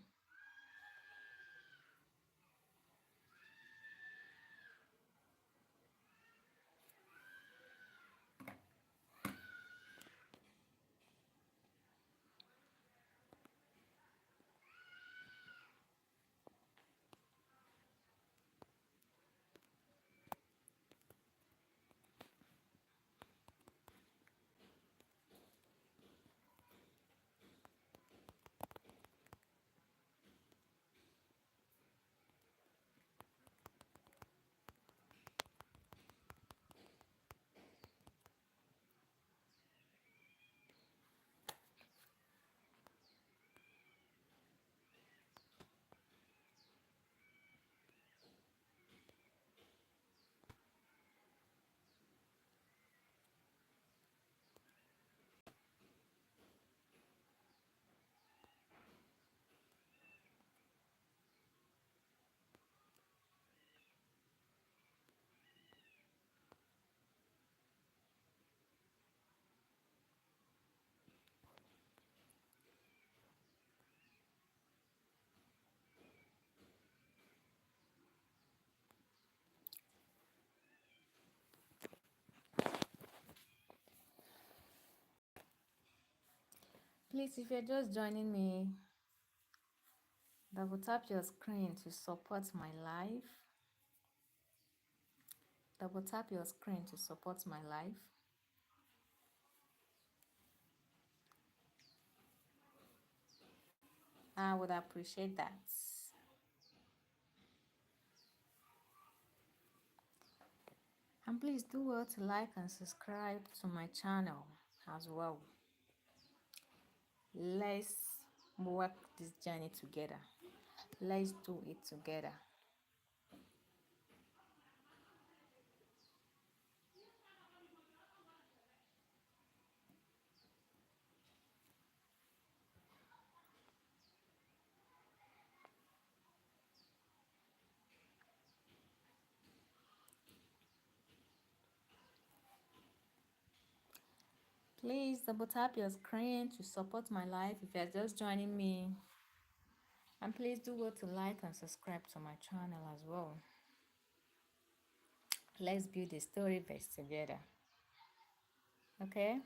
Please, if you're just joining me, double tap your screen to support my life. Double tap your screen to support my life. I would appreciate that. And please do well to like and subscribe to my channel as well. Let's work this journey together. Let's do it together. Please double tap your screen to support my life if you're just joining me. And please do well to like and subscribe to my channel as well. Let's build the Storyverse together. Okay?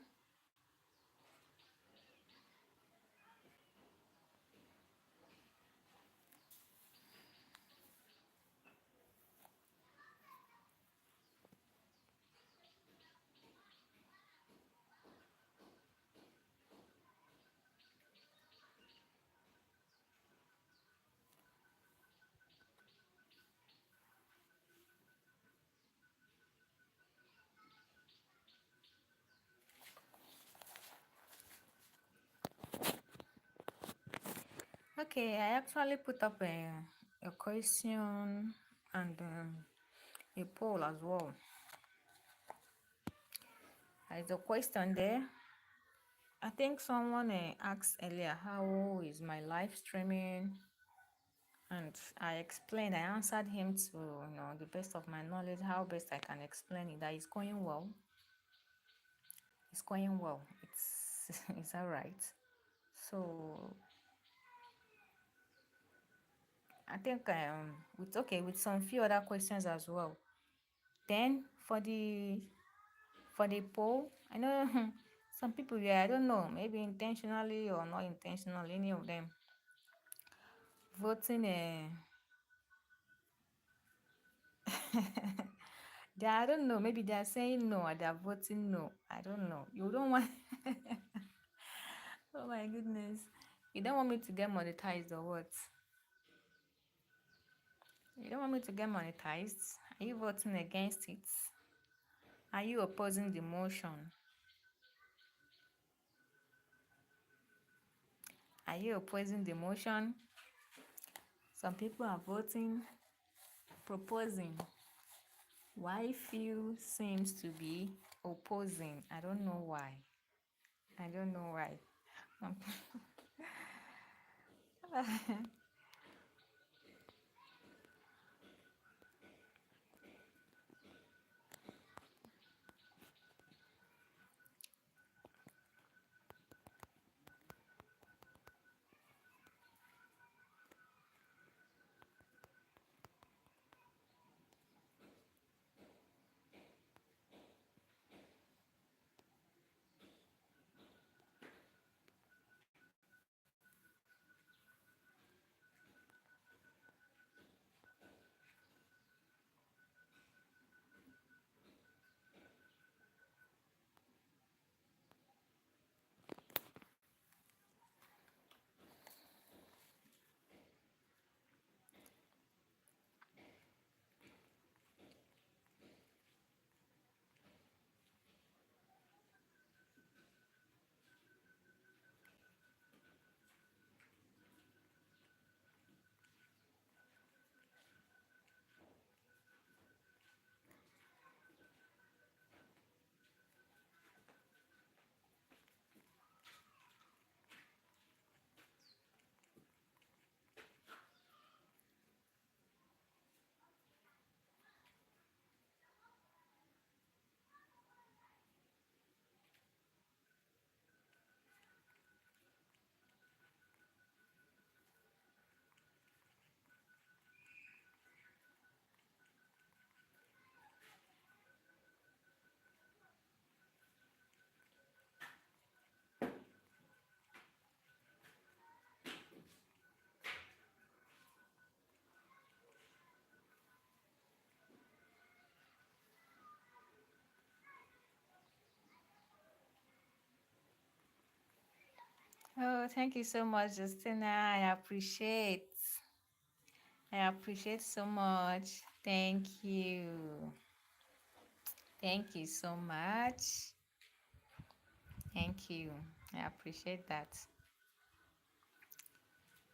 Okay, I actually put up a question and a poll as well. There's a question there. I think someone asked earlier, how is my live streaming? And I explained, I answered him to, the best of my knowledge, how best I can explain it, that it's going well. It's going well. It's it's all right. So I think with some few other questions as well. Then for the poll, I know some people, yeah, I don't know, maybe intentionally or not intentionally, any of them voting I don't know, maybe they are saying no or they are voting no. I don't know. You don't want oh my goodness. You don't want me to get monetized or what? You don't want me to get monetized? Are you voting against it? Are you opposing the motion? Are you opposing the motion? Some people are voting, proposing. Why few seems to be opposing? I don't know why. I don't know why. Oh, thank you so much, Justina. I appreciate so much. Thank you. Thank you so much. Thank you. I appreciate that.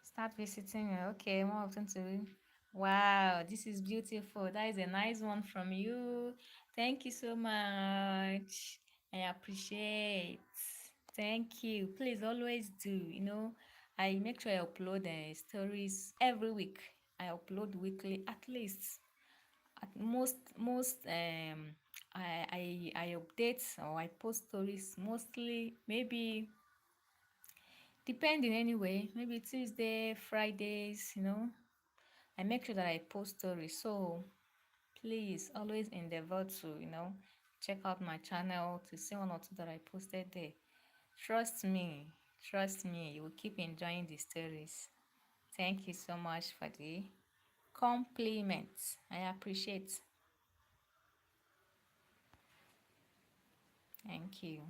Start visiting. Okay, more often to. Wow, this is beautiful. That is a nice one from you. Thank you so much. I appreciate. Thank you. Please always do. I make sure I upload stories every week. I upload weekly at least. At most I update or I post stories mostly maybe depending anyway, maybe Tuesday, Fridays. I make sure that I post stories. So please always endeavor to check out my channel to see one or two that I posted there. Trust me, trust me, you will keep enjoying the stories. Thank you so much for the compliments. I appreciate. Thank you.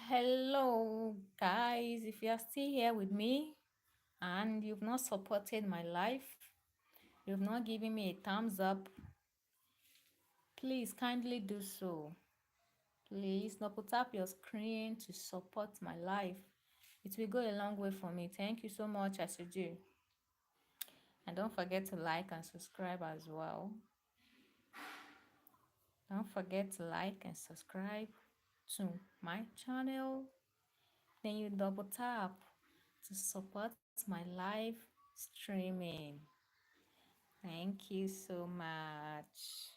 Hello, guys. If you are still here with me and you've not supported my life, you've not given me a thumbs up, please kindly do so. Please double tap your screen to support my life. It will go a long way for me. Thank you so much as you do. And don't forget to like and subscribe as well. Don't forget to like and subscribe to my channel. Then you double tap to support my live streaming. Thank you so much.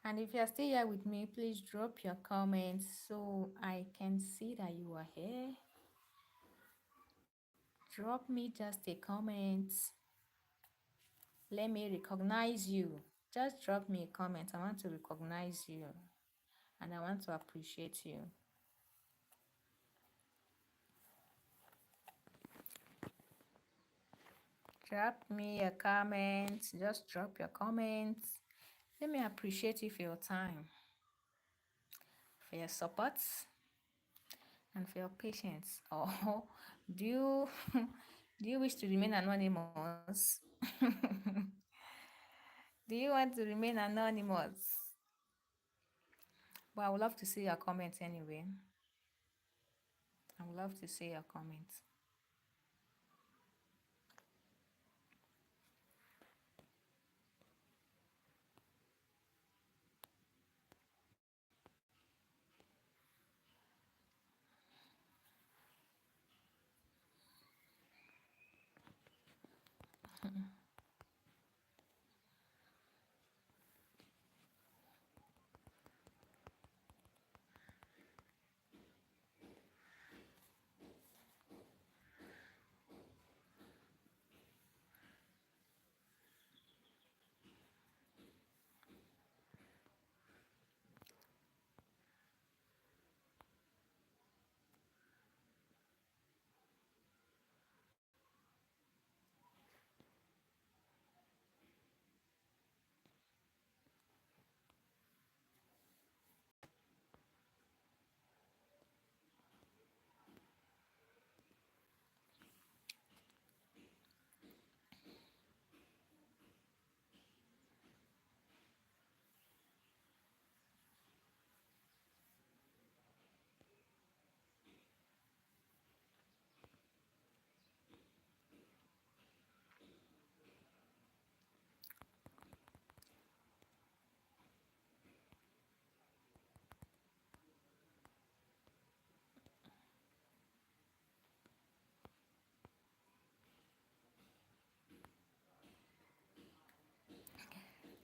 And if you're still here with me, please drop your comments so I can see that you are here. Drop me just a comment. Let me recognize you. Just drop me a comment. I want to recognize you and I want to appreciate you. Drop me a comment. Just drop your comments. Let me appreciate you for your time, for your support, and for your patience. Or do you do you wish to remain anonymous? Do you want to remain anonymous? But I would love to see your comments anyway. I would love to see your comments.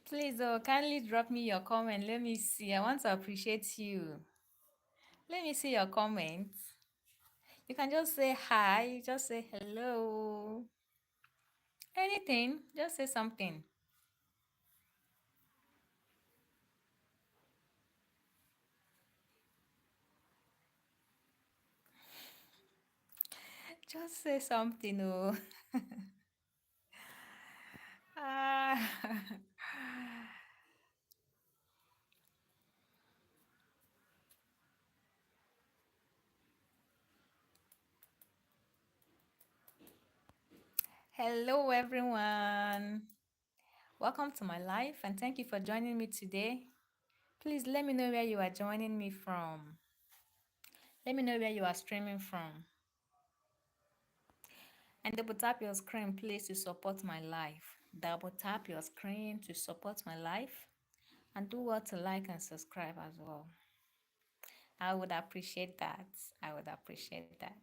Please, kindly drop me your comment. Let me see. I want to appreciate you. Let me see your comments. You can just say hi, just say hello. Anything, just say something. Just say something. Oh. Ah. Hello, everyone. Welcome to my life and thank you for joining me today. Please let me know where you are joining me from. Let me know where you are streaming from. And double tap your screen, please, to support my life. Double tap your screen to support my life. And do what to like and subscribe as well. I would appreciate that. I would appreciate that.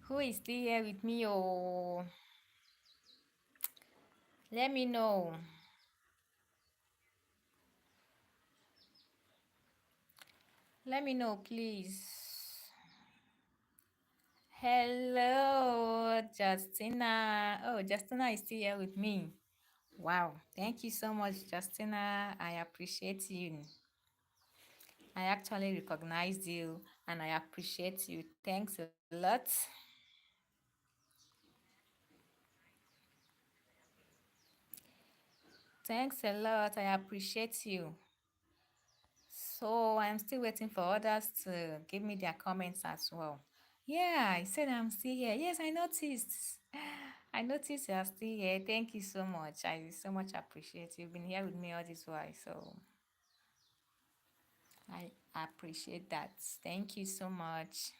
Who is still here with me? Oh, let me know. Let me know, please. Hello, Justina. Oh, Justina is still here with me. Wow. Thank you so much, Justina. I appreciate you. I actually recognized you and I appreciate you. Thanks a lot. Thanks a lot. I appreciate you. So I'm still waiting for others to give me their comments as well. Yeah, I said I'm still here. Yes, I noticed. I noticed you are still here. Thank you so much. I so much appreciate you. You've been here with me all this while, so I appreciate that. Thank you so much.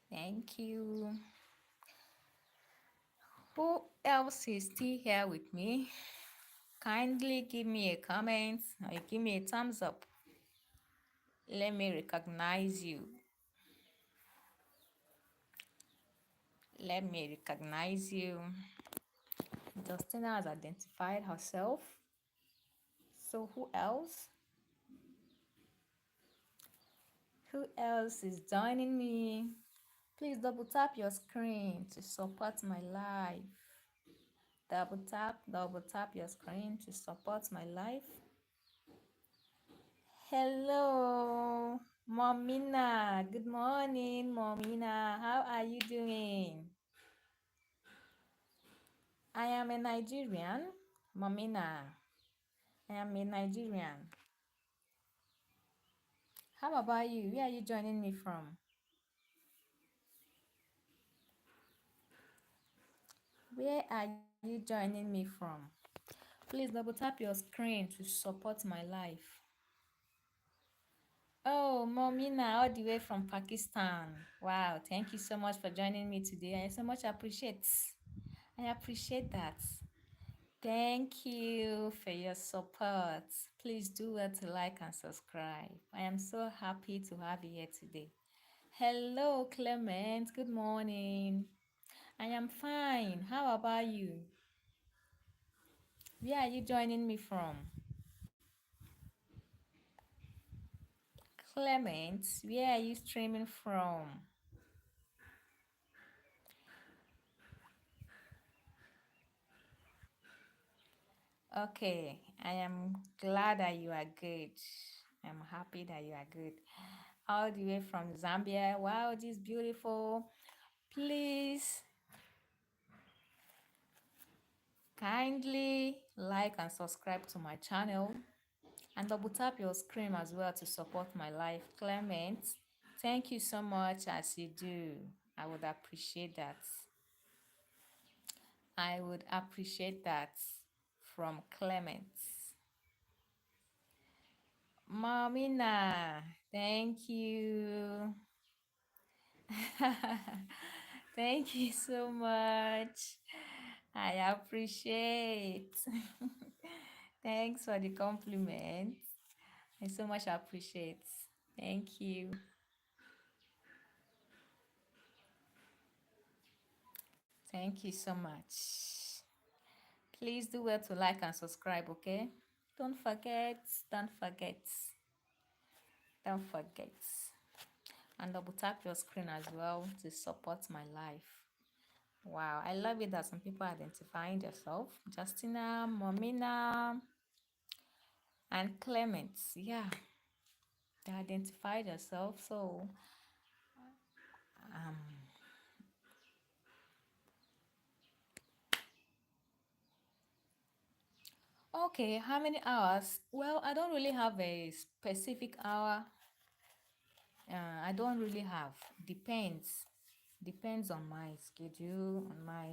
Thank you. Who else is still here with me? Kindly give me a comment or give me a thumbs up. Let me recognize you. Let me recognize you. Justina has identified herself. So who else? Who else is joining me? Please double tap your screen to support my life. Double tap your screen to support my life. Hello, Momina. Good morning, Momina. How are you doing? I am a Nigerian, Momina. I am a Nigerian. How about you? Where are you joining me from? Where are you joining me from? Please double tap your screen to support my life. Oh, Momina, all the way from Pakistan. Wow, thank you so much for joining me today. I so much appreciate. I appreciate that. Thank you for your support. Please do well to like and subscribe. I am so happy to have you here today. Hello, Clement. Good morning. I am fine. How about you? Where are you joining me from? Clement, where are you streaming from? Okay, I am glad that you are good. I'm happy that you are good. All the way from Zambia. Wow, this is beautiful. Please kindly like and subscribe to my channel. And double tap your screen as well to support my life. Clement, thank you so much as you do. I would appreciate that. I would appreciate that from Clement. Momina, thank you. Thank you so much. I appreciate. Thanks for the compliment. I so much appreciate. Thank you. Thank you so much. Please do well to like and subscribe, okay? Don't forget, don't forget, don't forget. And double tap your screen as well to support my life. Wow, I love it that some people are identifying themselves. Justina, Momina, and Clement. Yeah, they identified themselves. So, um, okay, how many hours? Well, I don't really have a specific hour. I don't really have. Depends. Depends on my schedule, on my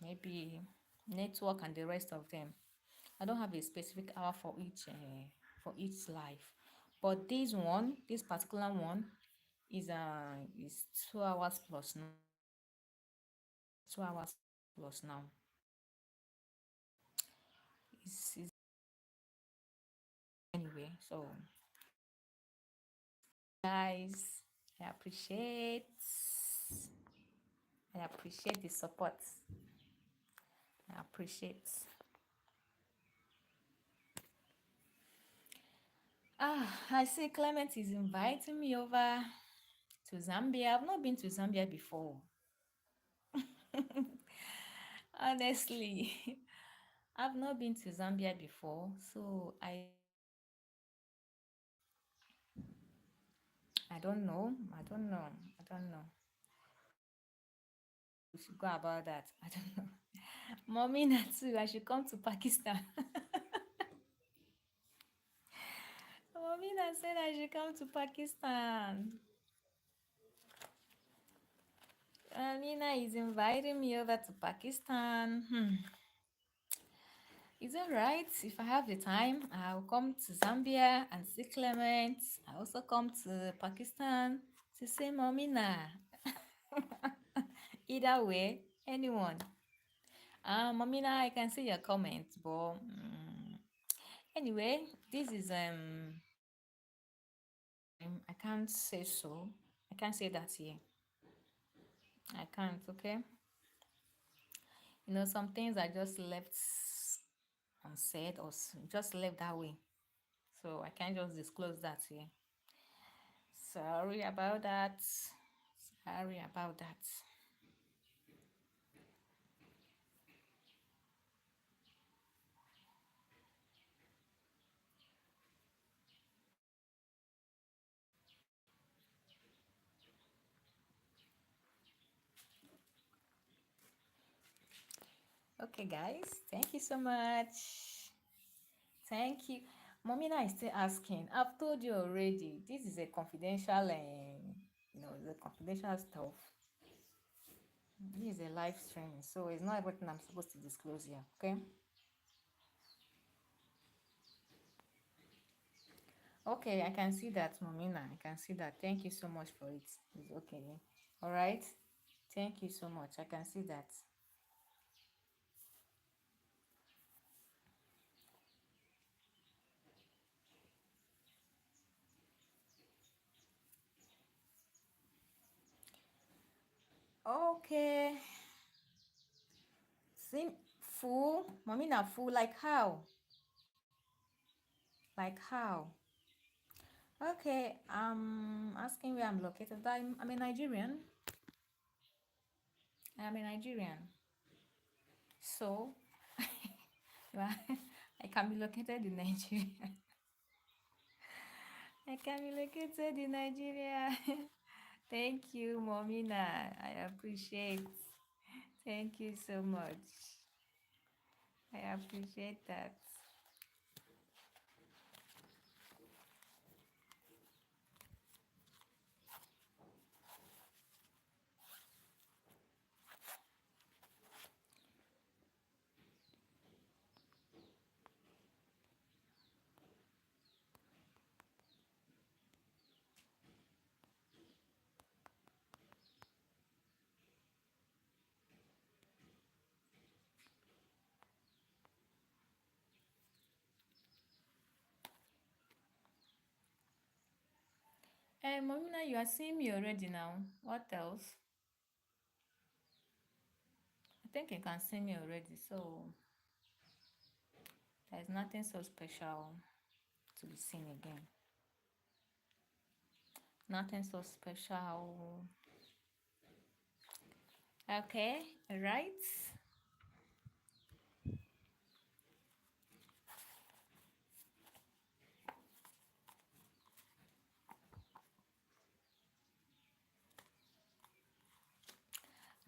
maybe network and the rest of them. I don't have a specific hour for each life. But this particular one is 2 hours plus now. 2 hours plus now. It's anyway. So guys, I appreciate I appreciate the support. I appreciate. I see Clement is inviting me over to Zambia. I've not been to Zambia before. Honestly, I've not been to Zambia before, so I don't know. I don't know. I don't know. We should go about that. I don't know. Mommy, too. I should come to Pakistan. Mommy said I should come to Pakistan. Amina is inviting me over to Pakistan. Is it right? If I have the time, I'll come to Zambia and see Clement. I also come to Pakistan to see Momina. Either way, anyone. Momina, I can see your comments, but anyway, this is I can't say so. I can't say that here. I can't. Okay. Some things I just left unsaid or just left that way. So I can't just disclose that here. Sorry about that. Sorry about that. Okay, guys. Thank you so much. Thank you. Momina is still asking. I've told you already. This is a confidential, the confidential stuff. This is a live stream, so it's not everything I'm supposed to disclose here. Okay. Okay, I can see that, Momina. I can see that. Thank you so much for it. It's okay. All right. Thank you so much. I can see that. Okay. Sim full. Momina full. Like how? Like how? Okay. Asking where I'm located. I'm a Nigerian. I'm a Nigerian. So, well, I can be located in Nigeria. I can be located in Nigeria. Thank you, Momina. I appreciate. Thank you so much. I appreciate that. Momina, you are seeing me already now. What else? I think you can see me already, so there's nothing so special to be seen again. Nothing so special. Okay, right.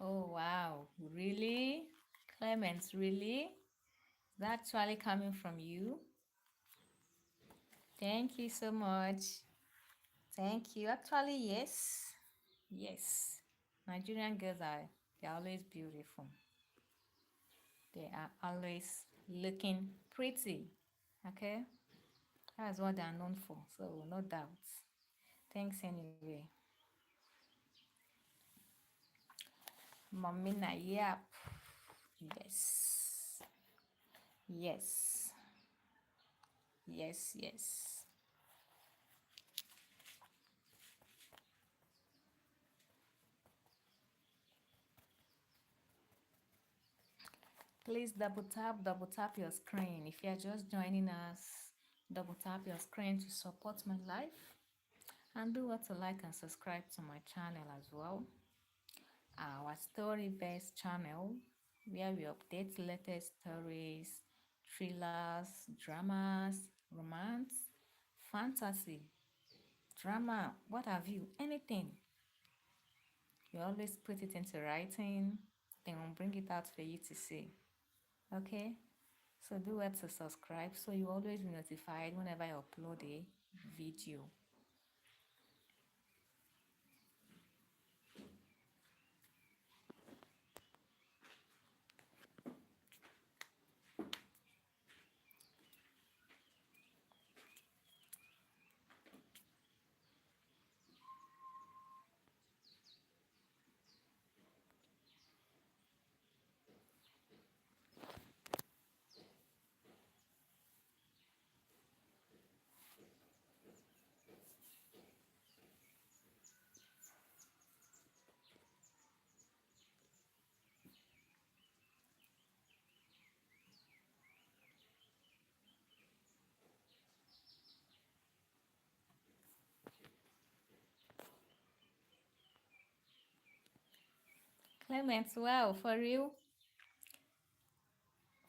Oh wow, really? Clements, really? That's actually coming from you? Thank you so much. Thank you. Actually, yes. Yes. Nigerian girls are they're always beautiful. They are always looking pretty. Okay? That's what they are known for. So no doubt. Thanks anyway. Momina, yep. Yes. Yes. Yes, yes. Please double tap your screen. If you're just joining us, double tap your screen to support my life. And do what to like and subscribe to my channel as well. Our Storyverse channel, where we update latest stories, thrillers, dramas, romance, fantasy, drama, what have you, anything. We always put it into writing, then we'll bring it out for you to see. Okay? So do what to subscribe so you always be notified whenever I upload a video. Clement, wow, for real?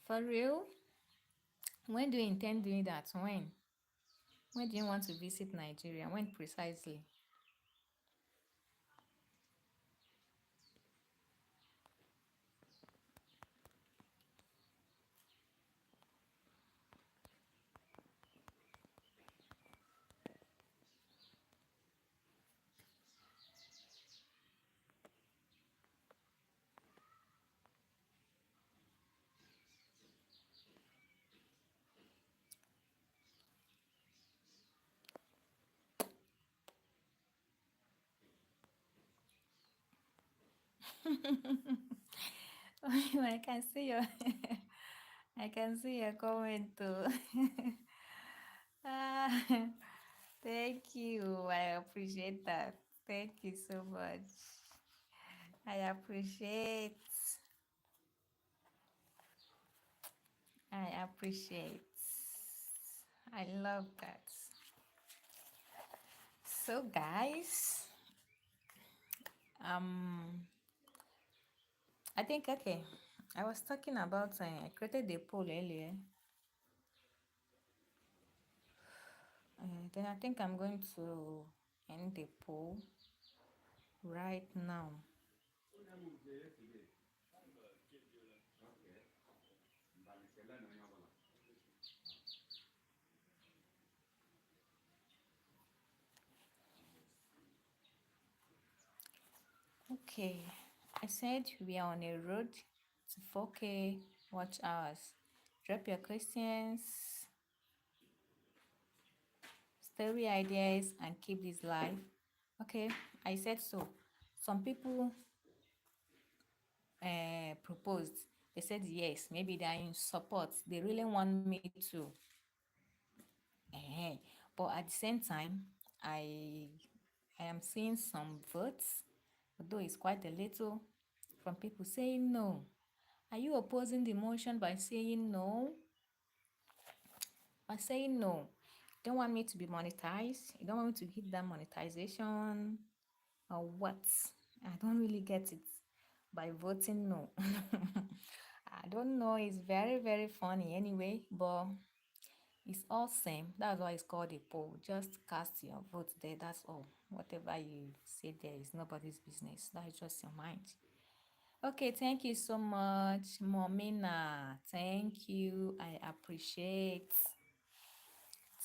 For real? When do you intend doing that? When? When do you want to visit Nigeria? When precisely? I can see your I can see your comment too. Ah, thank you. I appreciate that. Thank you so much. I appreciate. I appreciate. I love that. So guys, um I think okay. I was talking about I created a poll earlier. Then I think I'm going to end the poll right now. Okay, I said we are on a road to 4K watch hours. Drop your questions, story ideas, and keep this live. Okay, I said so. Some people proposed. They said yes, maybe they are in support. They really want me to. Uh, but at the same time, I I am seeing some votes, although it's quite a little, from people saying no. Are you opposing the motion by saying no? By saying no. You don't want me to be monetized? You don't want me to hit that monetization? Or what? I don't really get it by voting no. I don't know. It's very, very funny anyway, but it's all same. That's why it's called a poll. Just cast your vote there. That's all. Whatever you say there is nobody's business. That's just your mind. Okay, thank you so much, Momina. Thank you. I appreciate.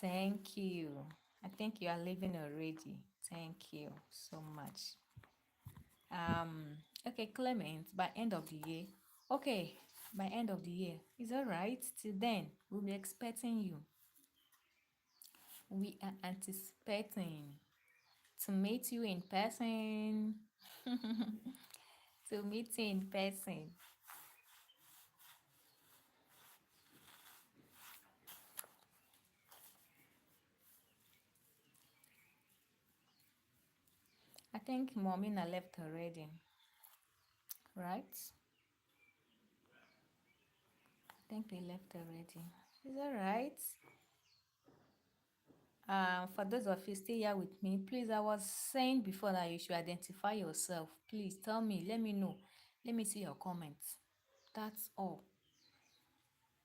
Thank you. I think you are leaving already. Thank you so much. Okay, Clement, by end of the year. Okay, by end of the year. Is all right. Till then, we'll be expecting you. We are anticipating to meet you in person. To meet you in person. I think Momina left already, right? I think they left already. Is all right. For those of you still here with me, please, I was saying before that you should identify yourself. Please tell me, let me know. Let me see your comments. That's all.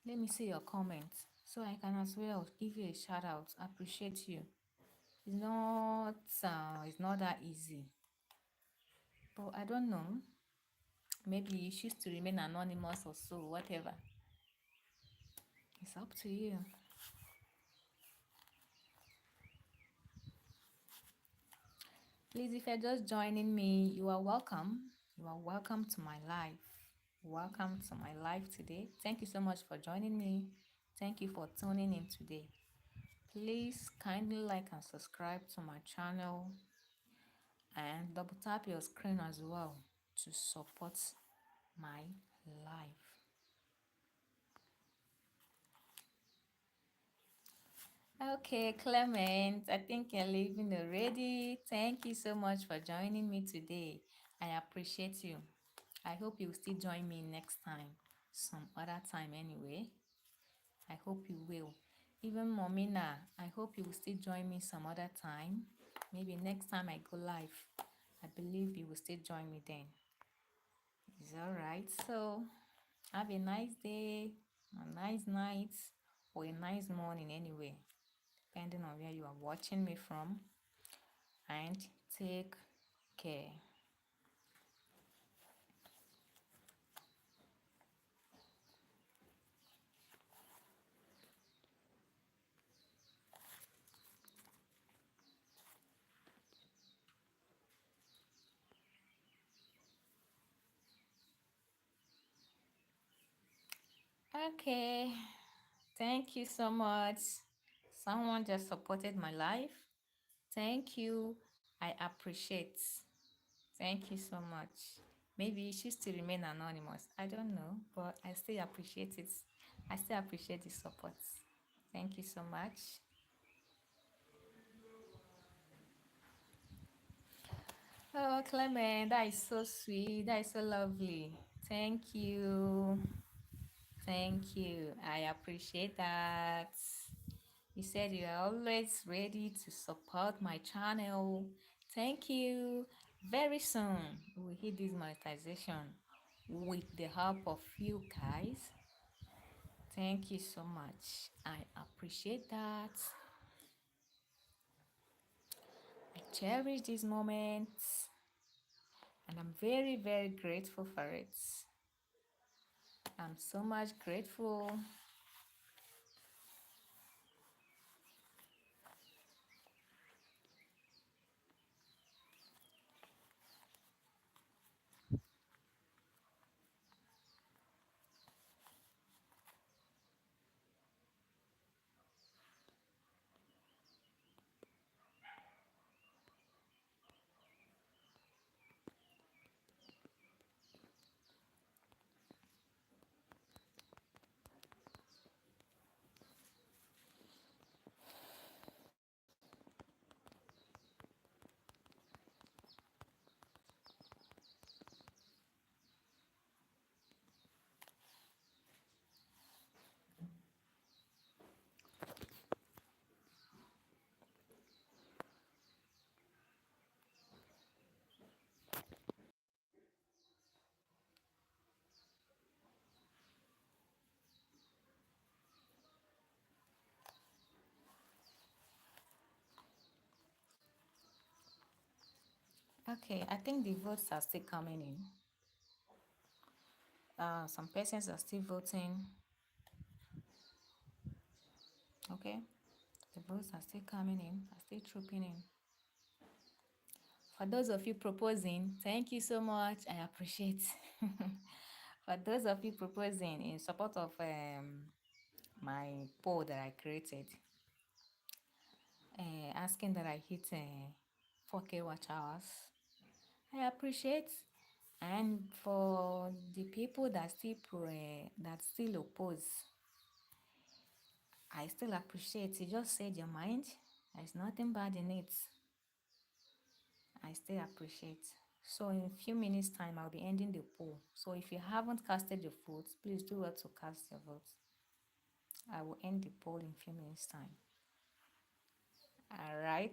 Let me see your comments so I can as well give you a shout out. Appreciate you. It's not that easy. But I don't know. Maybe you choose to remain anonymous or so, whatever. It's up to you. Please, if you're just joining me, you are welcome. You are welcome to my life. Welcome to my life today. Thank you so much for joining me. Thank you for tuning in today. Please kindly like and subscribe to my channel and double tap your screen as well to support my life. Okay, Clement, I think you're leaving already. Thank you so much for joining me today. I appreciate you. I hope you'll still join me next time, some other time anyway. I hope you will. Even Momina, I hope you will still join me some other time. Maybe next time I go live. I believe you will still join me then. It's all right. So have a nice day, a nice night, or a nice morning anyway, depending on where you are watching me from. And take care. Okay. Thank you so much. Someone just supported my life. Thank you. I appreciate. Thank you so much. Maybe she still remain anonymous. I don't know, but I still appreciate it. I still appreciate the support. Thank you so much. Oh, Clement, that is so sweet. That is so lovely. Thank you. Thank you. I appreciate that. You said you are always ready to support my channel. Thank you. Very soon, we'll hit this monetization with the help of you guys. Thank you so much. I appreciate that. I cherish these moments and I'm very, very grateful for it. I'm so much grateful. Okay, I think the votes are still coming in. Some persons are still voting. Okay, the votes are still coming in, are still trooping in. For those of you proposing, thank you so much. I appreciate. For those of you proposing in support of my poll that I created, asking that I hit 4K watch hours, I appreciate. And for the people that that still oppose, I still appreciate. You just said your mind. There's nothing bad in it. I still appreciate. So in a few minutes time, I'll be ending the poll. So if you haven't casted your votes, please do well to cast your votes. I will end the poll in a few minutes time. All right.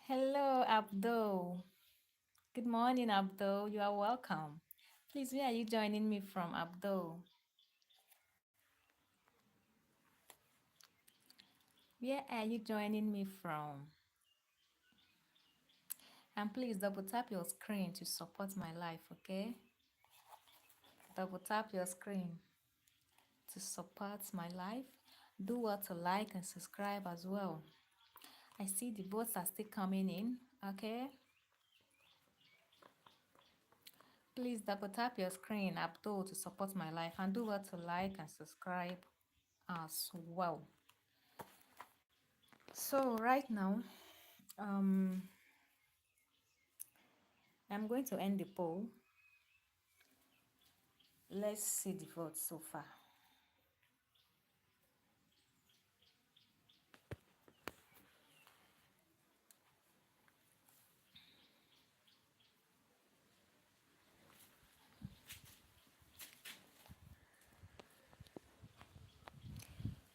Hello, Abdul. Good morning, Abdul. You are welcome. Please, where are you joining me from, Abdul? Where are you joining me from? And please double tap your screen to support my life, okay? Double tap your screen to support my life. Do well to like and subscribe as well. I see the votes are still coming in, okay? Please double tap your screen, Abdul, to support my life, and do well to like and subscribe as well. So right now, um, I'm going to end the poll. Let's see the votes so far.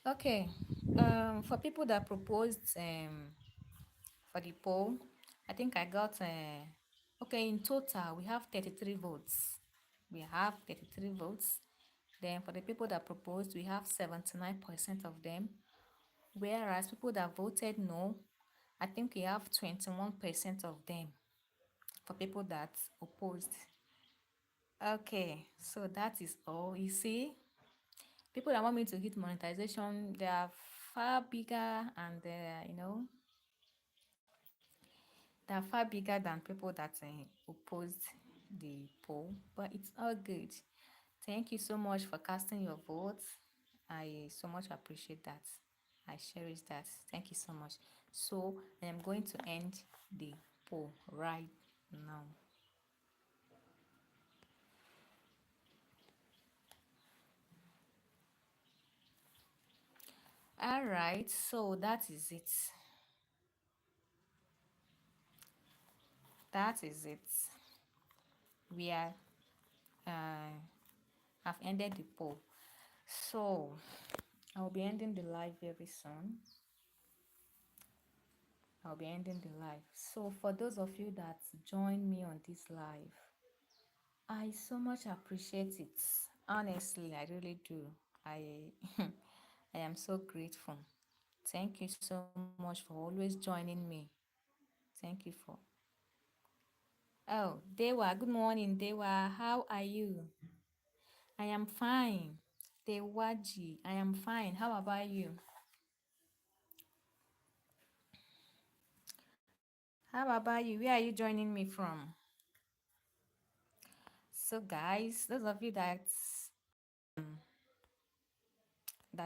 Okay, for people that proposed for the poll, I think I got, okay, in total, we have 33 votes. We have 33 votes. Then for the people that proposed, we have 79% of them. Whereas people that voted no, I think we have 21% of them for people that opposed. Okay, so that is all. You see, people that want me to hit monetization, they are far bigger and they're far bigger than people that opposed the poll, but it's all good. Thank you so much for casting your votes. I so much appreciate that. I cherish that. Thank you so much. So I am going to end the poll right now. All right, so that is it. That is it. We are have ended the poll. So, I'll be ending the live very soon. I'll be ending the live. So, for those of you that join me on this live, I so much appreciate it. Honestly, I really do. I I am so grateful. Thank you so much for always joining me. Thank you for. Oh, Dewa, good morning, Dewa. How are you? I am fine. Dewaji, I am fine. How about you? How about you? Where are you joining me from? So, guys, those of you that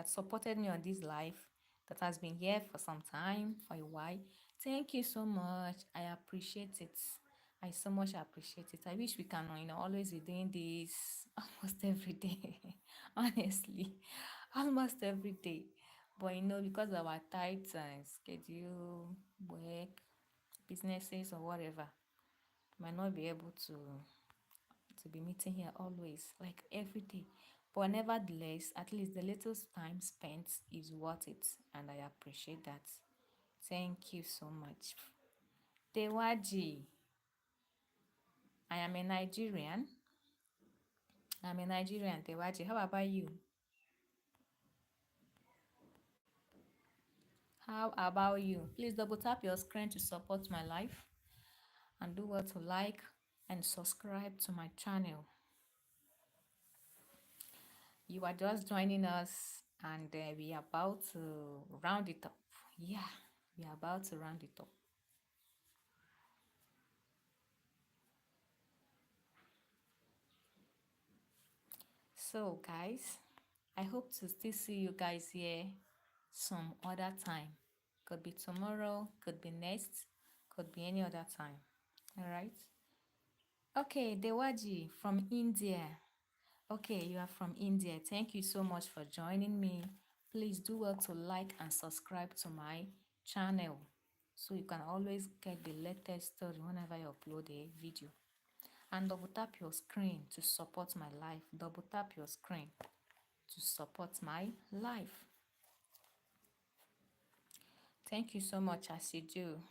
supported me on this life, that has been here for some time, for a while, thank you so much. I appreciate it. I so much appreciate it. I wish we can, always be doing this almost every day. Honestly, almost every day. But because of our tight schedule, work, businesses, or whatever, might not be able to be meeting here always, like every day. But nevertheless, at least the little time spent is worth it, and I appreciate that. Thank you so much. Dewaji, I am a Nigerian. I'm a Nigerian, Dewaji. How about you? How about you? Please double tap your screen to support my life and do well to like and subscribe to my channel. You are just joining us, and we are about to round it up. Yeah, we are about to round it up. So, guys, I hope to still see you guys here some other time. Could be tomorrow, could be next, could be any other time. All right. Okay, Dewaji from India. Okay, you are from India. Thank you so much for joining me. Please do well to like and subscribe to my channel so you can always get the latest story whenever I upload a video. And double tap your screen to support my life. Double tap your screen to support my life. Thank you so much as you do.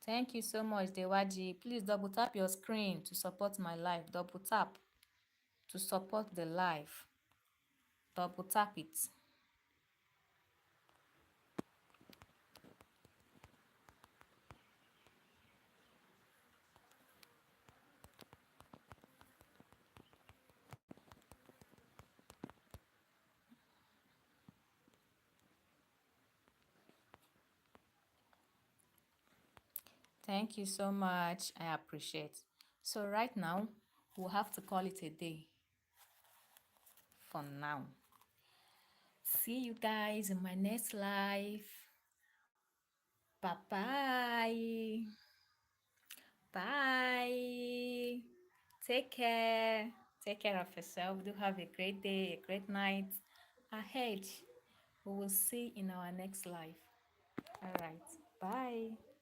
Thank you so much, Dewaji. Please double tap your screen to support my life. Double tap to support the life. Double tap it. Thank you so much. I appreciate. So right now, we'll have to call it a day for now. See you guys in my next life. Bye bye. Bye. Take care. Take care of yourself. Do have a great day, a great night ahead. We will see in our next life. All right. Bye.